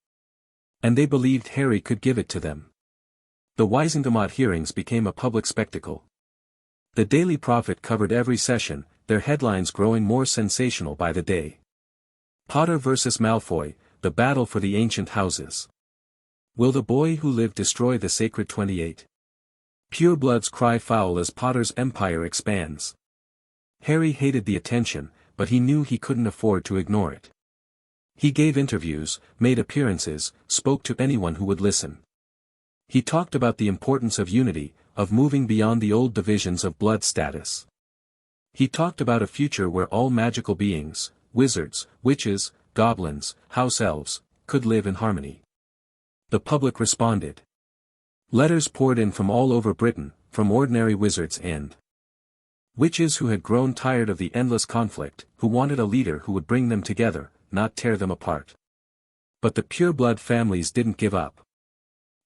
And they believed Harry could give it to them. The Wizengamot hearings became a public spectacle. The Daily Prophet covered every session, their headlines growing more sensational by the day. Potter versus Malfoy, the battle for the ancient houses. Will the boy who lived destroy the sacred 28? Purebloods cry foul as Potter's empire expands. Harry hated the attention, but he knew he couldn't afford to ignore it. He gave interviews, made appearances, spoke to anyone who would listen. He talked about the importance of unity, of moving beyond the old divisions of blood status. He talked about a future where all magical beings, wizards, witches, goblins, house elves, could live in harmony. The public responded. Letters poured in from all over Britain, from ordinary wizards and witches who had grown tired of the endless conflict, who wanted a leader who would bring them together, not tear them apart. But the pureblood families didn't give up.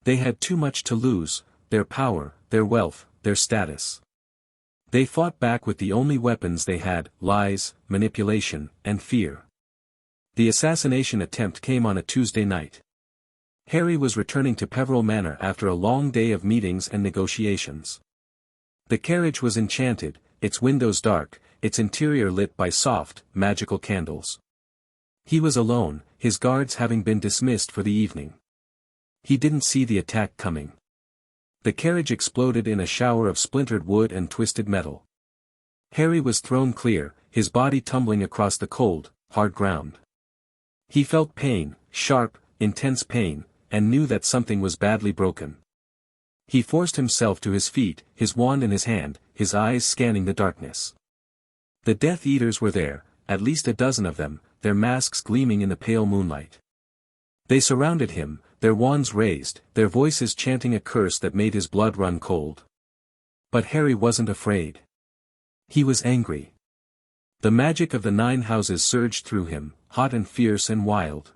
They had too much to lose, their power, their wealth, their status. They fought back with the only weapons they had, lies, manipulation, and fear. The assassination attempt came on a Tuesday night. Harry was returning to Peveril Manor after a long day of meetings and negotiations. The carriage was enchanted, its windows dark, its interior lit by soft, magical candles. He was alone, his guards having been dismissed for the evening. He didn't see the attack coming. The carriage exploded in a shower of splintered wood and twisted metal. Harry was thrown clear, his body tumbling across the cold, hard ground. He felt pain, sharp, intense pain, and knew that something was badly broken. He forced himself to his feet, his wand in his hand, his eyes scanning the darkness. The Death Eaters were there, at least a dozen of them, their masks gleaming in the pale moonlight. They surrounded him, their wands raised, their voices chanting a curse that made his blood run cold. But Harry wasn't afraid. He was angry. The magic of the 9 houses surged through him, hot and fierce and wild.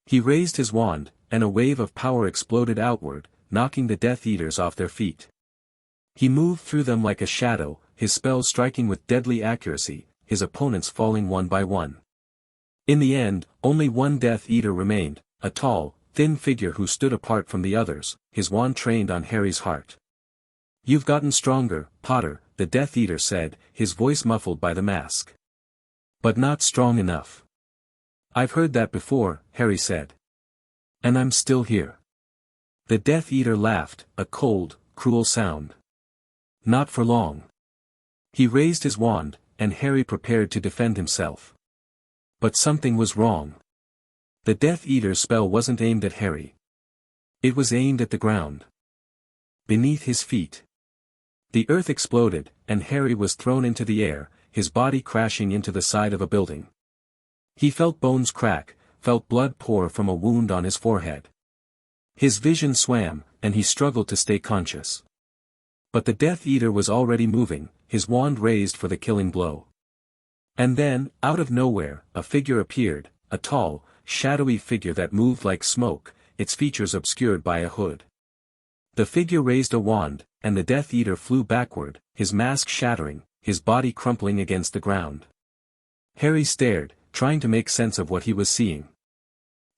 He raised his wand, and a wave of power exploded outward, knocking the Death Eaters off their feet. He moved through them like a shadow, his spells striking with deadly accuracy, his opponents falling one by one. In the end, only one Death Eater remained, a tall, thin figure who stood apart from the others, his wand trained on Harry's heart. "You've gotten stronger, Potter," the Death Eater said, his voice muffled by the mask. "But not strong enough." "I've heard that before," Harry said. "And I'm still here." The Death Eater laughed, a cold, cruel sound. "Not for long." He raised his wand, and Harry prepared to defend himself. But something was wrong. The Death Eater's spell wasn't aimed at Harry. It was aimed at the ground. Beneath his feet. The earth exploded, and Harry was thrown into the air, his body crashing into the side of a building. He felt bones crack, felt blood pour from a wound on his forehead. His vision swam, and he struggled to stay conscious. But the Death Eater was already moving, his wand raised for the killing blow. And then, out of nowhere, a figure appeared, a tall, shadowy figure that moved like smoke, its features obscured by a hood. The figure raised a wand, and the Death Eater flew backward, his mask shattering, his body crumpling against the ground. Harry stared, trying to make sense of what he was seeing.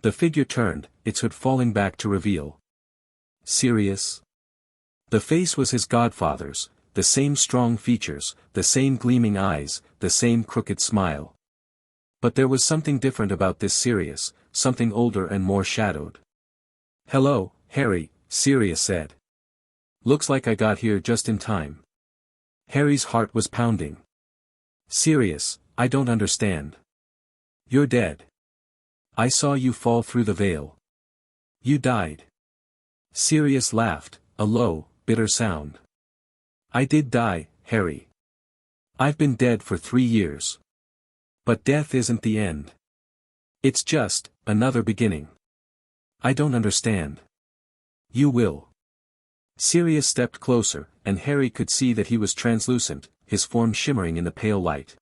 The figure turned, its hood falling back to reveal Sirius. The face was his godfather's, the same strong features, the same gleaming eyes, the same crooked smile. But there was something different about this Sirius, something older and more shadowed. "Hello, Harry," Sirius said. "Looks like I got here just in time." Harry's heart was pounding. "Sirius, I don't understand. You're dead. I saw you fall through the veil. You died." Sirius laughed, a low, bitter sound. "I did die, Harry. I've been dead for 3 years. But death isn't the end. It's just another beginning. I don't understand." "You will." Sirius stepped closer, and Harry could see that he was translucent, his form shimmering in the pale light.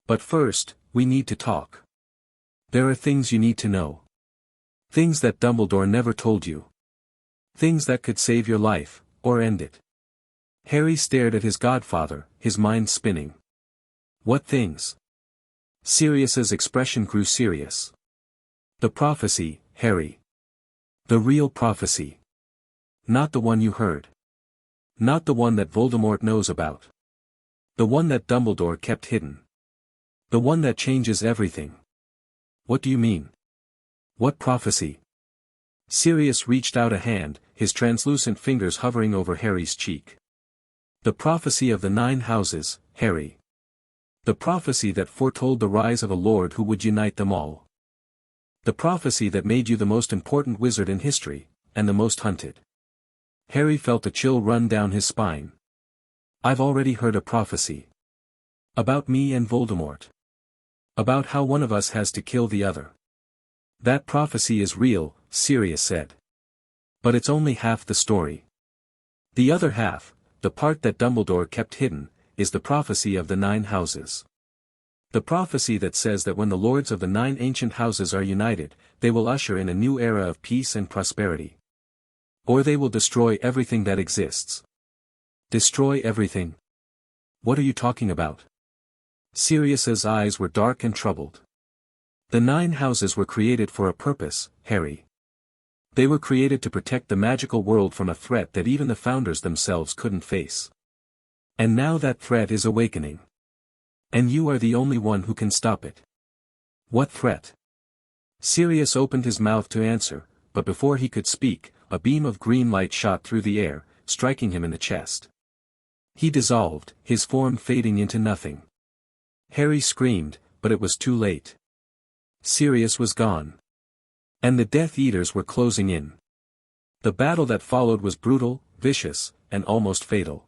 "But first, we need to talk. There are things you need to know. Things that Dumbledore never told you. Things that could save your life, or end it." Harry stared at his godfather, his mind spinning. "What things?" Sirius's expression grew serious. "The prophecy, Harry. The real prophecy. Not the one you heard. Not the one that Voldemort knows about. The one that Dumbledore kept hidden. The one that changes everything." "What do you mean? What prophecy?" Sirius reached out a hand, his translucent fingers hovering over Harry's cheek. "The prophecy of the 9 houses, Harry. The prophecy that foretold the rise of a lord who would unite them all. The prophecy that made you the most important wizard in history, and the most hunted." Harry felt a chill run down his spine. "I've already heard a prophecy. About me and Voldemort. About how one of us has to kill the other." "That prophecy is real," Sirius said. "But it's only half the story. The other half, the part that Dumbledore kept hidden, is the prophecy of the 9 houses. The prophecy that says that when the lords of the 9 ancient houses are united, they will usher in a new era of peace and prosperity. Or they will destroy everything that exists." "Destroy everything? What are you talking about?" Sirius's eyes were dark and troubled. The 9 houses were created for a purpose, Harry. They were created to protect the magical world from a threat that even the founders themselves couldn't face. And now that threat is awakening. And you are the only one who can stop it. What threat? Sirius opened his mouth to answer, but before he could speak, a beam of green light shot through the air, striking him in the chest. He dissolved, his form fading into nothing. Harry screamed, but it was too late. Sirius was gone. And the Death Eaters were closing in. The battle that followed was brutal, vicious, and almost fatal.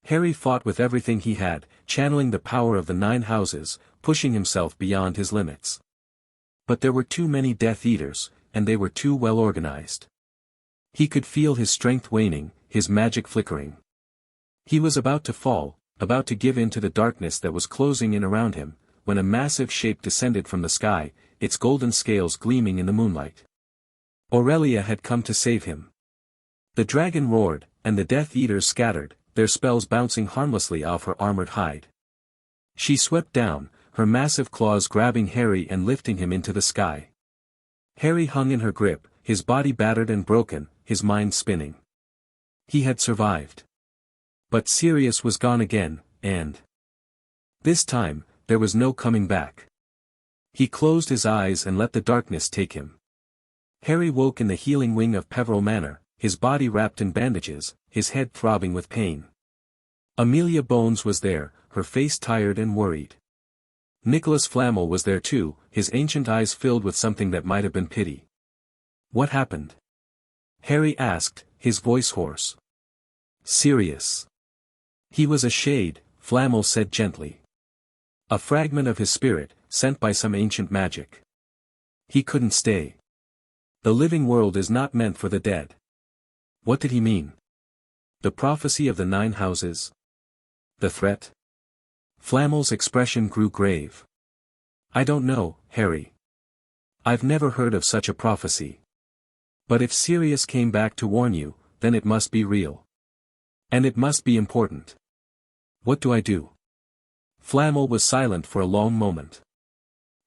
Harry fought with everything he had, channeling the power of the 9 houses, pushing himself beyond his limits. But there were too many Death Eaters, and they were too well organized. He could feel his strength waning, his magic flickering. He was about to fall, about to give in to the darkness that was closing in around him, when a massive shape descended from the sky, its golden scales gleaming in the moonlight. Aurelia had come to save him. The dragon roared, and the Death Eaters scattered, their spells bouncing harmlessly off her armored hide. She swept down, her massive claws grabbing Harry and lifting him into the sky. Harry hung in her grip, his body battered and broken, his mind spinning. He had survived. But Sirius was gone again, and this time, there was no coming back. He closed his eyes and let the darkness take him. Harry woke in the healing wing of Peveril Manor, his body wrapped in bandages, his head throbbing with pain. Amelia Bones was there, her face tired and worried. Nicholas Flamel was there too, his ancient eyes filled with something that might have been pity. What happened? Harry asked, his voice hoarse. Sirius. He was a shade, Flamel said gently. A fragment of his spirit, sent by some ancient magic. He couldn't stay. The living world is not meant for the dead. What did he mean? The prophecy of the 9 houses? The threat? Flamel's expression grew grave. I don't know, Harry. I've never heard of such a prophecy. But if Sirius came back to warn you, then it must be real. And it must be important. What do I do? Flamel was silent for a long moment.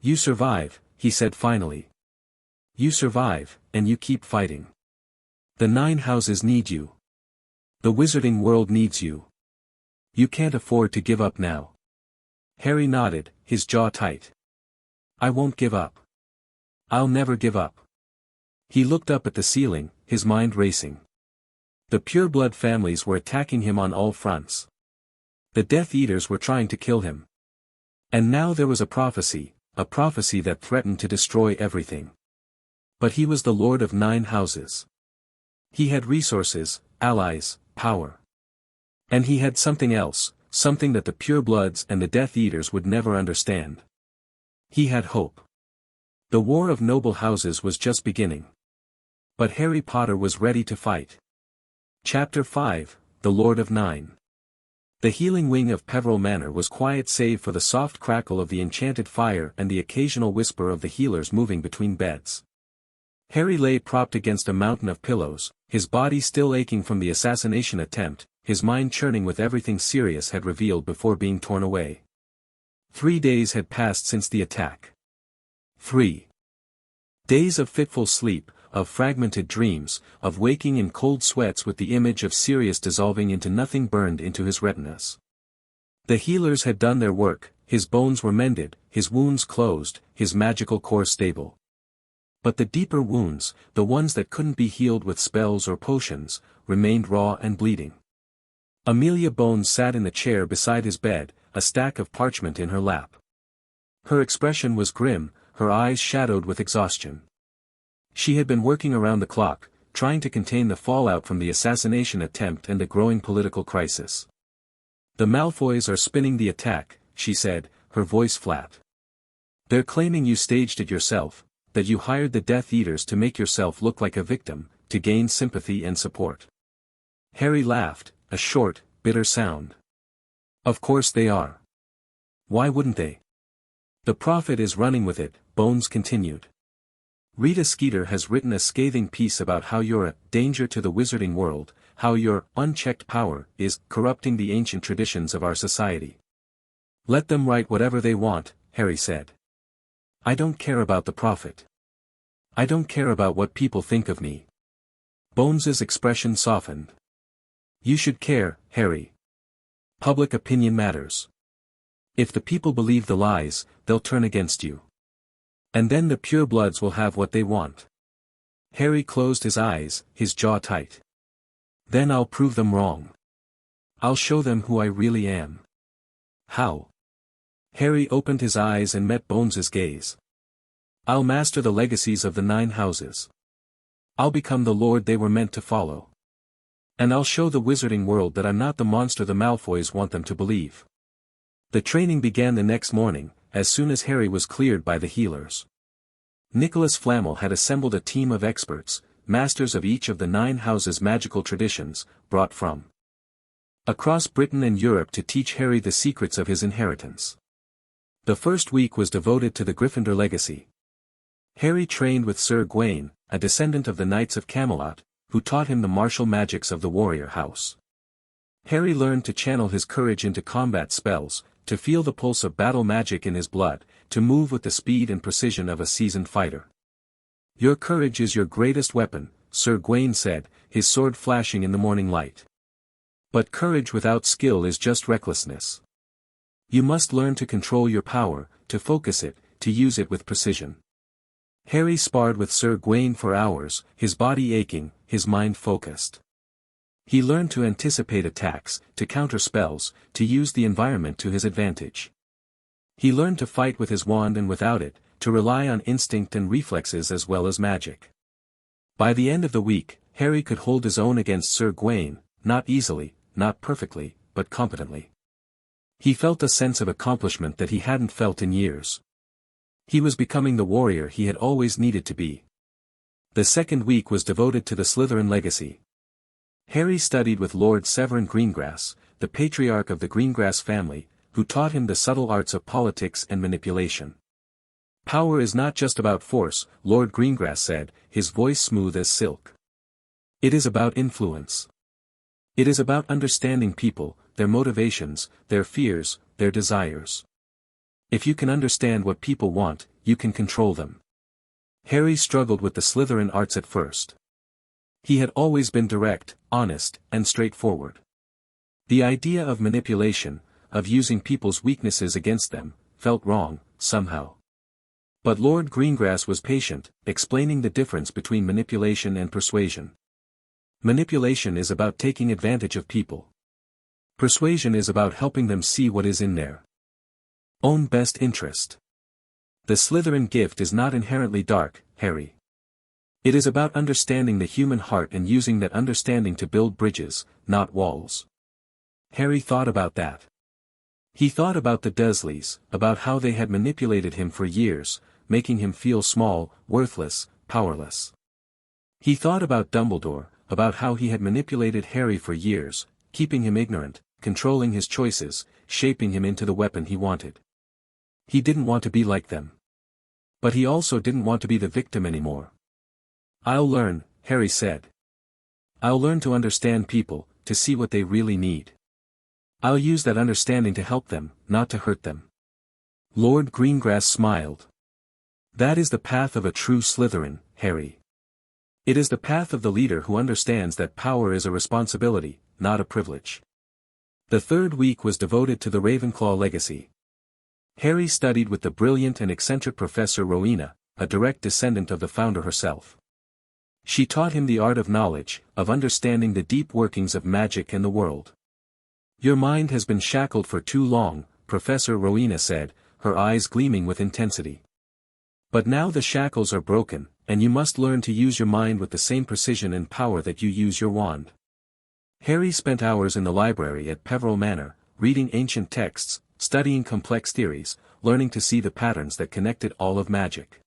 You survive, he said finally. You survive, and you keep fighting. The 9 houses need you. The wizarding world needs you. You can't afford to give up now. Harry nodded, his jaw tight. I won't give up. I'll never give up. He looked up at the ceiling, his mind racing. The pureblood families were attacking him on all fronts. The Death Eaters were trying to kill him. And now there was a prophecy that threatened to destroy everything. But he was the Lord of 9 houses. He had resources, allies, power. And he had something else, something that the purebloods and the Death Eaters would never understand. He had hope. The war of noble houses was just beginning. But Harry Potter was ready to fight. Chapter 5, The Lord of 9. The healing wing of Peveril Manor was quiet save for the soft crackle of the enchanted fire and the occasional whisper of the healers moving between beds. Harry lay propped against a mountain of pillows, his body still aching from the assassination attempt, his mind churning with everything Sirius had revealed before being torn away. 3 days had passed since the attack. 3 days of fitful sleep, of fragmented dreams, of waking in cold sweats with the image of Sirius dissolving into nothing burned into his retinas. The healers had done their work, his bones were mended, his wounds closed, his magical core stable. But the deeper wounds, the ones that couldn't be healed with spells or potions, remained raw and bleeding. Amelia Bones sat in the chair beside his bed, a stack of parchment in her lap. Her expression was grim, her eyes shadowed with exhaustion. She had been working around the clock, trying to contain the fallout from the assassination attempt and the growing political crisis. The Malfoys are spinning the attack, she said, her voice flat. They're claiming you staged it yourself, that you hired the Death Eaters to make yourself look like a victim, to gain sympathy and support. Harry laughed, a short, bitter sound. Of course they are. Why wouldn't they? The Prophet is running with it, Bones continued. Rita Skeeter has written a scathing piece about how you're a danger to the wizarding world, how your unchecked power is corrupting the ancient traditions of our society. Let them write whatever they want, Harry said. I don't care about the profit. I don't care about what people think of me. Bones's expression softened. You should care, Harry. Public opinion matters. If the people believe the lies, they'll turn against you. And then the purebloods will have what they want. Harry closed his eyes, his jaw tight. Then I'll prove them wrong. I'll show them who I really am. How? Harry opened his eyes and met Bones's gaze. I'll master the legacies of the 9 houses. I'll become the lord they were meant to follow. And I'll show the wizarding world that I'm not the monster the Malfoys want them to believe. The training began the next morning, as soon as Harry was cleared by the healers. Nicholas Flamel had assembled a team of experts, masters of each of the 9 houses' magical traditions, brought from across Britain and Europe to teach Harry the secrets of his inheritance. The first week was devoted to the Gryffindor legacy. Harry trained with Sir Gawain, a descendant of the Knights of Camelot, who taught him the martial magics of the warrior house. Harry learned to channel his courage into combat spells, to feel the pulse of battle magic in his blood, to move with the speed and precision of a seasoned fighter. Your courage is your greatest weapon, Sir Gawain said, his sword flashing in the morning light. But courage without skill is just recklessness. You must learn to control your power, to focus it, to use it with precision. Harry sparred with Sir Gawain for hours, his body aching, his mind focused. He learned to anticipate attacks, to counter spells, to use the environment to his advantage. He learned to fight with his wand and without it, to rely on instinct and reflexes as well as magic. By the end of the week, Harry could hold his own against Sir Gawain, not easily, not perfectly, but competently. He felt a sense of accomplishment that he hadn't felt in years. He was becoming the warrior he had always needed to be. The second week was devoted to the Slytherin legacy. Harry studied with Lord Severin Greengrass, the patriarch of the Greengrass family, who taught him the subtle arts of politics and manipulation. Power is not just about force, Lord Greengrass said, his voice smooth as silk. It is about influence. It is about understanding people, their motivations, their fears, their desires. If you can understand what people want, you can control them. Harry struggled with the Slytherin arts at first. He had always been direct, honest, and straightforward. The idea of manipulation, of using people's weaknesses against them, felt wrong, somehow. But Lord Greengrass was patient, explaining the difference between manipulation and persuasion. Manipulation is about taking advantage of people. Persuasion is about helping them see what is in their own best interest. The Slytherin gift is not inherently dark, Harry. It is about understanding the human heart and using that understanding to build bridges, not walls. Harry thought about that. He thought about the Dursleys, about how they had manipulated him for years, making him feel small, worthless, powerless. He thought about Dumbledore, about how he had manipulated Harry for years, keeping him ignorant, controlling his choices, shaping him into the weapon he wanted. He didn't want to be like them. But he also didn't want to be the victim anymore. I'll learn, Harry said. I'll learn to understand people, to see what they really need. I'll use that understanding to help them, not to hurt them. Lord Greengrass smiled. That is the path of a true Slytherin, Harry. It is the path of the leader who understands that power is a responsibility, not a privilege. The third week was devoted to the Ravenclaw legacy. Harry studied with the brilliant and eccentric Professor Rowena, a direct descendant of the founder herself. She taught him the art of knowledge, of understanding the deep workings of magic and the world. Your mind has been shackled for too long, Professor Rowena said, her eyes gleaming with intensity. But now the shackles are broken, and you must learn to use your mind with the same precision and power that you use your wand. Harry spent hours in the library at Peveril Manor, reading ancient texts, studying complex theories, learning to see the patterns that connected all of magic.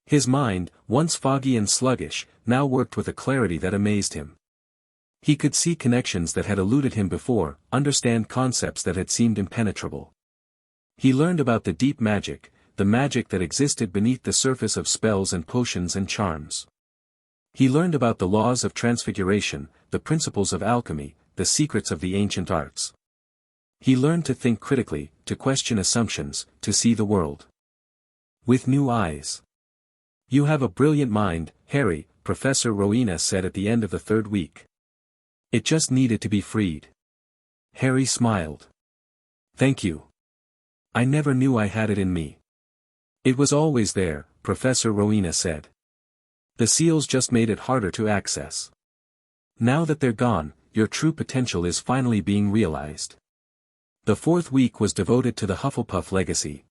His mind, once foggy and sluggish, now worked with a clarity that amazed him. He could see connections that had eluded him before, understand concepts that had seemed impenetrable. He learned about the deep magic, the magic that existed beneath the surface of spells and potions and charms. He learned about the laws of transfiguration, the principles of alchemy, the secrets of the ancient arts. He learned to think critically, to question assumptions, to see the world with new eyes. "You have a brilliant mind, Harry," Professor Rowena said at the end of the third week. "It just needed to be freed." Harry smiled. "Thank you. I never knew I had it in me." "It was always there," Professor Rowena said. "The seals just made it harder to access. Now that they're gone, your true potential is finally being realized." The fourth week was devoted to the Hufflepuff legacy.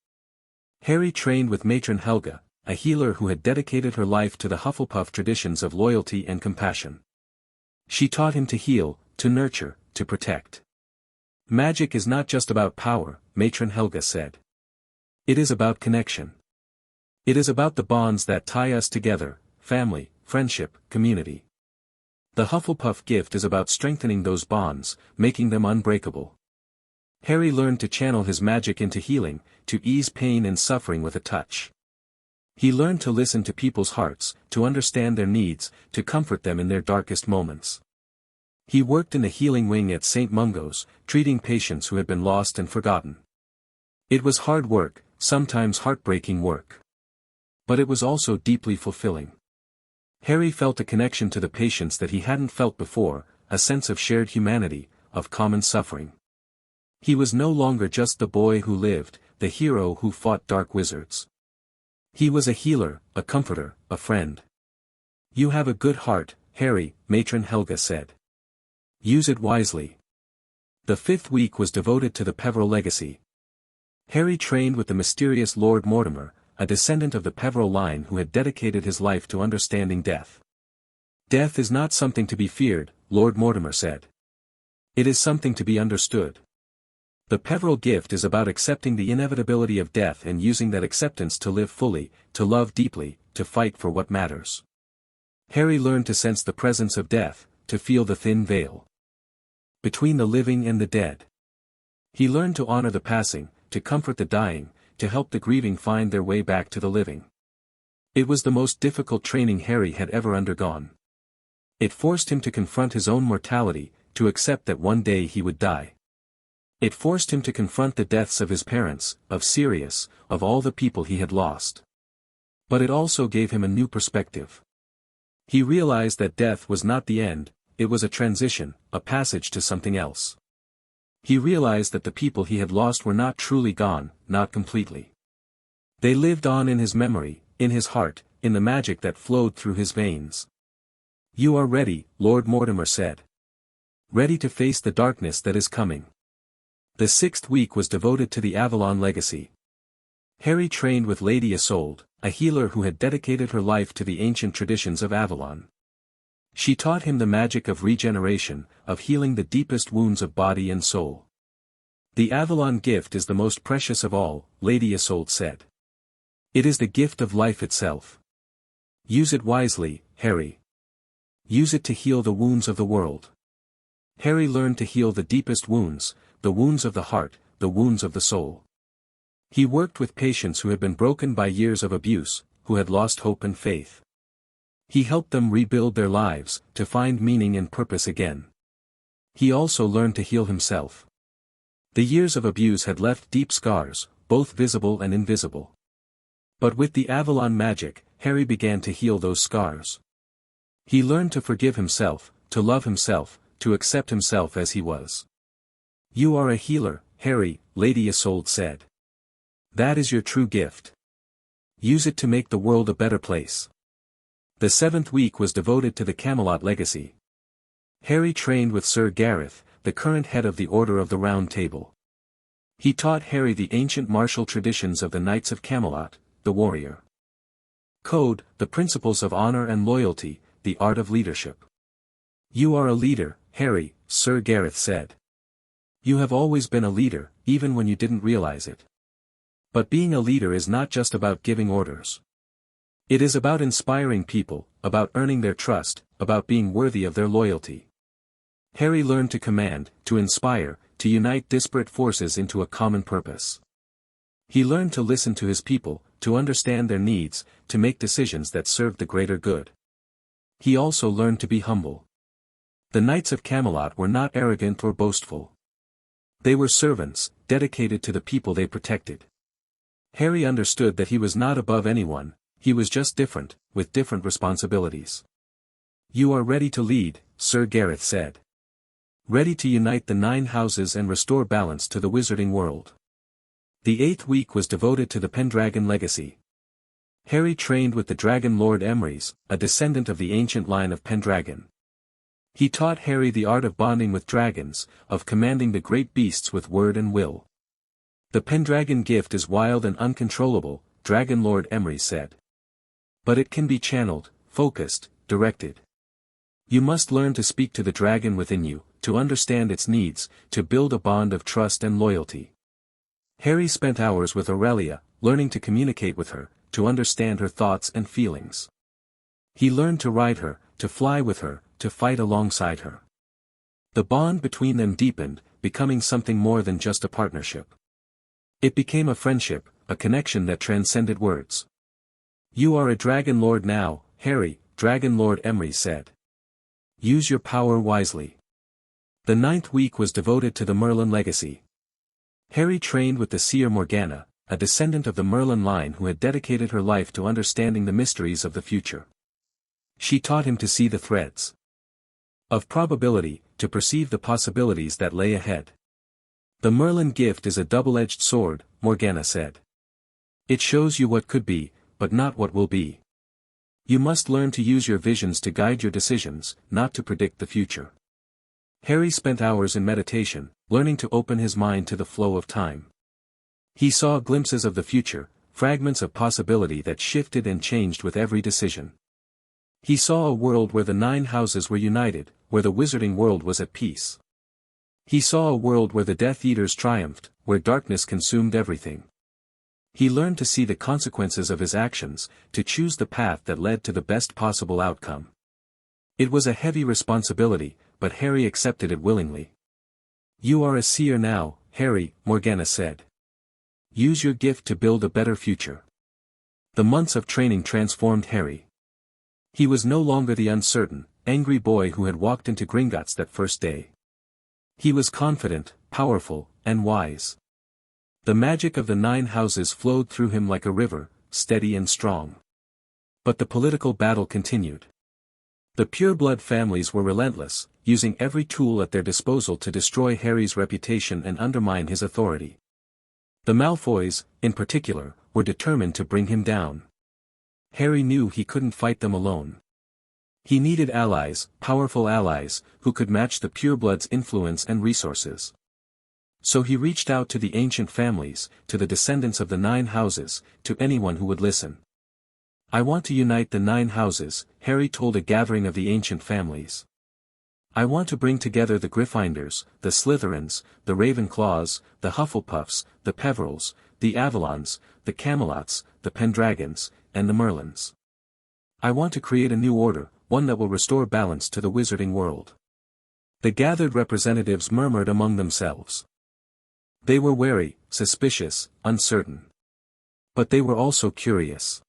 Harry trained with Matron Helga, a healer who had dedicated her life to the Hufflepuff traditions of loyalty and compassion. She taught him to heal, to nurture, to protect. "Magic is not just about power," Matron Helga said. "It is about connection. It is about the bonds that tie us together, family, friendship, community. The Hufflepuff gift is about strengthening those bonds, making them unbreakable." Harry learned to channel his magic into healing, to ease pain and suffering with a touch. He learned to listen to people's hearts, to understand their needs, to comfort them in their darkest moments. He worked in the healing wing at St. Mungo's, treating patients who had been lost and forgotten. It was hard work, sometimes heartbreaking work. But it was also deeply fulfilling. Harry felt a connection to the patients that he hadn't felt before, a sense of shared humanity, of common suffering. He was no longer just the boy who lived, the hero who fought dark wizards. He was a healer, a comforter, a friend. "You have a good heart, Harry," Matron Helga said. "Use it wisely." The fifth week was devoted to the Peveril legacy. Harry trained with the mysterious Lord Mortimer, a descendant of the Peveril line who had dedicated his life to understanding death. "Death is not something to be feared," Lord Mortimer said. "It is something to be understood. The Peveril gift is about accepting the inevitability of death and using that acceptance to live fully, to love deeply, to fight for what matters." Harry learned to sense the presence of death, to feel the thin veil between the living and the dead. He learned to honor the passing, to comfort the dying, to help the grieving find their way back to the living. It was the most difficult training Harry had ever undergone. It forced him to confront his own mortality, to accept that one day he would die. It forced him to confront the deaths of his parents, of Sirius, of all the people he had lost. But it also gave him a new perspective. He realized that death was not the end, it was a transition, a passage to something else. He realized that the people he had lost were not truly gone, not completely. They lived on in his memory, in his heart, in the magic that flowed through his veins. "You are ready," Lord Mortimer said. "Ready to face the darkness that is coming." The sixth week was devoted to the Avalon legacy. Harry trained with Lady Isolde, a healer who had dedicated her life to the ancient traditions of Avalon. She taught him the magic of regeneration, of healing the deepest wounds of body and soul. "The Avalon gift is the most precious of all," Lady Isolde said. "It is the gift of life itself. Use it wisely, Harry. Use it to heal the wounds of the world." Harry learned to heal the deepest wounds, the wounds of the heart, the wounds of the soul. He worked with patients who had been broken by years of abuse, who had lost hope and faith. He helped them rebuild their lives, to find meaning and purpose again. He also learned to heal himself. The years of abuse had left deep scars, both visible and invisible. But with the Avalon magic, Harry began to heal those scars. He learned to forgive himself, to love himself, to accept himself as he was. "You are a healer, Harry," Lady Isolde said. "That is your true gift. Use it to make the world a better place." The seventh week was devoted to the Camelot legacy. Harry trained with Sir Gareth, the current head of the Order of the Round Table. He taught Harry the ancient martial traditions of the Knights of Camelot, the warrior code, the principles of honor and loyalty, the art of leadership. "You are a leader, Harry," Sir Gareth said. "You have always been a leader, even when you didn't realize it. But being a leader is not just about giving orders. It is about inspiring people, about earning their trust, about being worthy of their loyalty." Harry learned to command, to inspire, to unite disparate forces into a common purpose. He learned to listen to his people, to understand their needs, to make decisions that served the greater good. He also learned to be humble. The Knights of Camelot were not arrogant or boastful. They were servants, dedicated to the people they protected. Harry understood that he was not above anyone, he was just different, with different responsibilities. "You are ready to lead," Sir Gareth said. "Ready to unite the 9 houses and restore balance to the wizarding world." The 8th week was devoted to the Pendragon legacy. Harry trained with the Dragon Lord Emrys, a descendant of the ancient line of Pendragon. He taught Harry the art of bonding with dragons, of commanding the great beasts with word and will. "The Pendragon gift is wild and uncontrollable," Dragon Lord Emrys said. "But it can be channeled, focused, directed. You must learn to speak to the dragon within you, to understand its needs, to build a bond of trust and loyalty." Harry spent hours with Aurelia, learning to communicate with her, to understand her thoughts and feelings. He learned to ride her, to fly with her, to fight alongside her. The bond between them deepened, becoming something more than just a partnership. It became a friendship, a connection that transcended words. "You are a Dragon Lord now, Harry," Dragon Lord Emrys said. "Use your power wisely." The 9th week was devoted to the Merlin legacy. Harry trained with the seer Morgana, a descendant of the Merlin line who had dedicated her life to understanding the mysteries of the future. She taught him to see the threads of probability, to perceive the possibilities that lay ahead. "The Merlin gift is a double-edged sword," Morgana said. "It shows you what could be, but not what will be. You must learn to use your visions to guide your decisions, not to predict the future." Harry spent hours in meditation, learning to open his mind to the flow of time. He saw glimpses of the future, fragments of possibility that shifted and changed with every decision. He saw a world where the 9 houses were united, where the wizarding world was at peace. He saw a world where the Death Eaters triumphed, where darkness consumed everything. He learned to see the consequences of his actions, to choose the path that led to the best possible outcome. It was a heavy responsibility, but Harry accepted it willingly. "You are a seer now, Harry," Morgana said. "Use your gift to build a better future." The months of training transformed Harry. He was no longer the uncertain, angry boy who had walked into Gringotts that first day. He was confident, powerful, and wise. The magic of the 9 houses flowed through him like a river, steady and strong. But the political battle continued. The pureblood families were relentless, using every tool at their disposal to destroy Harry's reputation and undermine his authority. The Malfoys, in particular, were determined to bring him down. Harry knew he couldn't fight them alone. He needed allies, powerful allies, who could match the purebloods' influence and resources. So he reached out to the ancient families, to the descendants of the 9 houses, to anyone who would listen. "I want to unite the 9 houses," Harry told a gathering of the ancient families. "I want to bring together the Gryffindors, the Slytherins, the Ravenclaws, the Hufflepuffs, the Peverils, the Avalons, the Camelots, the Pendragons, and the Merlins. I want to create a new order, one that will restore balance to the wizarding world." The gathered representatives murmured among themselves. They were wary, suspicious, uncertain. But they were also curious.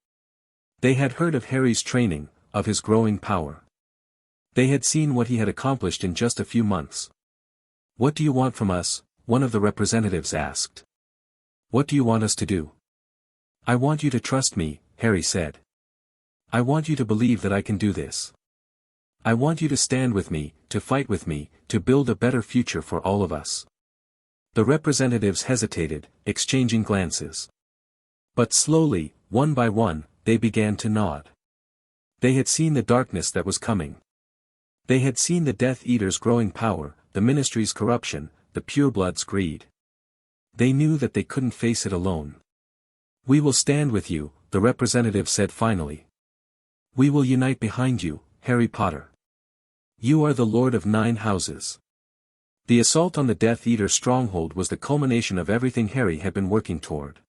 They had heard of Harry's training, of his growing power. They had seen what he had accomplished in just a few months. "What do you want from us?" one of the representatives asked. "What do you want us to do?" "I want you to trust me," Harry said. "I want you to believe that I can do this. I want you to stand with me, to fight with me, to build a better future for all of us." The representatives hesitated, exchanging glances. But slowly, one by one, they began to nod. They had seen the darkness that was coming. They had seen the Death Eaters' growing power, the Ministry's corruption, the purebloods' greed. They knew that they couldn't face it alone. "We will stand with you," the representative said finally. "We will unite behind you, Harry Potter. You are the Lord of 9 houses." The assault on the Death Eater stronghold was the culmination of everything Harry had been working toward.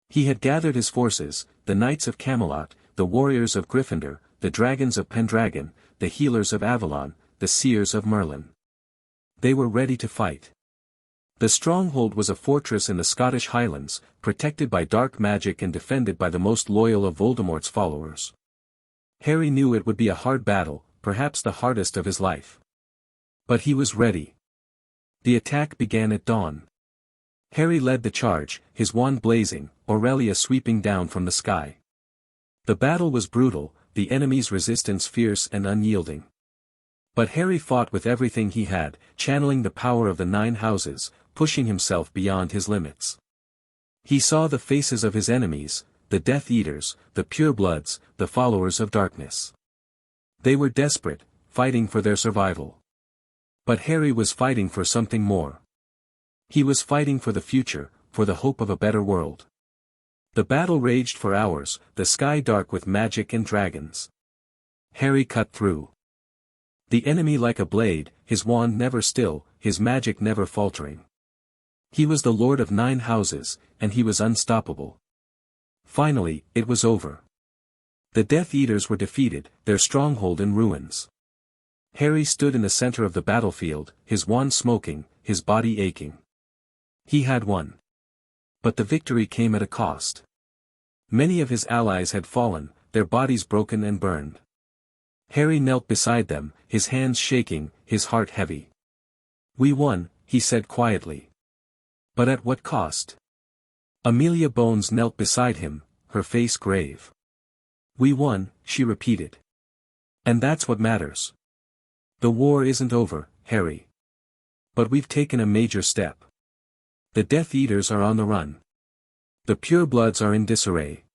He had gathered his forces, the Knights of Camelot, the Warriors of Gryffindor, the Dragons of Pendragon, the Healers of Avalon, the Seers of Merlin. They were ready to fight. The stronghold was a fortress in the Scottish Highlands, protected by dark magic and defended by the most loyal of Voldemort's followers. Harry knew it would be a hard battle, perhaps the hardest of his life. But he was ready. The attack began at dawn. Harry led the charge, his wand blazing, Aurelia sweeping down from the sky. The battle was brutal, the enemy's resistance fierce and unyielding. But Harry fought with everything he had, channeling the power of the 9 houses, pushing himself beyond his limits. He saw the faces of his enemies, the Death Eaters, the purebloods, the followers of darkness. They were desperate, fighting for their survival. But Harry was fighting for something more. He was fighting for the future, for the hope of a better world. The battle raged for hours, the sky dark with magic and dragons. Harry cut through. The enemy like a blade, his wand never still, his magic never faltering. He was the Lord of 9 houses, and he was unstoppable. Finally, it was over. The Death Eaters were defeated, their stronghold in ruins. Harry stood in the center of the battlefield, his wand smoking, his body aching. He had won. But the victory came at a cost. Many of his allies had fallen, their bodies broken and burned. Harry knelt beside them, his hands shaking, his heart heavy. "We won," he said quietly. "But at what cost?" Amelia Bones knelt beside him, her face grave. "We won," she repeated. "And that's what matters. The war isn't over, Harry. But we've taken a major step. The Death Eaters are on the run. The purebloods are in disarray.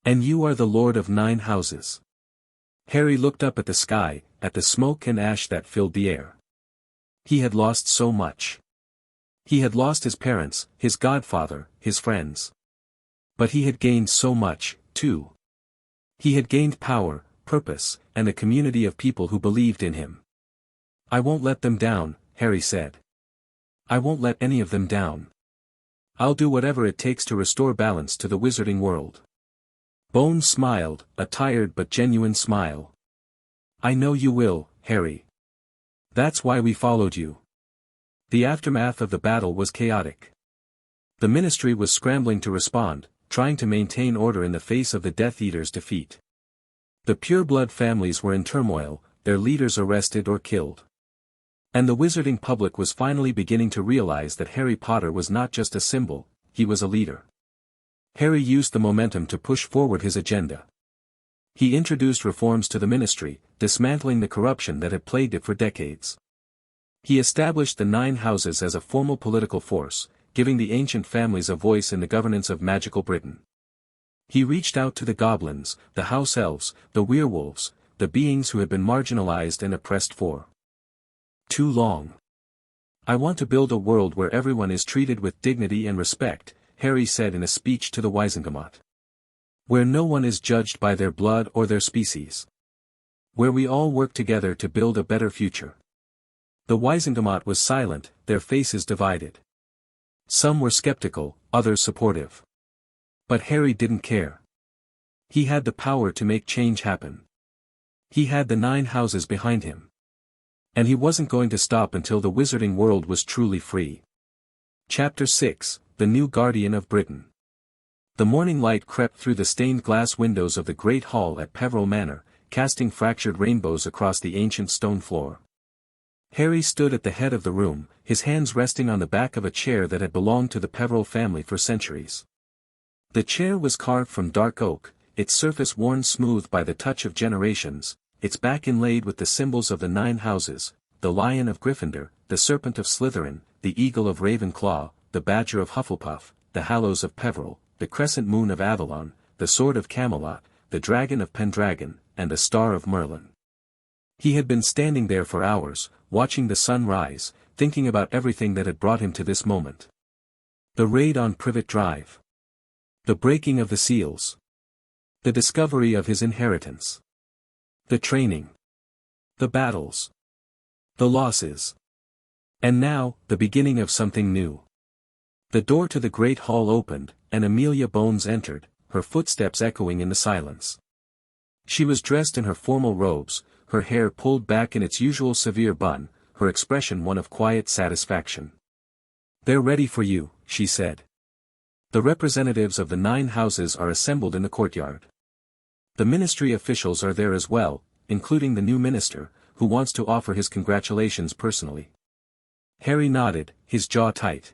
And you are the Lord of 9 houses." Harry looked up at the sky, at the smoke and ash that filled the air. He had lost so much. He had lost his parents, his godfather, his friends. But he had gained so much, too. He had gained power, purpose, and a community of people who believed in him. "I won't let them down," Harry said. "I won't let any of them down. I'll do whatever it takes to restore balance to the wizarding world." Bones smiled, a tired but genuine smile. "I know you will, Harry. That's why we followed you." The aftermath of the battle was chaotic. The Ministry was scrambling to respond, trying to maintain order in the face of the Death Eaters' defeat. The pureblood families were in turmoil, their leaders arrested or killed. And the wizarding public was finally beginning to realize that Harry Potter was not just a symbol, he was a leader. Harry used the momentum to push forward his agenda. He introduced reforms to the Ministry, dismantling the corruption that had plagued it for decades. He established the 9 houses as a formal political force, giving the ancient families a voice in the governance of magical Britain. He reached out to the goblins, the house elves, the werewolves, the beings who had been marginalized and oppressed for too long. "I want to build a world where everyone is treated with dignity and respect," Harry said in a speech to the Wizengamot. "Where no one is judged by their blood or their species. Where we all work together to build a better future." The Wizengamot was silent, their faces divided. Some were skeptical, others supportive. But Harry didn't care. He had the power to make change happen. He had the 9 houses behind him. And he wasn't going to stop until the wizarding world was truly free. Chapter 6, The New Guardian of Britain. The morning light crept through the stained glass windows of the great hall at Peveril Manor, casting fractured rainbows across the ancient stone floor. Harry stood at the head of the room, his hands resting on the back of a chair that had belonged to the Peveril family for centuries. The chair was carved from dark oak, its surface worn smooth by the touch of generations, its back inlaid with the symbols of the 9 houses, the lion of Gryffindor, the serpent of Slytherin, the eagle of Ravenclaw, the badger of Hufflepuff, the Hallows of Peveril, the crescent moon of Avalon, the sword of Camelot, the dragon of Pendragon, and the star of Merlin. He had been standing there for hours, watching the sun rise, thinking about everything that had brought him to this moment. The raid on Privet Drive. The breaking of the seals. The discovery of his inheritance. The training. The battles. The losses. And now, the beginning of something new. The door to the great hall opened, and Amelia Bones entered, her footsteps echoing in the silence. She was dressed in her formal robes, her hair pulled back in its usual severe bun, her expression one of quiet satisfaction. "They're ready for you," she said. "The representatives of the 9 houses are assembled in the courtyard. The Ministry officials are there as well, including the new minister, who wants to offer his congratulations personally." Harry nodded, his jaw tight.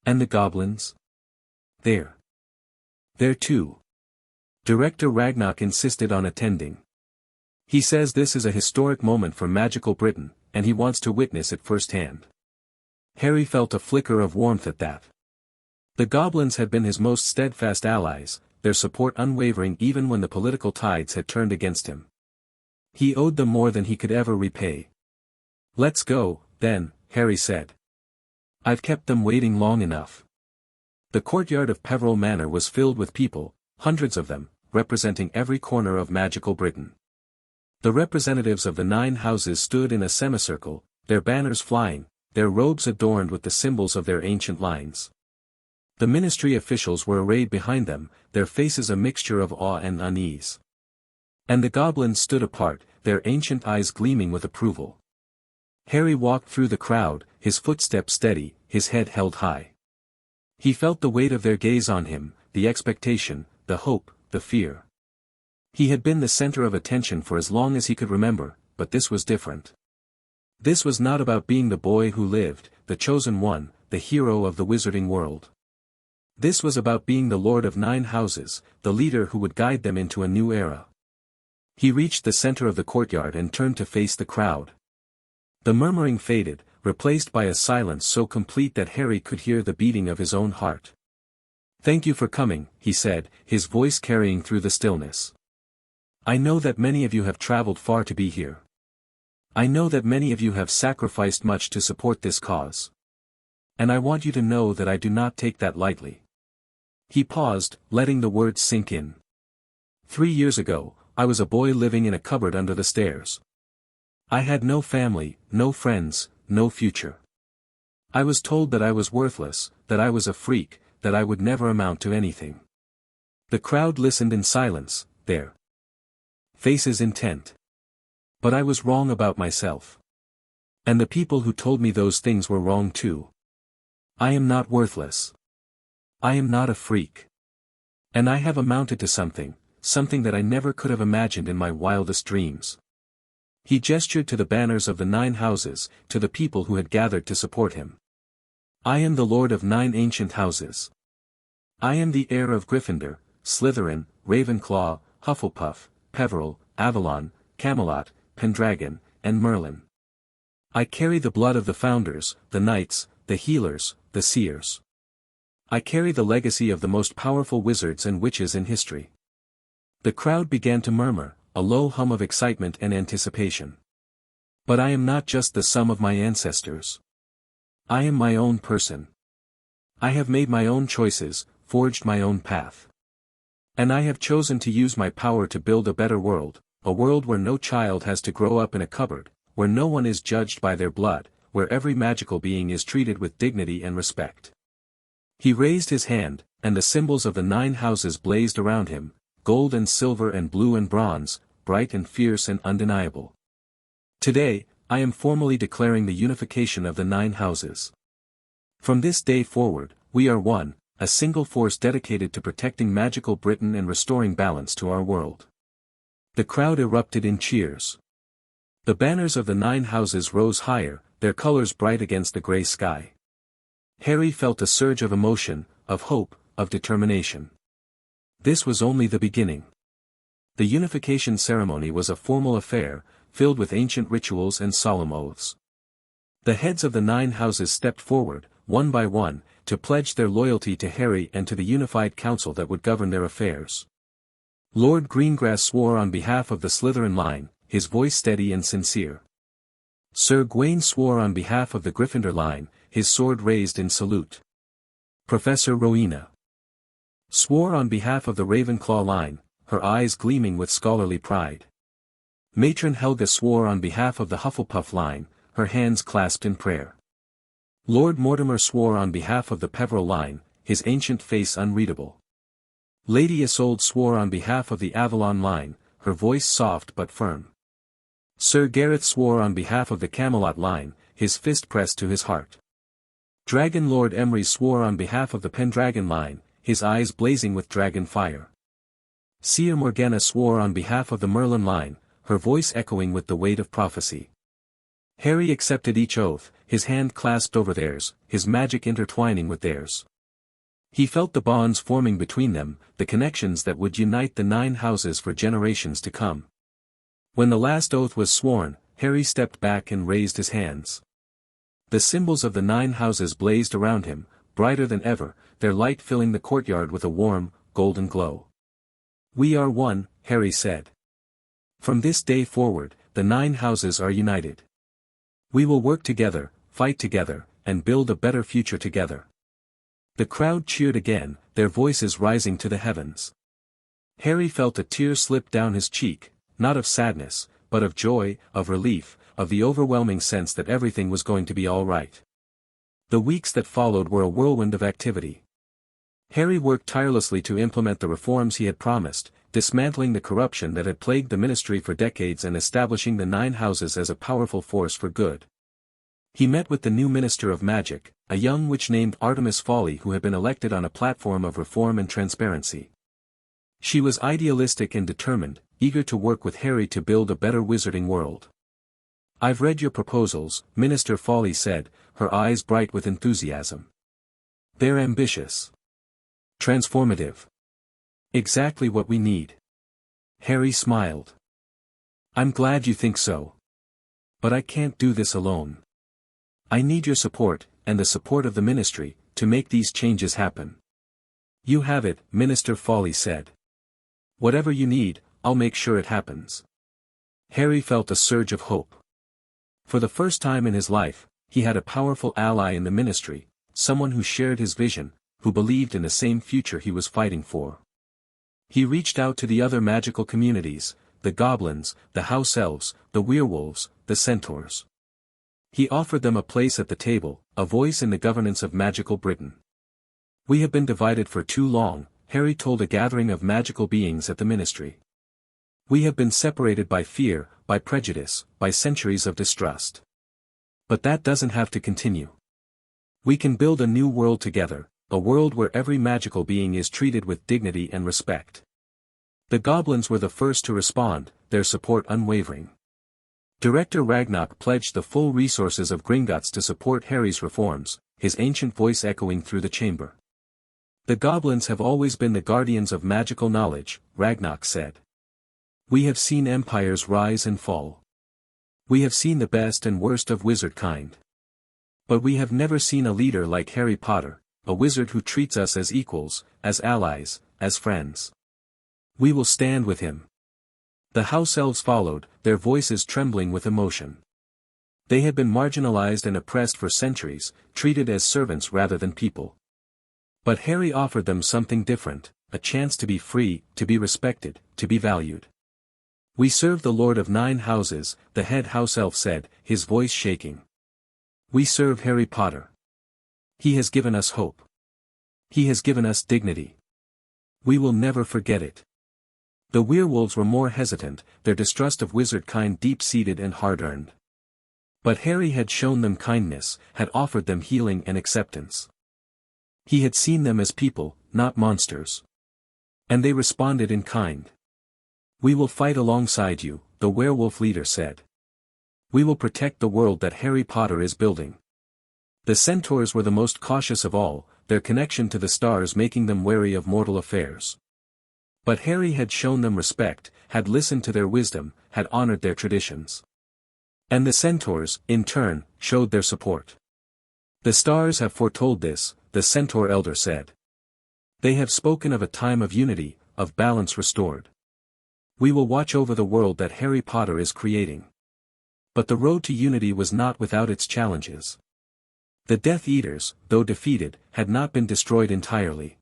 And the goblins? There. There too. Director Ragnarok insisted on attending. He says this is a historic moment for magical Britain, and he wants to witness it firsthand. Harry felt a flicker of warmth at that. The goblins had been his most steadfast allies, their support unwavering even when the political tides had turned against him. He owed them more than he could ever repay. "Let's go, then," Harry said. "I've kept them waiting long enough." The courtyard of Peveril Manor was filled with people, hundreds of them, representing every corner of magical Britain. The representatives of the 9 houses stood in a semicircle, their banners flying, their robes adorned with the symbols of their ancient lines. The ministry officials were arrayed behind them, their faces a mixture of awe and unease. And the goblins stood apart, their ancient eyes gleaming with approval. Harry walked through the crowd, his footsteps steady, his head held high. He felt the weight of their gaze on him, the expectation, the hope, the fear. He had been the center of attention for as long as he could remember, but this was different. This was not about being the boy who lived, the chosen one, the hero of the wizarding world. This was about being the Lord of 9 houses, the leader who would guide them into a new era. He reached the center of the courtyard and turned to face the crowd. The murmuring faded, replaced by a silence so complete that Harry could hear the beating of his own heart. "Thank you for coming," he said, his voice carrying through the stillness. "I know that many of you have traveled far to be here. I know that many of you have sacrificed much to support this cause. And I want you to know that I do not take that lightly." He paused, letting the words sink in. 3 years ago, I was a boy living in a cupboard under the stairs. I had no family, no friends, no future. I was told that I was worthless, that I was a freak, that I would never amount to anything. The crowd listened in silence, their faces intent. But I was wrong about myself. And the people who told me those things were wrong too. I am not worthless. I am not a freak. And I have amounted to something that I never could have imagined in my wildest dreams. He gestured to the banners of the 9 houses, to the people who had gathered to support him. I am the Lord of 9 ancient houses. I am the heir of Gryffindor, Slytherin, Ravenclaw, Hufflepuff, Peveril, Avalon, Camelot, Pendragon, and Merlin. I carry the blood of the founders, the knights, the healers, the seers. I carry the legacy of the most powerful wizards and witches in history. The crowd began to murmur, a low hum of excitement and anticipation. But I am not just the sum of my ancestors. I am my own person. I have made my own choices, forged my own path. And I have chosen to use my power to build a better world, a world where no child has to grow up in a cupboard, where no one is judged by their blood, where every magical being is treated with dignity and respect. He raised his hand, and the symbols of the 9 houses blazed around him, gold and silver and blue and bronze, bright and fierce and undeniable. Today, I am formally declaring the unification of the 9 houses. From this day forward, we are one, a single force dedicated to protecting magical Britain and restoring balance to our world. The crowd erupted in cheers. The banners of the 9 houses rose higher, their colors bright against the gray sky. Harry felt a surge of emotion, of hope, of determination. This was only the beginning. The unification ceremony was a formal affair, filled with ancient rituals and solemn oaths. The heads of the 9 houses stepped forward, one by one, to pledge their loyalty to Harry and to the unified council that would govern their affairs. Lord Greengrass swore on behalf of the Slytherin line, his voice steady and sincere. Sir Gawain swore on behalf of the Gryffindor line, his sword raised in salute. Professor Rowena swore on behalf of the Ravenclaw line, her eyes gleaming with scholarly pride. Matron Helga swore on behalf of the Hufflepuff line, her hands clasped in prayer. Lord Mortimer swore on behalf of the Peveril line, his ancient face unreadable. Lady Isolde swore on behalf of the Avalon line, her voice soft but firm. Sir Gareth swore on behalf of the Camelot line, his fist pressed to his heart. Dragon Lord Emery swore on behalf of the Pendragon line, his eyes blazing with dragon fire. Seer Morgana swore on behalf of the Merlin line, her voice echoing with the weight of prophecy. Harry accepted each oath, his hand clasped over theirs, his magic intertwining with theirs. He felt the bonds forming between them, the connections that would unite the 9 houses for generations to come. When the last oath was sworn, Harry stepped back and raised his hands. The symbols of the 9 houses blazed around him, brighter than ever, their light filling the courtyard with a warm, golden glow. "We are one," Harry said. "From this day forward, the 9 houses are united. We will work together, fight together, and build a better future together." The crowd cheered again, their voices rising to the heavens. Harry felt a tear slip down his cheek, not of sadness, but of joy, of relief, of the overwhelming sense that everything was going to be all right. The weeks that followed were a whirlwind of activity. Harry worked tirelessly to implement the reforms he had promised, dismantling the corruption that had plagued the ministry for decades and establishing the 9 houses as a powerful force for good. He met with the new Minister of Magic, a young witch named Artemis Folly who had been elected on a platform of reform and transparency. She was idealistic and determined, eager to work with Harry to build a better wizarding world. "I've read your proposals," Minister Folly said, her eyes bright with enthusiasm. "They're ambitious. Transformative. Exactly what we need." Harry smiled. "I'm glad you think so. But I can't do this alone. I need your support, and the support of the ministry, to make these changes happen." "You have it," Minister Folly said. "Whatever you need, I'll make sure it happens." Harry felt a surge of hope. For the first time in his life, he had a powerful ally in the ministry, someone who shared his vision, who believed in the same future he was fighting for. He reached out to the other magical communities, the goblins, the house elves, the werewolves, the centaurs. He offered them a place at the table, a voice in the governance of magical Britain. "We have been divided for too long," Harry told a gathering of magical beings at the ministry. "We have been separated by fear, by prejudice, by centuries of distrust. But that doesn't have to continue. We can build a new world together, a world where every magical being is treated with dignity and respect." The goblins were the first to respond, their support unwavering. Director Ragnarok pledged the full resources of Gringotts to support Harry's reforms, his ancient voice echoing through the chamber. "The goblins have always been the guardians of magical knowledge," Ragnarok said. "We have seen empires rise and fall. We have seen the best and worst of wizard kind. But we have never seen a leader like Harry Potter, a wizard who treats us as equals, as allies, as friends. We will stand with him." The house elves followed, their voices trembling with emotion. They had been marginalized and oppressed for centuries, treated as servants rather than people. But Harry offered them something different, a chance to be free, to be respected, to be valued. "We serve the Lord of 9 houses," the head house elf said, his voice shaking. "We serve Harry Potter. He has given us hope. He has given us dignity. We will never forget it." The werewolves were more hesitant, their distrust of wizard kind deep-seated and hard-earned. But Harry had shown them kindness, had offered them healing and acceptance. He had seen them as people, not monsters. And they responded in kind. "We will fight alongside you," the werewolf leader said. "We will protect the world that Harry Potter is building." The centaurs were the most cautious of all, their connection to the stars making them wary of mortal affairs. But Harry had shown them respect, had listened to their wisdom, had honored their traditions. And the centaurs, in turn, showed their support. "The stars have foretold this," the centaur elder said. "They have spoken of a time of unity, of balance restored. We will watch over the world that Harry Potter is creating." But the road to unity was not without its challenges. The Death Eaters, though defeated, had not been destroyed entirely.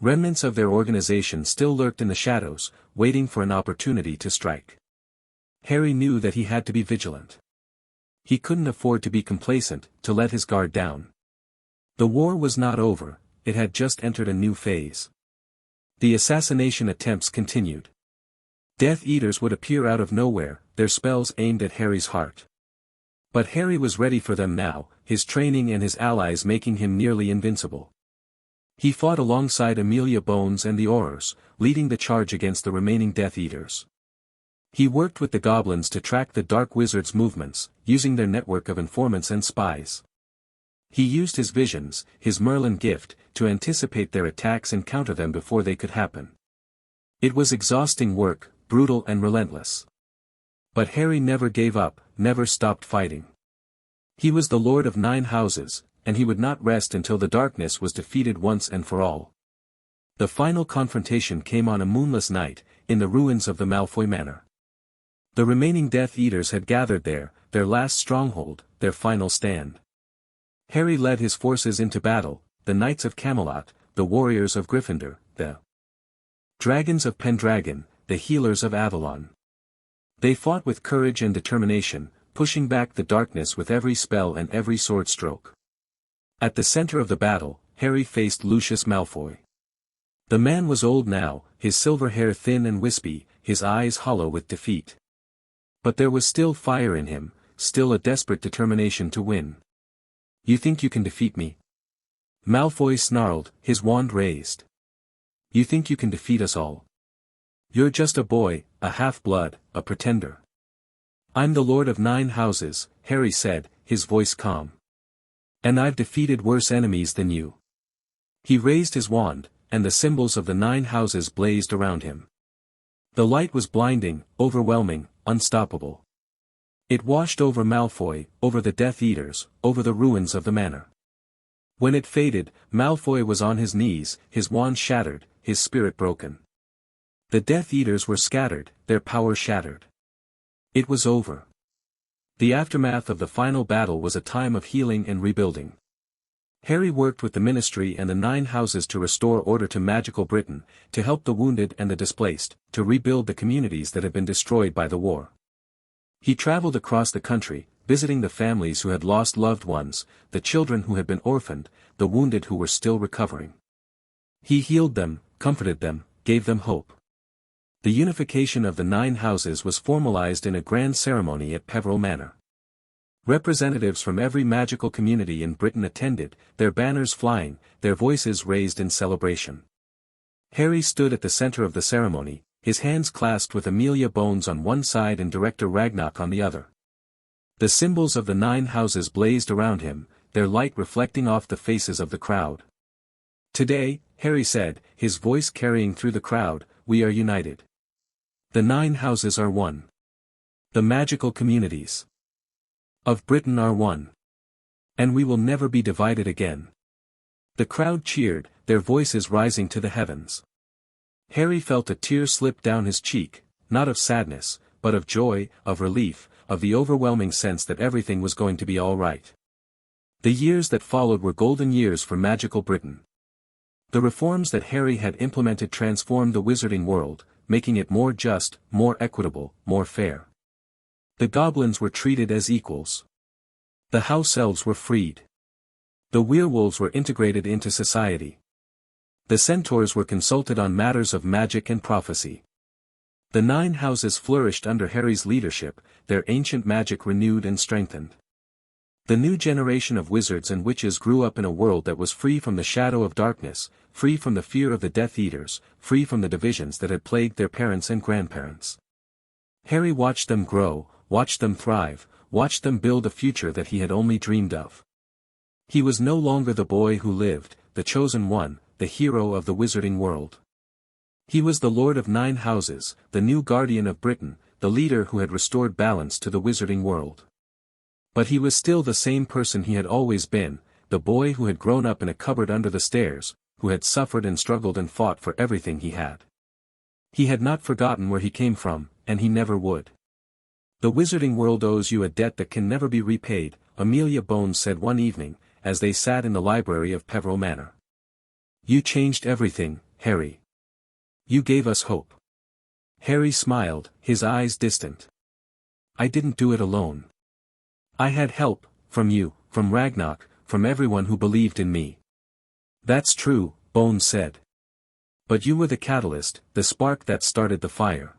Remnants of their organization still lurked in the shadows, waiting for an opportunity to strike. Harry knew that he had to be vigilant. He couldn't afford to be complacent, to let his guard down. The war was not over, it had just entered a new phase. The assassination attempts continued. Death Eaters would appear out of nowhere, their spells aimed at Harry's heart. But Harry was ready for them now, his training and his allies making him nearly invincible. He fought alongside Amelia Bones and the Aurors, leading the charge against the remaining Death Eaters. He worked with the goblins to track the dark wizard's movements, using their network of informants and spies. He used his visions, his Merlin gift, to anticipate their attacks and counter them before they could happen. It was exhausting work, brutal and relentless. But Harry never gave up, never stopped fighting. He was the Lord of 9 houses, and he would not rest until the darkness was defeated once and for all. The final confrontation came on a moonless night, in the ruins of the Malfoy Manor. The remaining Death Eaters had gathered there, their last stronghold, their final stand. Harry led his forces into battle, the Knights of Camelot, the Warriors of Gryffindor, the Dragons of Pendragon, the Healers of Avalon. They fought with courage and determination, pushing back the darkness with every spell and every sword stroke. At the center of the battle, Harry faced Lucius Malfoy. The man was old now, his silver hair thin and wispy, his eyes hollow with defeat. But there was still fire in him, still a desperate determination to win. "You think you can defeat me?" Malfoy snarled, his wand raised. "You think you can defeat us all? You're just a boy, a half-blood, a pretender." "I'm the Lord of 9 houses," Harry said, his voice calm. "And I've defeated worse enemies than you." He raised his wand, and the symbols of the 9 houses blazed around him. The light was blinding, overwhelming, unstoppable. It washed over Malfoy, over the Death Eaters, over the ruins of the manor. When it faded, Malfoy was on his knees, his wand shattered, his spirit broken. The Death Eaters were scattered, their power shattered. It was over. The aftermath of the final battle was a time of healing and rebuilding. Harry worked with the Ministry and the 9 houses to restore order to magical Britain, to help the wounded and the displaced, to rebuild the communities that had been destroyed by the war. He traveled across the country, visiting the families who had lost loved ones, the children who had been orphaned, the wounded who were still recovering. He healed them, comforted them, gave them hope. The unification of the 9 houses was formalized in a grand ceremony at Peveril Manor. Representatives from every magical community in Britain attended, their banners flying, their voices raised in celebration. Harry stood at the center of the ceremony, his hands clasped with Amelia Bones on one side and Director Ragnarok on the other. The symbols of the 9 houses blazed around him, their light reflecting off the faces of the crowd. "Today," Harry said, his voice carrying through the crowd, "we are united. The 9 houses are one. The magical communities of Britain are one. And we will never be divided again." The crowd cheered, their voices rising to the heavens. Harry felt a tear slip down his cheek, not of sadness, but of joy, of relief, of the overwhelming sense that everything was going to be all right. The years that followed were golden years for magical Britain. The reforms that Harry had implemented transformed the wizarding world, making it more just, more equitable, more fair. The goblins were treated as equals. The house elves were freed. The werewolves were integrated into society. The centaurs were consulted on matters of magic and prophecy. The 9 houses flourished under Harry's leadership, their ancient magic renewed and strengthened. The new generation of wizards and witches grew up in a world that was free from the shadow of darkness, free from the fear of the Death Eaters, free from the divisions that had plagued their parents and grandparents. Harry watched them grow, watched them thrive, watched them build a future that he had only dreamed of. He was no longer the boy who lived, the chosen one, the hero of the wizarding world. He was the Lord of 9 houses, the new guardian of Britain, the leader who had restored balance to the wizarding world. But he was still the same person he had always been, the boy who had grown up in a cupboard under the stairs, who had suffered and struggled and fought for everything he had. He had not forgotten where he came from, and he never would. "The wizarding world owes you a debt that can never be repaid," Amelia Bones said one evening, as they sat in the library of Peveril Manor. "You changed everything, Harry. You gave us hope." Harry smiled, his eyes distant. "I didn't do it alone. I had help, from you, from Ragnarok, from everyone who believed in me." "That's true," Bones said. "But you were the catalyst, the spark that started the fire.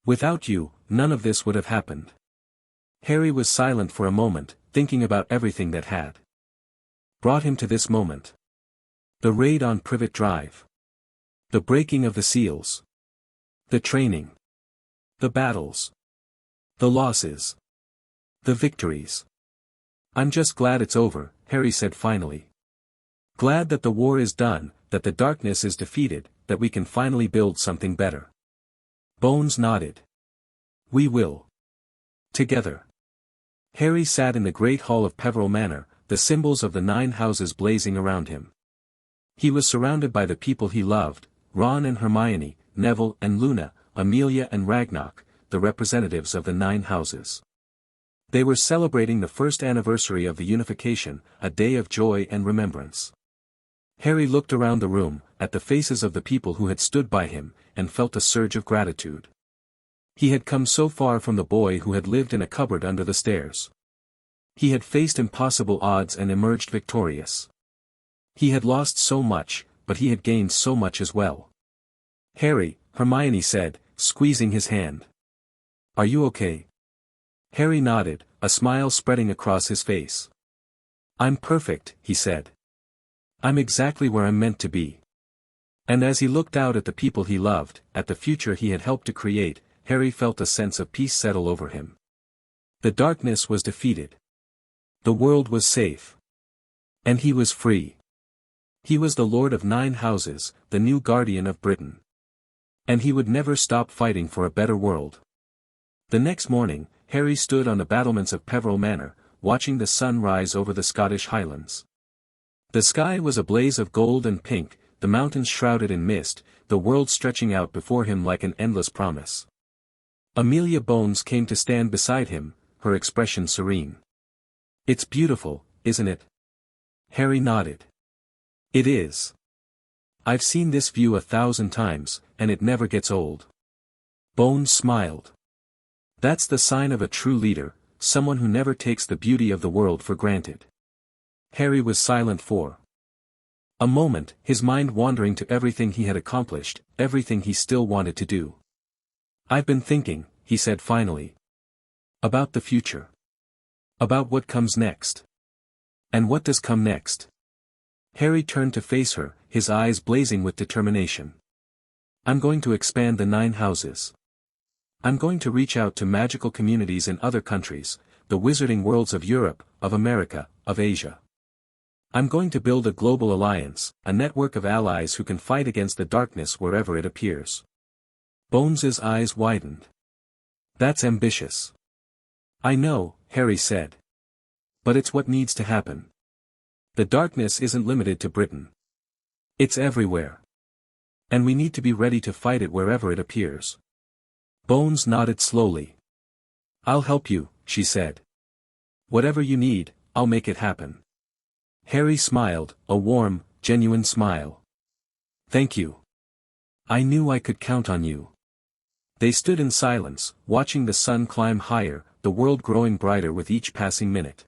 Without you, none of this would have happened." Harry was silent for a moment, thinking about everything that had brought him to this moment. The raid on Privet Drive. The breaking of the seals. The training. The battles. The losses. The victories. "I'm just glad it's over," Harry said finally. "Glad that the war is done, that the darkness is defeated, that we can finally build something better." Bones nodded. "We will. Together." Harry sat in the great hall of Peveril Manor, the symbols of the 9 houses blazing around him. He was surrounded by the people he loved, Ron and Hermione, Neville and Luna, Amelia and Ragnarok, the representatives of the 9 houses. They were celebrating the first anniversary of the unification, a day of joy and remembrance. Harry looked around the room, at the faces of the people who had stood by him, and felt a surge of gratitude. He had come so far from the boy who had lived in a cupboard under the stairs. He had faced impossible odds and emerged victorious. He had lost so much, but he had gained so much as well. "Harry," Hermione said, squeezing his hand. "Are you okay?" Harry nodded, a smile spreading across his face. "I'm perfect," he said. "I'm exactly where I'm meant to be." And as he looked out at the people he loved, at the future he had helped to create, Harry felt a sense of peace settle over him. The darkness was defeated. The world was safe. And he was free. He was the Lord of 9 houses, the new guardian of Britain. And he would never stop fighting for a better world. The next morning, Harry stood on the battlements of Peveril Manor, watching the sun rise over the Scottish Highlands. The sky was a blaze of gold and pink, the mountains shrouded in mist, the world stretching out before him like an endless promise. Amelia Bones came to stand beside him, her expression serene. "It's beautiful, isn't it?" Harry nodded. "It is. I've seen this view 1,000 times, and it never gets old." Bones smiled. "That's the sign of a true leader, someone who never takes the beauty of the world for granted." Harry was silent for a moment, his mind wandering to everything he had accomplished, everything he still wanted to do. "I've been thinking," he said finally. "About the future. About what comes next." "And what does come next?" Harry turned to face her, his eyes blazing with determination. "I'm going to expand the 9 houses. I'm going to reach out to magical communities in other countries, the wizarding worlds of Europe, of America, of Asia. I'm going to build a global alliance, a network of allies who can fight against the darkness wherever it appears." Bones's eyes widened. "That's ambitious." "I know," Harry said. "But it's what needs to happen. The darkness isn't limited to Britain. It's everywhere. And we need to be ready to fight it wherever it appears." Bones nodded slowly. "I'll help you," she said. "Whatever you need, I'll make it happen." Harry smiled, a warm, genuine smile. "Thank you. I knew I could count on you." They stood in silence, watching the sun climb higher, the world growing brighter with each passing minute.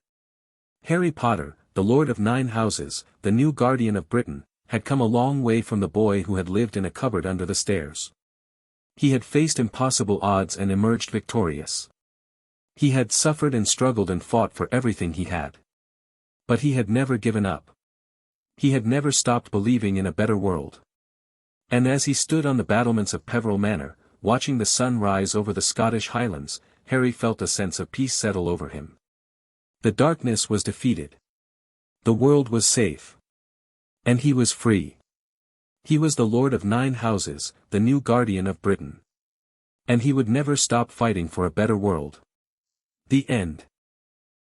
Harry Potter, the Lord of 9 houses, the new guardian of Britain, had come a long way from the boy who had lived in a cupboard under the stairs. He had faced impossible odds and emerged victorious. He had suffered and struggled and fought for everything he had. But he had never given up. He had never stopped believing in a better world. And as he stood on the battlements of Peveril Manor, watching the sun rise over the Scottish Highlands, Harry felt a sense of peace settle over him. The darkness was defeated. The world was safe. And he was free. He was the Lord of 9 houses, the new guardian of Britain. And he would never stop fighting for a better world. The end.